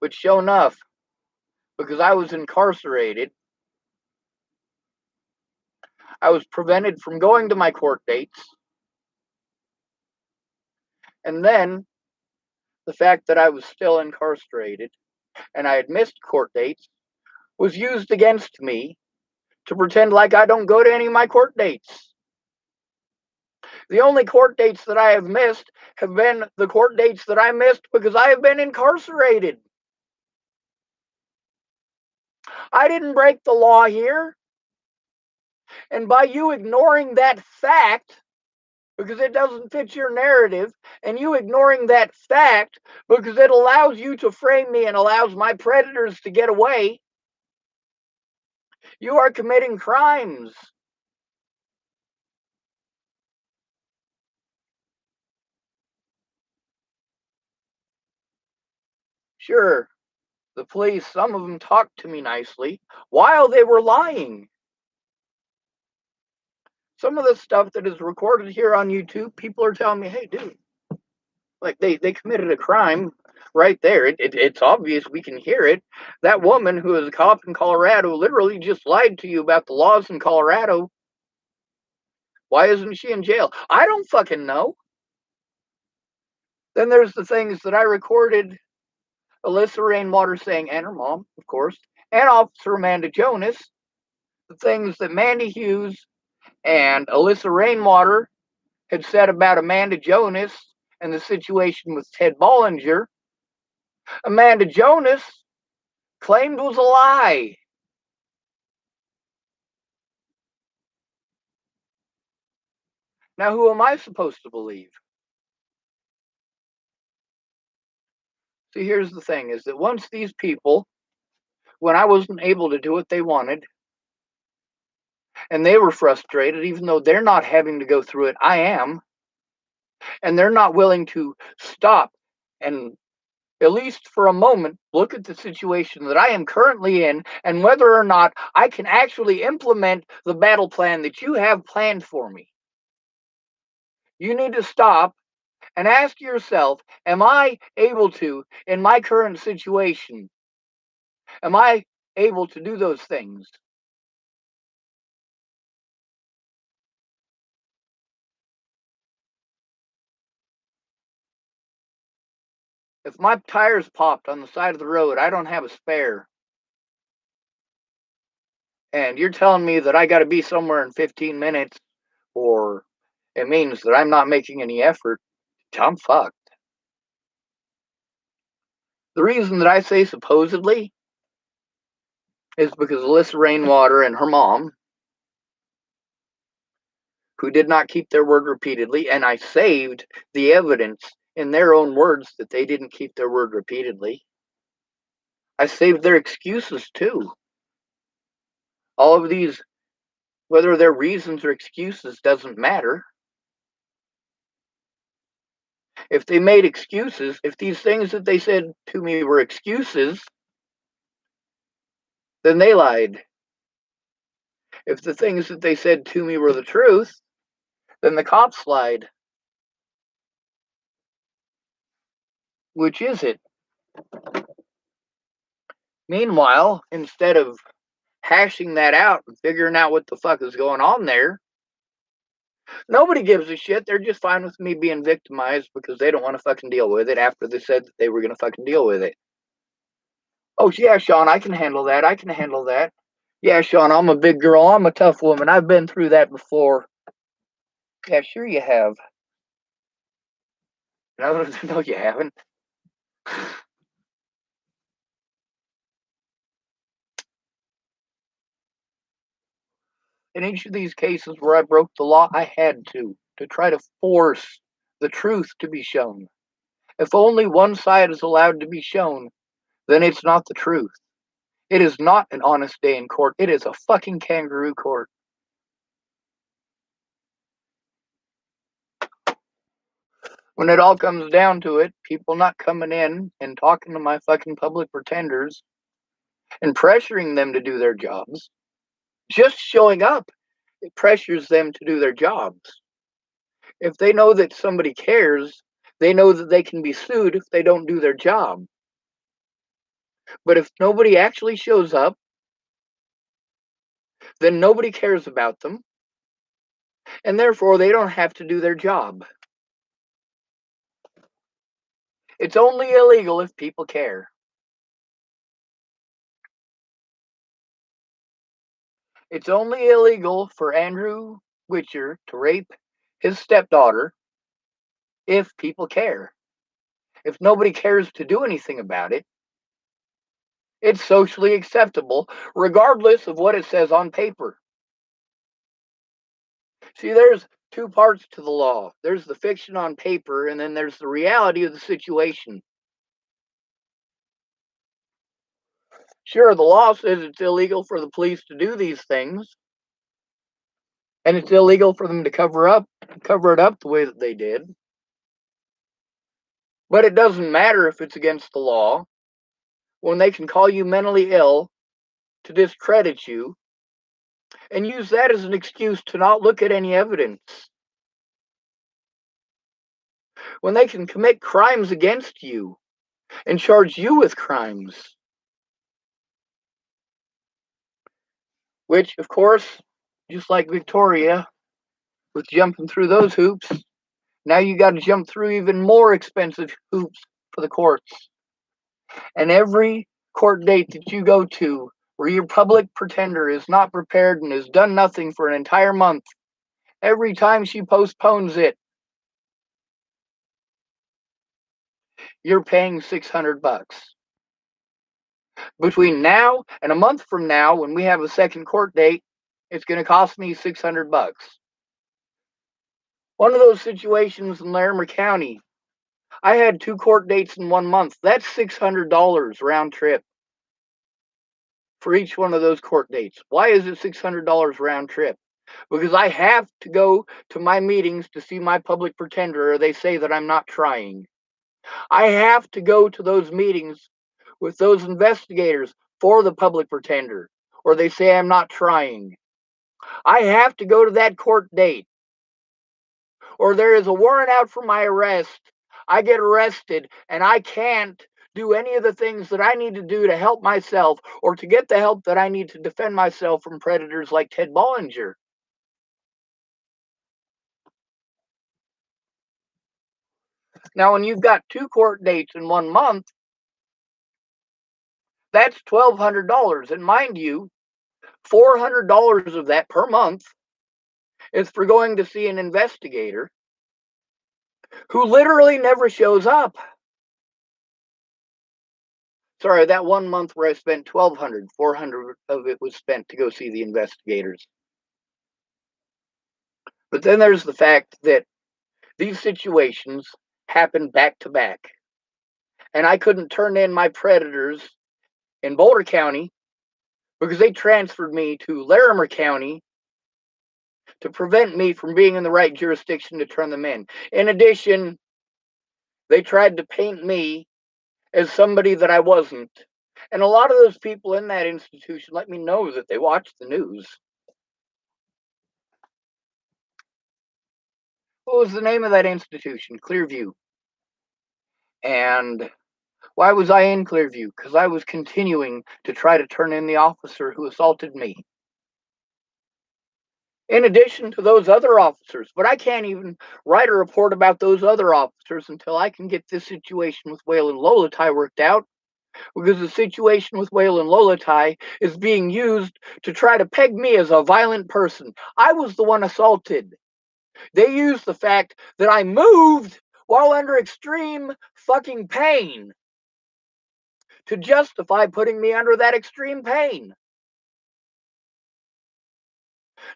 But sure enough, because I was incarcerated, I was prevented from going to my court dates. And then the fact that I was still incarcerated and I had missed court dates was used against me to pretend like I don't go to any of my court dates. The only court dates that I have missed have been the court dates that I missed because I have been incarcerated. I didn't break the law here. And by you ignoring that fact, because it doesn't fit your narrative, and you ignoring that fact because it allows you to frame me and allows my predators to get away, you are committing crimes. Sure, the police, some of them talked to me nicely while they were lying. Some of the stuff that is recorded here on YouTube, people are telling me, hey, dude, like they committed a crime right there. It's obvious, we can hear it. That woman who is a cop in Colorado literally just lied to you about the laws in Colorado. Why isn't she in jail? I don't fucking know. Then there's the things that I recorded Alyssa Rainwater saying, and her mom, of course, and Officer Amanda Jonas, the things that Mandy Hughes and Alyssa Rainwater had said about Amanda Jonas and the situation with Ted Bollinger. Amanda Jonas claimed was a lie. Now, who am I supposed to believe? See, here's the thing, is that once these people, when I wasn't able to do what they wanted, and they were frustrated, even though they're not having to go through it, I am, and they're not willing to stop and at least for a moment, look at the situation that I am currently in and whether or not I can actually implement the battle plan that you have planned for me. You need to stop and ask yourself, am I able to, in my current situation, Am I able to do those things? If my tires popped on the side of the road, I don't have a spare, and you're telling me that I got to be somewhere in 15 minutes, or it means that I'm not making any effort, I'm fucked. The reason that I say supposedly is because Alyssa Rainwater and her mom, who did not keep their word repeatedly, and I saved the evidence in their own words that they didn't keep their word repeatedly. I saved their excuses too. All of these, whether they're reasons or excuses, doesn't matter. If they made excuses, if these things that they said to me were excuses, then they lied. If the things that they said to me were the truth, then the cops lied. Which is it? Meanwhile, instead of hashing that out and figuring out what the fuck is going on there, nobody gives a shit. They're just fine with me being victimized because they don't want to fucking deal with it after they said that they were going to fucking deal with it. Oh, yeah, Sean, I can handle that. I can handle that. Yeah, Sean, I'm a big girl. I'm a tough woman. I've been through that before. Yeah, sure you have. No, no, you haven't. In each of these cases where I broke the law, I had to try to force the truth to be shown. If only one side is allowed to be shown, then it's not the truth. It is not an honest day in court. It is a fucking kangaroo court. When it all comes down to it, people not coming in and talking to my fucking public pretenders and pressuring them to do their jobs, just showing up, it pressures them to do their jobs. If they know that somebody cares, they know that they can be sued if they don't do their job. But if nobody actually shows up, then nobody cares about them, and therefore they don't have to do their job. It's only illegal if people care. It's only illegal for Andrew Witcher to rape his stepdaughter if people care. If nobody cares to do anything about it, it's socially acceptable, regardless of what it says on paper. See, there's two parts to the law. There's the fiction on paper, and then there's the reality of the situation. Sure, the law says it's illegal for the police to do these things, and it's illegal for them to cover it up the way that they did. But it doesn't matter if it's against the law when they can call you mentally ill to discredit you and use that as an excuse to not look at any evidence. When they can commit crimes against you and charge you with crimes. Which, of course, just like Victoria, with jumping through those hoops, now you got to jump through even more expensive hoops for the courts. And every court date that you go to where your public pretender is not prepared and has done nothing for an entire month, every time she postpones it, you're paying $600. Between now and a month from now, when we have a second court date, it's going to cost me $600. One of those situations in Larimer County, I had 2 court dates in 1 month. That's $600 round trip for each one of those court dates. Why is it $600 round trip? Because I have to go to my meetings to see my public pretender, or they say that I'm not trying. I have to go to those meetings with those investigators for the public pretender, or they say I'm not trying. I have to go to that court date, or there is a warrant out for my arrest. I get arrested and I can't do any of the things that I need to do to help myself or to get the help that I need to defend myself from predators like Ted Bollinger. Now, when you've got 2 court dates in 1 month, that's $1,200. And mind you, $400 of that per month is for going to see an investigator who literally never shows up. Sorry, that 1 month where I spent $1,200, $400 of it was spent to go see the investigators. But then there's the fact that these situations happen back to back. And I couldn't turn in my predators in Boulder County because they transferred me to Larimer County to prevent me from being in the right jurisdiction to turn them in. In addition, they tried to paint me as somebody that I wasn't. And a lot of those people in that institution let me know that they watch the news. What was the name of that institution? Clearview. And why was I in Clearview? Because I was continuing to try to turn in the officer who assaulted me. In addition to those other officers, but I can't even write a report about those other officers until I can get this situation with Waylon Lolatai worked out, because the situation with Waylon Lolatai is being used to try to peg me as a violent person. I was the one assaulted. They used the fact that I moved while under extreme fucking pain to justify putting me under that extreme pain.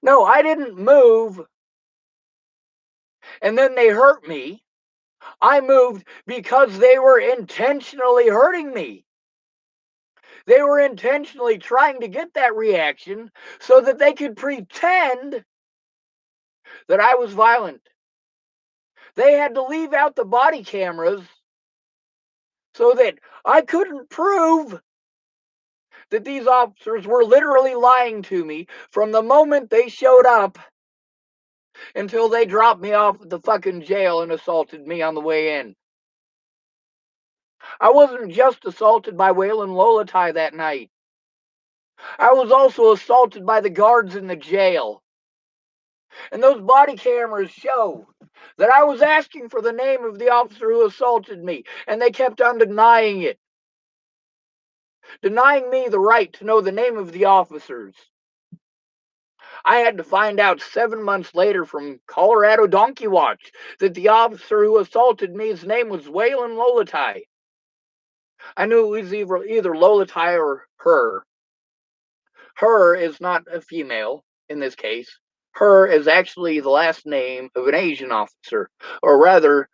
No, I didn't move and then they hurt me. I moved because they were intentionally hurting me. They were intentionally trying to get that reaction so that they could pretend that I was violent. They had to leave out the body cameras so that I couldn't prove that these officers were literally lying to me from the moment they showed up until they dropped me off at the fucking jail and assaulted me on the way in. I wasn't just assaulted by Waylon Lolatai that night. I was also assaulted by the guards in the jail. And those body cameras show that I was asking for the name of the officer who assaulted me, and they kept on denying it. Denying me the right to know the name of the officers. I had to find out 7 months later from Colorado Donkey Watch that the officer who assaulted me, his name was Waylon Lolatai. I knew it was either Lolatai or her. Her is not a female in this case. Her is actually the last name of an Asian officer, or rather,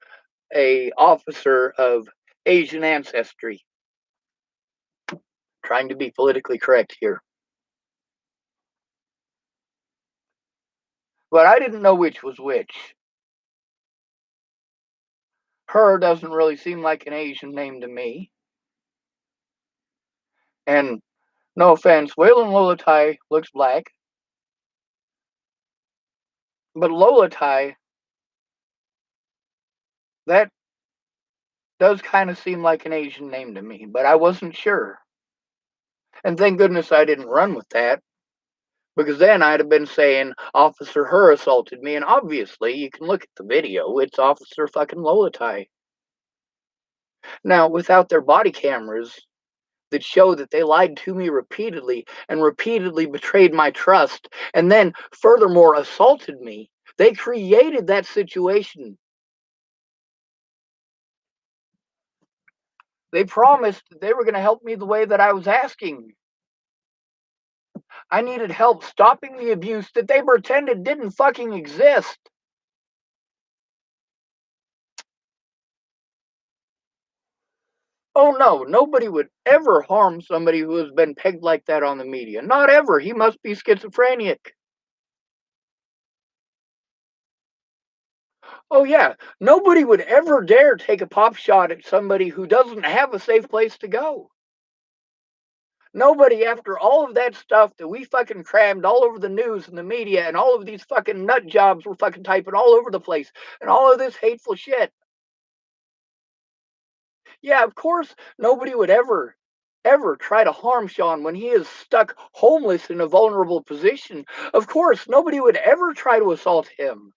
a officer of Asian ancestry. Trying to be politically correct here. But I didn't know which was which. Her doesn't really seem like an Asian name to me. And no offense, Waylon Lolatai looks black. But Lolatai, that does kind of seem like an Asian name to me, but I wasn't sure. And thank goodness I didn't run with that, because then I'd have been saying Officer Her assaulted me, and obviously you can look at the video, it's Officer fucking Lolatai. Now, without their body cameras that show that they lied to me repeatedly and repeatedly betrayed my trust, and then furthermore assaulted me, they created that situation. They promised that they were going to help me the way that I was asking. I needed help stopping the abuse that they pretended didn't fucking exist. Oh no, nobody would ever harm somebody who has been pegged like that on the media. Not ever. He must be schizophrenic. Oh yeah, nobody would ever dare take a pop shot at somebody who doesn't have a safe place to go. Nobody, after all of that stuff that we fucking crammed all over the news and the media, and all of these fucking nut jobs were fucking typing all over the place, and all of this hateful shit. Yeah, of course, nobody would ever try to harm Sean when he is stuck homeless in a vulnerable position. Of course, nobody would ever try to assault him.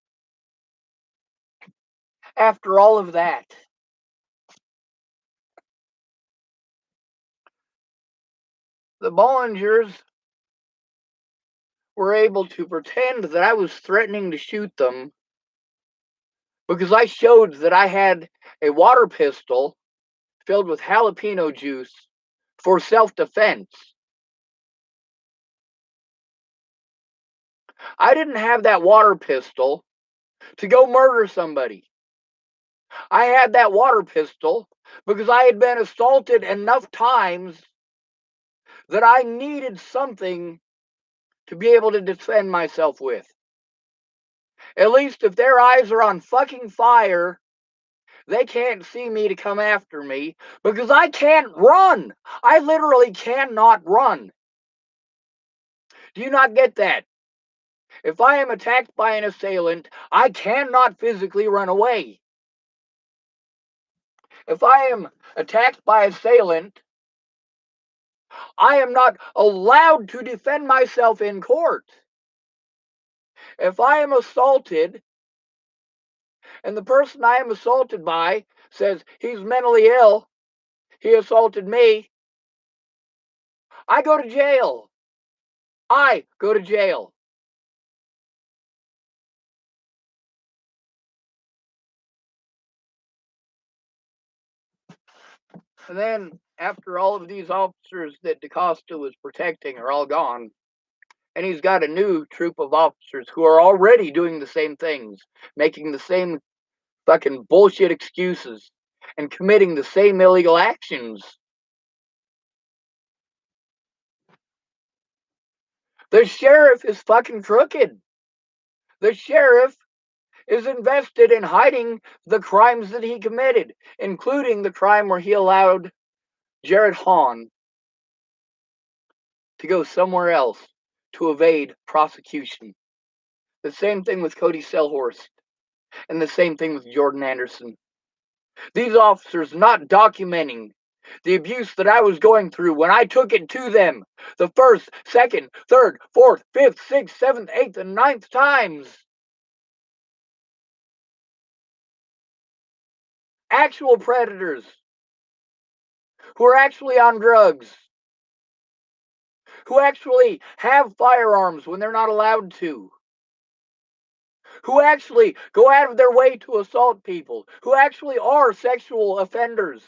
After all of that, the Bollingers were able to pretend that I was threatening to shoot them because I showed that I had a water pistol filled with jalapeno juice for self-defense. I didn't have that water pistol to go murder somebody. I had that water pistol because I had been assaulted enough times that I needed something to be able to defend myself with. At least if their eyes are on fucking fire, they can't see me to come after me because I can't run. I literally cannot run. Do you not get that? If I am attacked by an assailant, I cannot physically run away. If I am attacked by an assailant, I am not allowed to defend myself in court. If I am assaulted and the person I am assaulted by says he's mentally ill, he assaulted me, I go to jail. I go to jail. And then, after all of these officers that DaCosta was protecting are all gone, and he's got a new troop of officers who are already doing the same things, making the same fucking bullshit excuses, and committing the same illegal actions. The sheriff is fucking crooked. The sheriff is invested in hiding the crimes that he committed, including the crime where he allowed Jared Hahn to go somewhere else to evade prosecution. The same thing with Cody Selhorst, and the same thing with Jordan Anderson. These officers not documenting the abuse that I was going through when I took it to them the first, second, third, fourth, fifth, sixth, seventh, eighth, and ninth times. Actual predators who are actually on drugs, who actually have firearms when they're not allowed to, who actually go out of their way to assault people, who actually are sexual offenders.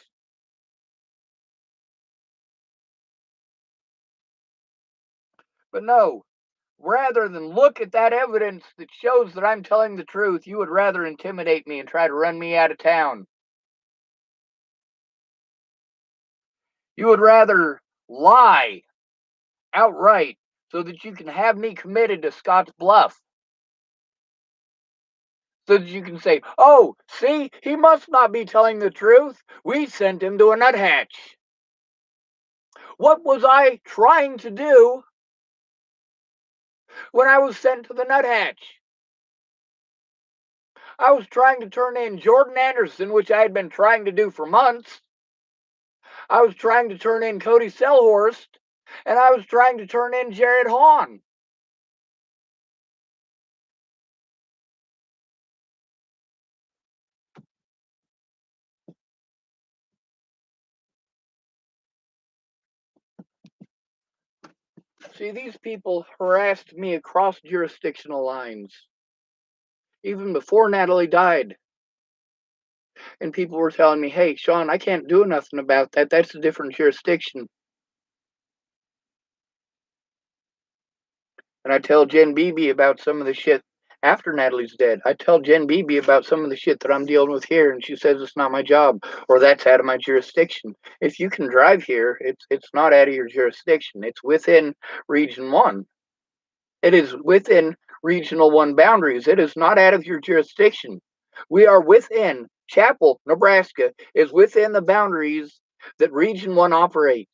But no, rather than look at that evidence that shows that I'm telling the truth, you would rather intimidate me and try to run me out of town. You would rather lie outright so that you can have me committed to Scott's Bluff. So that you can say, oh, see, he must not be telling the truth. We sent him to a nuthatch. What was I trying to do when I was sent to the nuthatch? I was trying to turn in Jordan Anderson, which I had been trying to do for months. I was trying to turn in Cody Selhorst, and I was trying to turn in Jared Hahn. See, these people harassed me across jurisdictional lines, even before Natalie died. And people were telling me, hey, Sean, I can't do nothing about that. That's a different jurisdiction. And I tell Jen Beebe about some of the shit after Natalie's dead. I tell Jen Beebe about some of the shit that I'm dealing with here, and she says it's not my job or that's out of my jurisdiction. If you can drive here, it's not out of your jurisdiction. It's within Region 1. It is within Regional 1 boundaries. It is not out of your jurisdiction. We are within Chappell, Nebraska, is within the boundaries that Region 1 operates.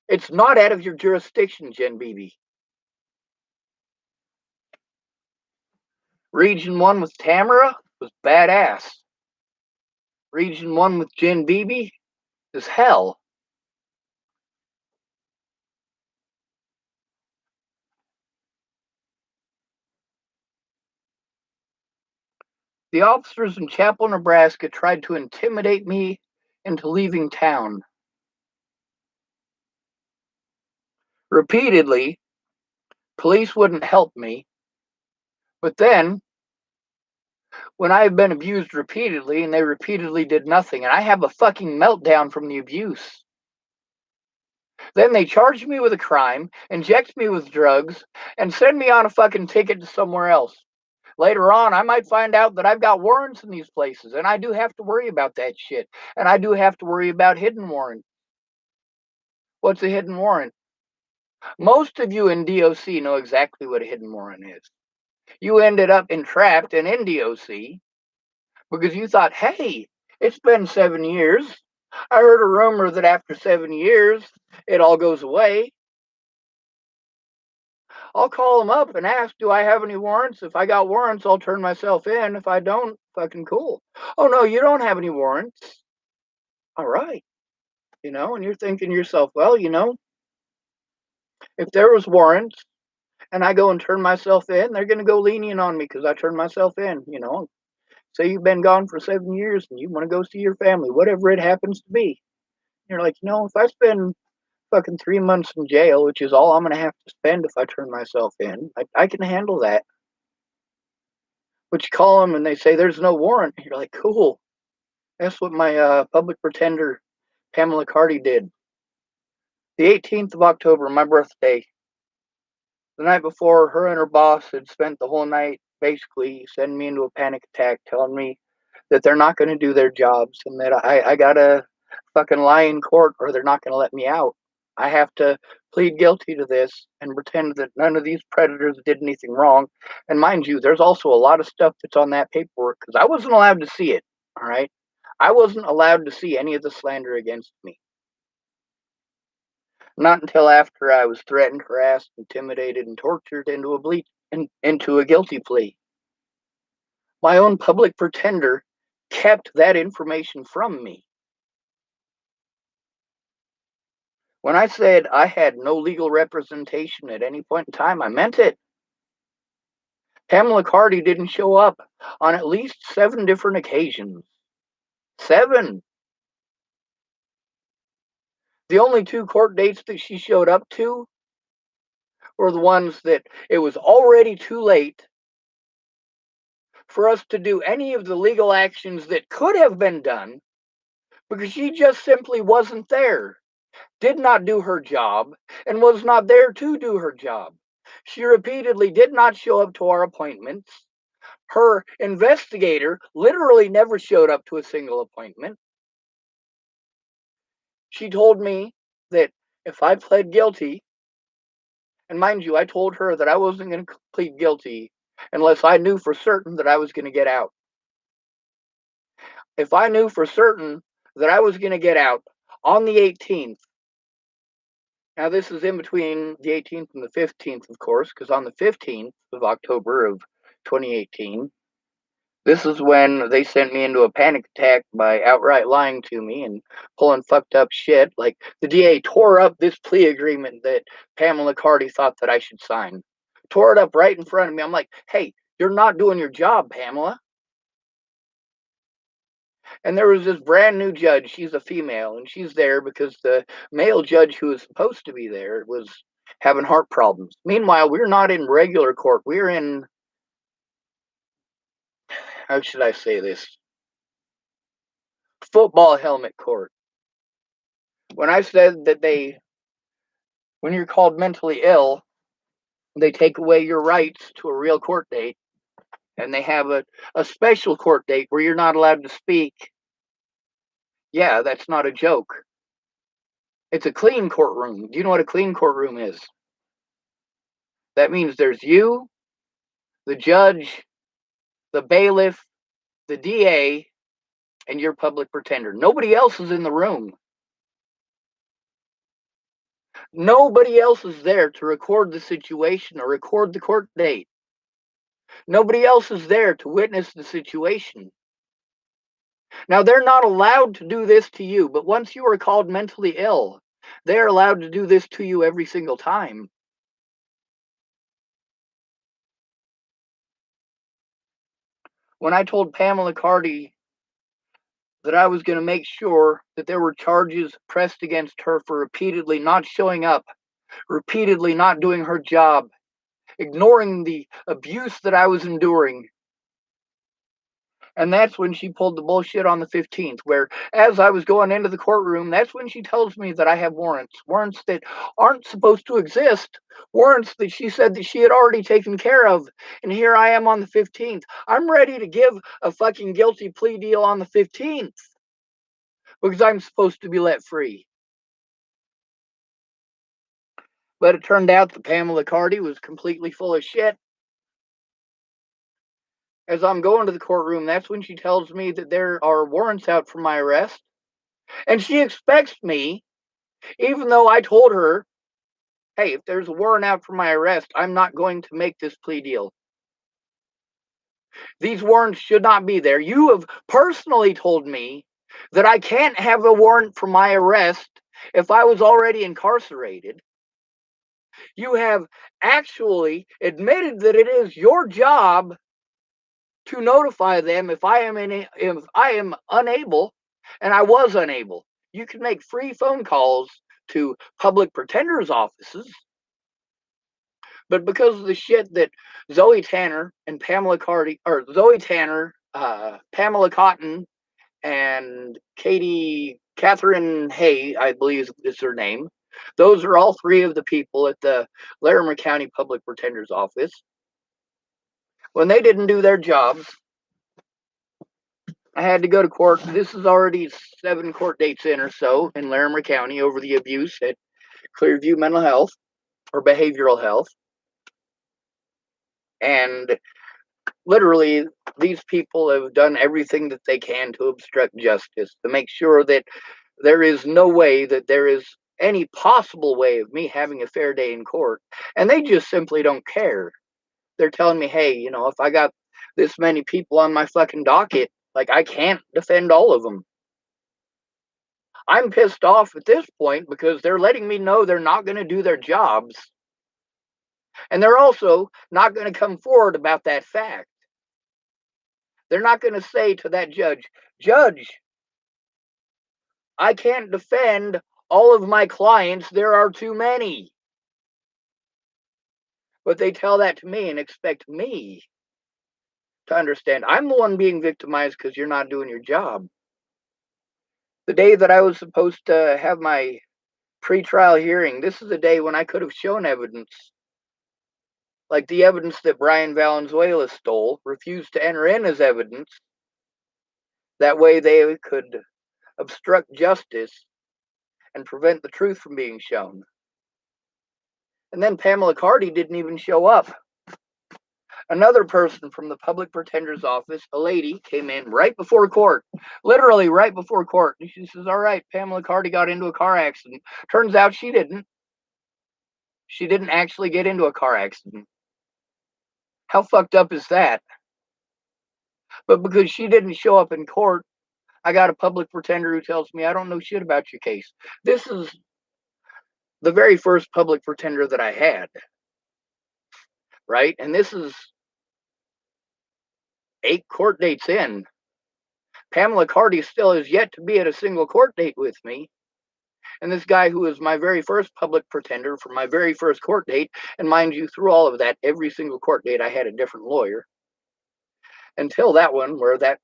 It's not out of your jurisdiction, Jen Beebe. Region 1 with Tamara was badass. Region 1 with Jen Beebe is hell. The officers in Chappell, Nebraska tried to intimidate me into leaving town. Repeatedly, police wouldn't help me. But then, when I had been abused repeatedly and they repeatedly did nothing, and I have a fucking meltdown from the abuse, then they charge me with a crime, inject me with drugs, and send me on a fucking ticket to somewhere else. Later on, I might find out that I've got warrants in these places, and I do have to worry about that shit. And I do have to worry about hidden warrants. What's a hidden warrant? Most of you in DOC know exactly what a hidden warrant is. You ended up entrapped and in DOC because you thought, hey, it's been 7 years. I heard a rumor that after 7 years, it all goes away. I'll call them up and ask, do I have any warrants? If I got warrants, I'll turn myself in. If I don't, fucking cool. Oh, no, you don't have any warrants. All right. And you're thinking to yourself, well, if there was warrants and I go and turn myself in, they're going to go lenient on me because I turned myself in. Say you've been gone for 7 years and you want to go see your family, whatever it happens to be. You're like, if I spend fucking 3 months in jail, which is all I'm going to have to spend if I turn myself in, I can handle that. But you call them and they say there's no warrant. You're like, cool. That's what my public pretender, Pamela Carty, did. The 18th of October, my birthday, the night before, her and her boss had spent the whole night basically sending me into a panic attack, telling me that they're not going to do their jobs and that I got to fucking lie in court or they're not going to let me out. I have to plead guilty to this and pretend that none of these predators did anything wrong. And mind you, there's also a lot of stuff that's on that paperwork because I wasn't allowed to see it. All right. I wasn't allowed to see any of the slander against me. Not until after I was threatened, harassed, intimidated, and tortured into a guilty plea. My own public pretender kept that information from me. When I said I had no legal representation at any point in time, I meant it. Pamela Carty didn't show up on at least 7 different occasions. 7. The only 2 court dates that she showed up to were the ones that it was already too late for us to do any of the legal actions that could have been done because she just simply wasn't there, did not do her job, and was not there to do her job. She repeatedly did not show up to our appointments. Her investigator literally never showed up to a single appointment. She told me that if I pled guilty, and mind you, I told her that I wasn't going to plead guilty unless I knew for certain that I was going to get out. If I knew for certain that I was going to get out on the 18th, now this is in between the 18th and the 15th, of course, because on the 15th of October of 2018, this is when they sent me into a panic attack by outright lying to me and pulling fucked up shit. Like the DA tore up this plea agreement that Pamela Carty thought that I should sign. Tore it up right in front of me. I'm like, hey, you're not doing your job, Pamela. And there was this brand new judge. She's a female, and she's there because the male judge who was supposed to be there was having heart problems. Meanwhile, we're not in regular court. We're in, how should I say this? Football helmet court. When I said that when you're called mentally ill, they take away your rights to a real court date, and they have a special court date where you're not allowed to speak. Yeah, that's not a joke. It's a clean courtroom. Do you know what a clean courtroom is? That means there's you, the judge, the bailiff, the DA, and your public pretender. Nobody else is in the room. Nobody else is there to record the situation or record the court date. Nobody else is there to witness the situation. Now, they're not allowed to do this to you, but once you are called mentally ill, they're allowed to do this to you every single time. When I told Pamela Cardi that I was going to make sure that there were charges pressed against her for repeatedly not showing up, repeatedly not doing her job, ignoring the abuse that I was enduring. And that's when she pulled the bullshit on the 15th, where as I was going into the courtroom, that's when she tells me that I have warrants that aren't supposed to exist, warrants that she said that she had already taken care of. And here I am on the 15th. I'm ready to give a fucking guilty plea deal on the 15th because I'm supposed to be let free. But it turned out that Pamela Cardi was completely full of shit. As I'm going to the courtroom, that's when she tells me that there are warrants out for my arrest. And she expects me, even though I told her, hey, if there's a warrant out for my arrest, I'm not going to make this plea deal. These warrants should not be there. You have personally told me that I can't have a warrant for my arrest if I was already incarcerated. You have actually admitted that it is your job to notify them if I am unable, and I was unable. You can make free phone calls to public pretenders' offices, but because of the shit that Zoe Tanner and Pamela Cardi, or Zoe Tanner, Pamela Cotton, and Catherine Hay, I believe is her name. Those are all three of the people at the Larimer County Public Pretender's Office. When they didn't do their jobs, I had to go to court. This is already 7 court dates in or so in Larimer County over the abuse at Clearview Mental Health or Behavioral Health. And literally, these people have done everything that they can to obstruct justice, to make sure that there is no way that there is any possible way of me having a fair day in court. And they just simply don't care. They're telling me, hey, if I got this many people on my fucking docket, like, I can't defend all of them. I'm pissed off at this point because they're letting me know they're not going to do their jobs. And they're also not going to come forward about that fact. They're not going to say to that judge, I can't defend all of my clients. There are too many. But they tell that to me and expect me to understand I'm the one being victimized because you're not doing your job. The day that I was supposed to have my pre-trial hearing, this is a day when I could have shown evidence. Like the evidence that Brian Valenzuela stole, refused to enter in as evidence. That way they could obstruct justice and prevent the truth from being shown. And then Pamela Cardi didn't even show up. Another person from the public pretender's office, a lady, came in right before court, literally right before court. And she says, all right, Pamela Cardi got into a car accident. Turns out she didn't. She didn't actually get into a car accident. How fucked up is that? But because she didn't show up in court, I got a public pretender who tells me I don't know shit about your case. This is the very first public pretender that I had, right? And this is 8 court dates in. Pamela Cardi still has yet to be at a single court date with me. And this guy who was my very first public pretender for my very first court date, and mind you, through all of that, every single court date I had a different lawyer. Until that one where that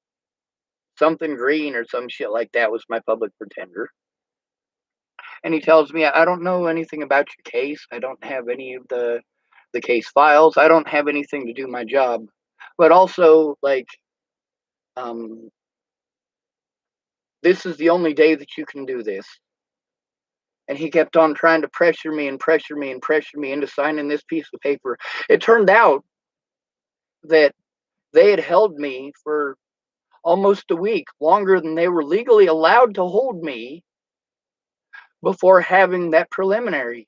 something green or some shit like that was my public pretender. And he tells me, I don't know anything about your case. I don't have any of the case files. I don't have anything to do my job. But also, like, this is the only day that you can do this. And he kept on trying to pressure me and pressure me and pressure me into signing this piece of paper. It turned out that they had held me for almost a week, longer than they were legally allowed to hold me before having that preliminary.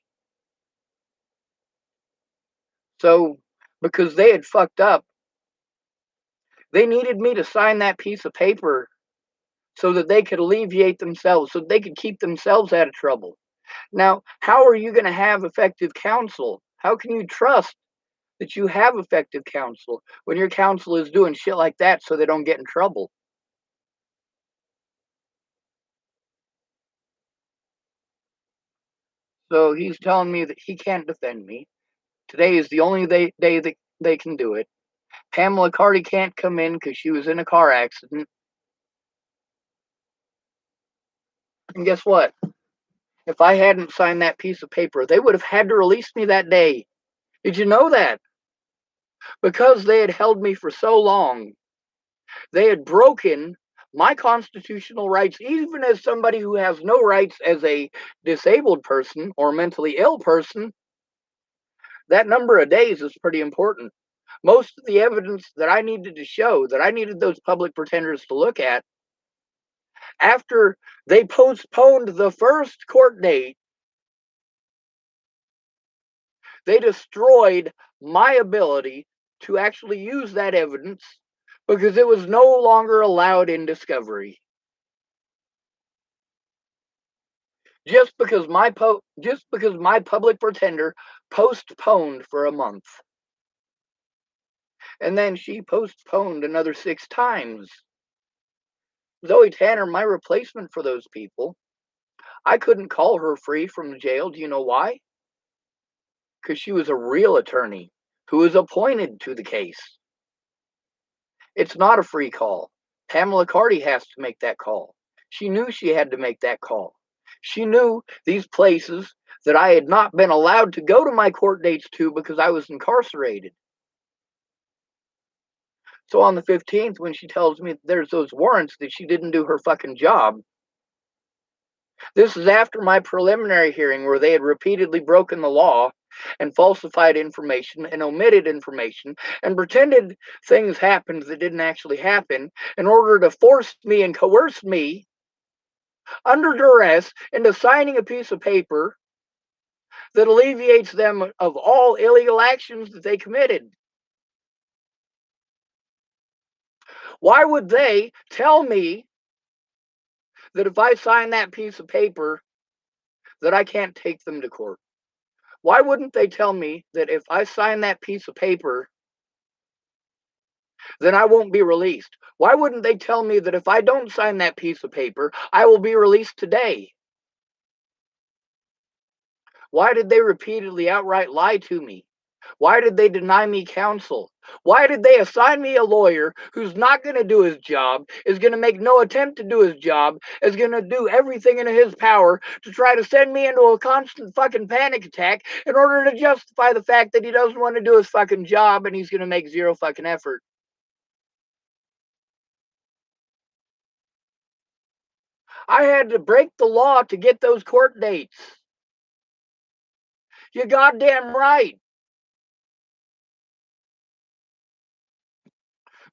So, because they had fucked up, they needed me to sign that piece of paper so that they could alleviate themselves, so they could keep themselves out of trouble. Now, how are you going to have effective counsel? How can you trust that you have effective counsel when your counsel is doing shit like that so they don't get in trouble? So he's telling me that he can't defend me. Today is the only day that they can do it. Pamela Carty can't come in because she was in a car accident. And guess what? If I hadn't signed that piece of paper, they would have had to release me that day. Did you know that? Because they had held me for so long, they had broken my constitutional rights, even as somebody who has no rights as a disabled person or mentally ill person. That number of days is pretty important. Most of the evidence that I needed to show, that I needed those public pretenders to look at, after they postponed the first court date, they destroyed my ability to actually use that evidence because it was no longer allowed in discovery. Just because my public pretender postponed for a month. And then she postponed another 6 times. Zoe Tanner, my replacement for those people, I couldn't call her free from the jail. Do you know why? Because she was a real attorney who was appointed to the case. It's not a free call. Pamela Carty has to make that call. She knew she had to make that call. She knew these places that I had not been allowed to go to my court dates to because I was incarcerated. So on the 15th, when she tells me there's those warrants, that she didn't do her fucking job. This is after my preliminary hearing where they had repeatedly broken the law and falsified information and omitted information and pretended things happened that didn't actually happen in order to force me and coerce me under duress into signing a piece of paper that alleviates them of all illegal actions that they committed. Why would they tell me that if I sign that piece of paper that I can't take them to court? Why wouldn't they tell me that if I sign that piece of paper, then I won't be released? Why wouldn't they tell me that if I don't sign that piece of paper, I will be released today? Why did they repeatedly outright lie to me? Why did they deny me counsel? Why did they assign me a lawyer who's not going to do his job, is going to make no attempt to do his job, is going to do everything in his power to try to send me into a constant fucking panic attack in order to justify the fact that he doesn't want to do his fucking job and he's going to make zero fucking effort? I had to break the law to get those court dates. You goddamn right.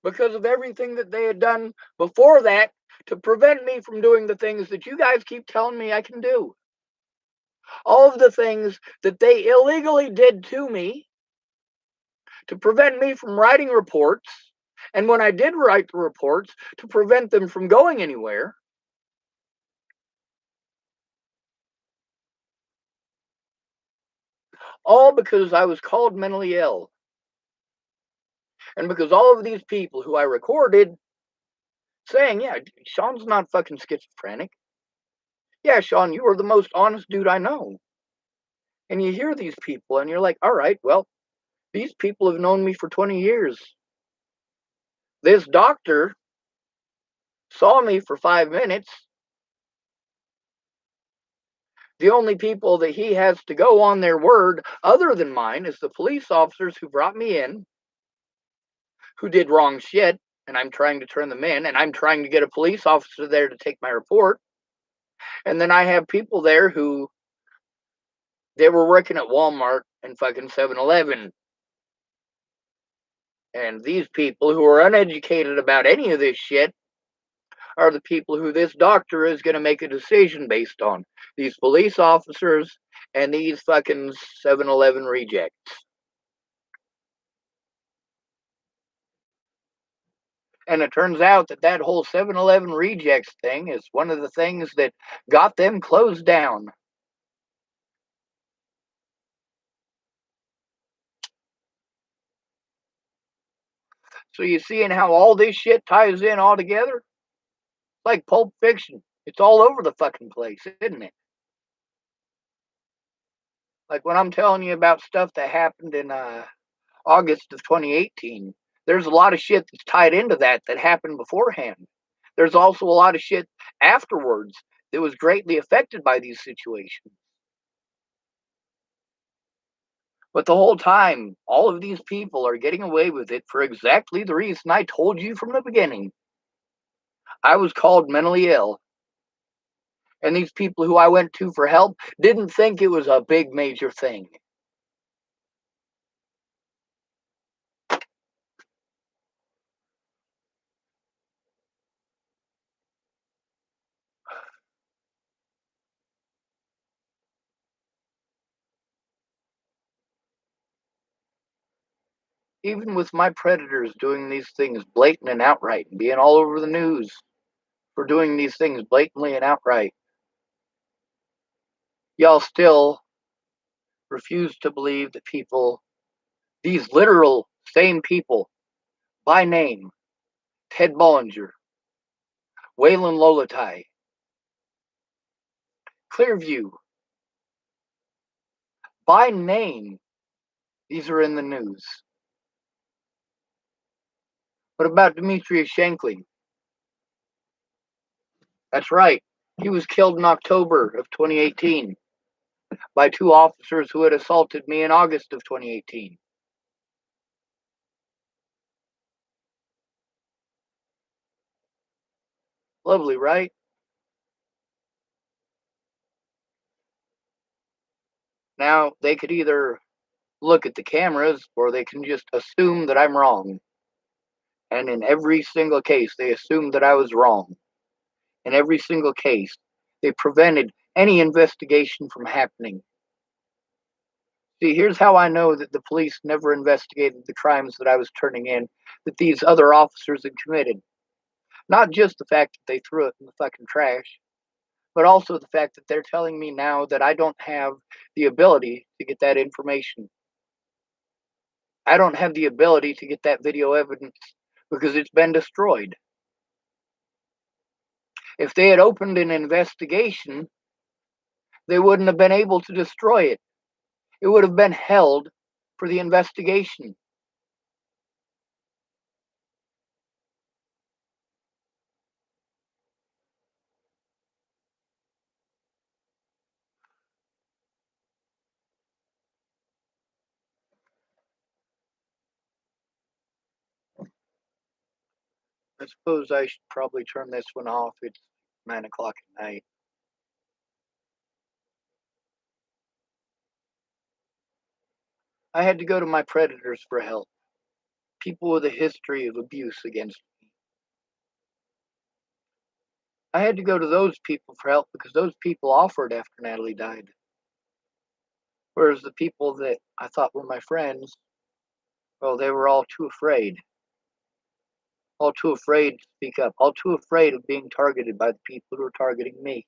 Because of everything that they had done before that to prevent me from doing the things that you guys keep telling me I can do. All of the things that they illegally did to me to prevent me from writing reports, and when I did write the reports, to prevent them from going anywhere. All because I was called mentally ill. And because all of these people who I recorded saying, yeah, Sean's not fucking schizophrenic. Yeah, Sean, you are the most honest dude I know. And you hear these people and you're like, all right, well, these people have known me for 20 years. This doctor saw me for 5 minutes. The only people that he has to go on their word other than mine is the police officers who brought me in, who did wrong shit, and I'm trying to turn them in, and I'm trying to get a police officer there to take my report. And then I have people there who they were working at Walmart and fucking 7-Eleven. And these people who are uneducated about any of this shit are the people who this doctor is going to make a decision based on. These police officers and these fucking 7-Eleven rejects. And it turns out that that whole 7-Eleven rejects thing is one of the things that got them closed down. So you seeing how all this shit ties in all together? Like Pulp Fiction. It's all over the fucking place, isn't it? Like when I'm telling you about stuff that happened in August of 2018, there's a lot of shit that's tied into that happened beforehand. There's also a lot of shit afterwards that was greatly affected by these situations. But the whole time, all of these people are getting away with it for exactly the reason I told you from the beginning. I was called mentally ill. And these people who I went to for help didn't think it was a big major thing. Even with my predators doing these things blatant and outright and being all over the news for doing these things blatantly and outright, y'all still refuse to believe that people, these literal same people, by name, Ted Bollinger, Waylon Lolatai, Clearview, by name, these are in the news. What about Demetrius Shankly? That's right. He was killed in October of 2018 by two officers who had assaulted me in August of 2018. Lovely, right? Now, they could either look at the cameras or they can just assume that I'm wrong. And in every single case, they assumed that I was wrong. In every single case, they prevented any investigation from happening. See, here's how I know that the police never investigated the crimes that I was turning in, that these other officers had committed. Not just the fact that they threw it in the fucking trash, but also the fact that they're telling me now that I don't have the ability to get that information. I don't have the ability to get that video evidence because it's been destroyed. If they had opened an investigation, they wouldn't have been able to destroy it. It would have been held for the investigation. I suppose I should probably turn this one off. It's 9 o'clock at night. I had to go to my predators for help. People with a history of abuse against me. I had to go to those people for help because those people offered after Natalie died. Whereas the people that I thought were my friends, well, they were all too afraid. All too afraid to speak up. All too afraid of being targeted by the people who were targeting me.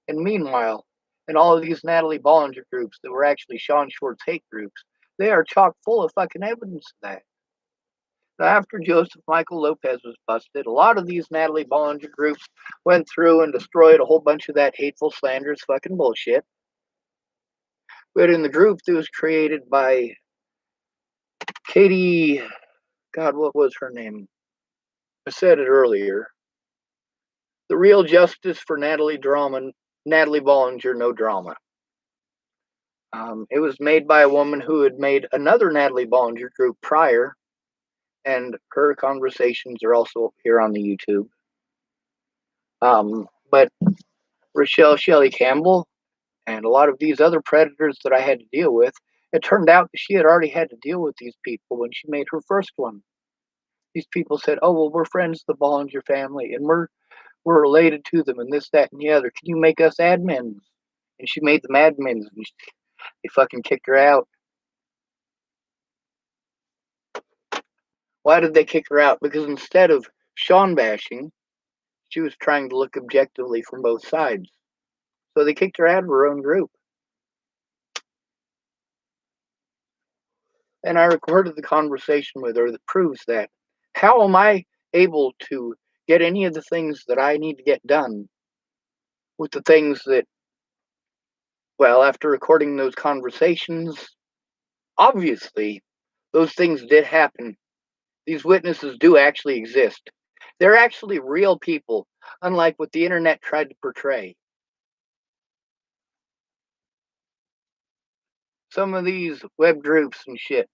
And meanwhile, in all of these Natalie Bollinger groups that were actually Sean Short's hate groups, they are chock full of fucking evidence of that. Now, after Joseph Michael Lopez was busted, a lot of these Natalie Bollinger groups went through and destroyed a whole bunch of that hateful, slanderous fucking bullshit. But in the group that was created by Katie, God, what was her name? I said it earlier. The Real Justice for Natalie Bollinger, No Drama. It was made by a woman who had made another Natalie Bollinger group prior, and her conversations are also here on the YouTube. But Rochelle Shelley Campbell and a lot of these other predators that I had to deal with, it turned out that she had already had to deal with these people when she made her first one. These people said, "Oh well, we're friends of the Bollinger family, and we're related to them, and this, that, and the other. Can you make us admins?" And she made them admins, and they fucking kicked her out. Why did they kick her out? Because instead of Sean bashing, she was trying to look objectively from both sides. So they kicked her out of her own group. And I recorded the conversation with her that proves that. How am I able to get any of the things that I need to get done with the things that, well, after recording those conversations, obviously those things did happen. These witnesses do actually exist. They're actually real people, unlike what the internet tried to portray. Some of these web groups and shit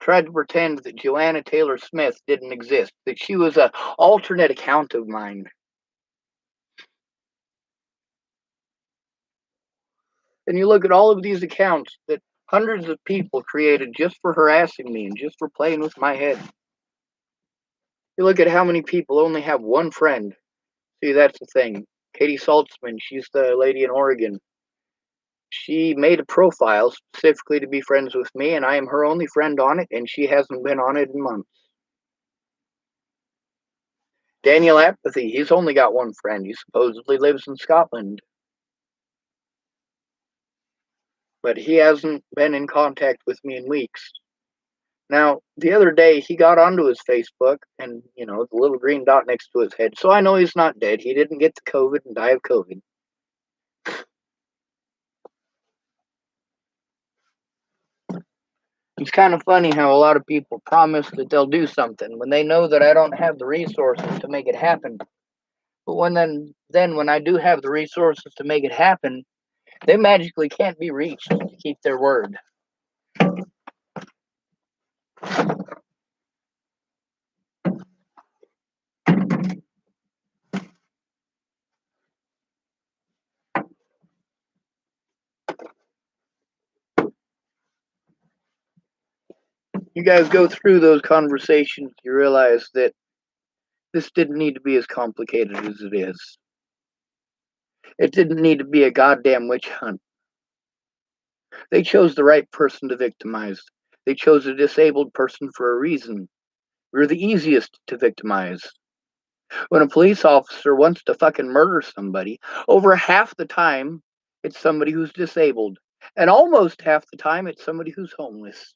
tried to pretend that Joanna Taylor Smith didn't exist, that she was an alternate account of mine. And you look at all of these accounts that hundreds of people created just for harassing me and just for playing with my head. You look at how many people only have one friend. See, that's the thing. Katie Saltzman, she's the lady in Oregon. She made a profile specifically to be friends with me, and I am her only friend on it, and she hasn't been on it in months. Daniel Apathy, he's only got one friend. He supposedly lives in Scotland. But he hasn't been in contact with me in weeks. Now, the other day, he got onto his Facebook, and, the little green dot next to his head. So I know he's not dead. He didn't get the COVID and die of COVID. It's kind of funny how a lot of people promise that they'll do something when they know that I don't have the resources to make it happen. But when I do have the resources to make it happen, they magically can't be reached to keep their word. You guys go through those conversations, you realize that this didn't need to be as complicated as it is. It didn't need to be a goddamn witch hunt. They chose the right person to victimize. They chose a disabled person for a reason. We're the easiest to victimize. When a police officer wants to fucking murder somebody, over half the time, it's somebody who's disabled. And almost half the time, it's somebody who's homeless.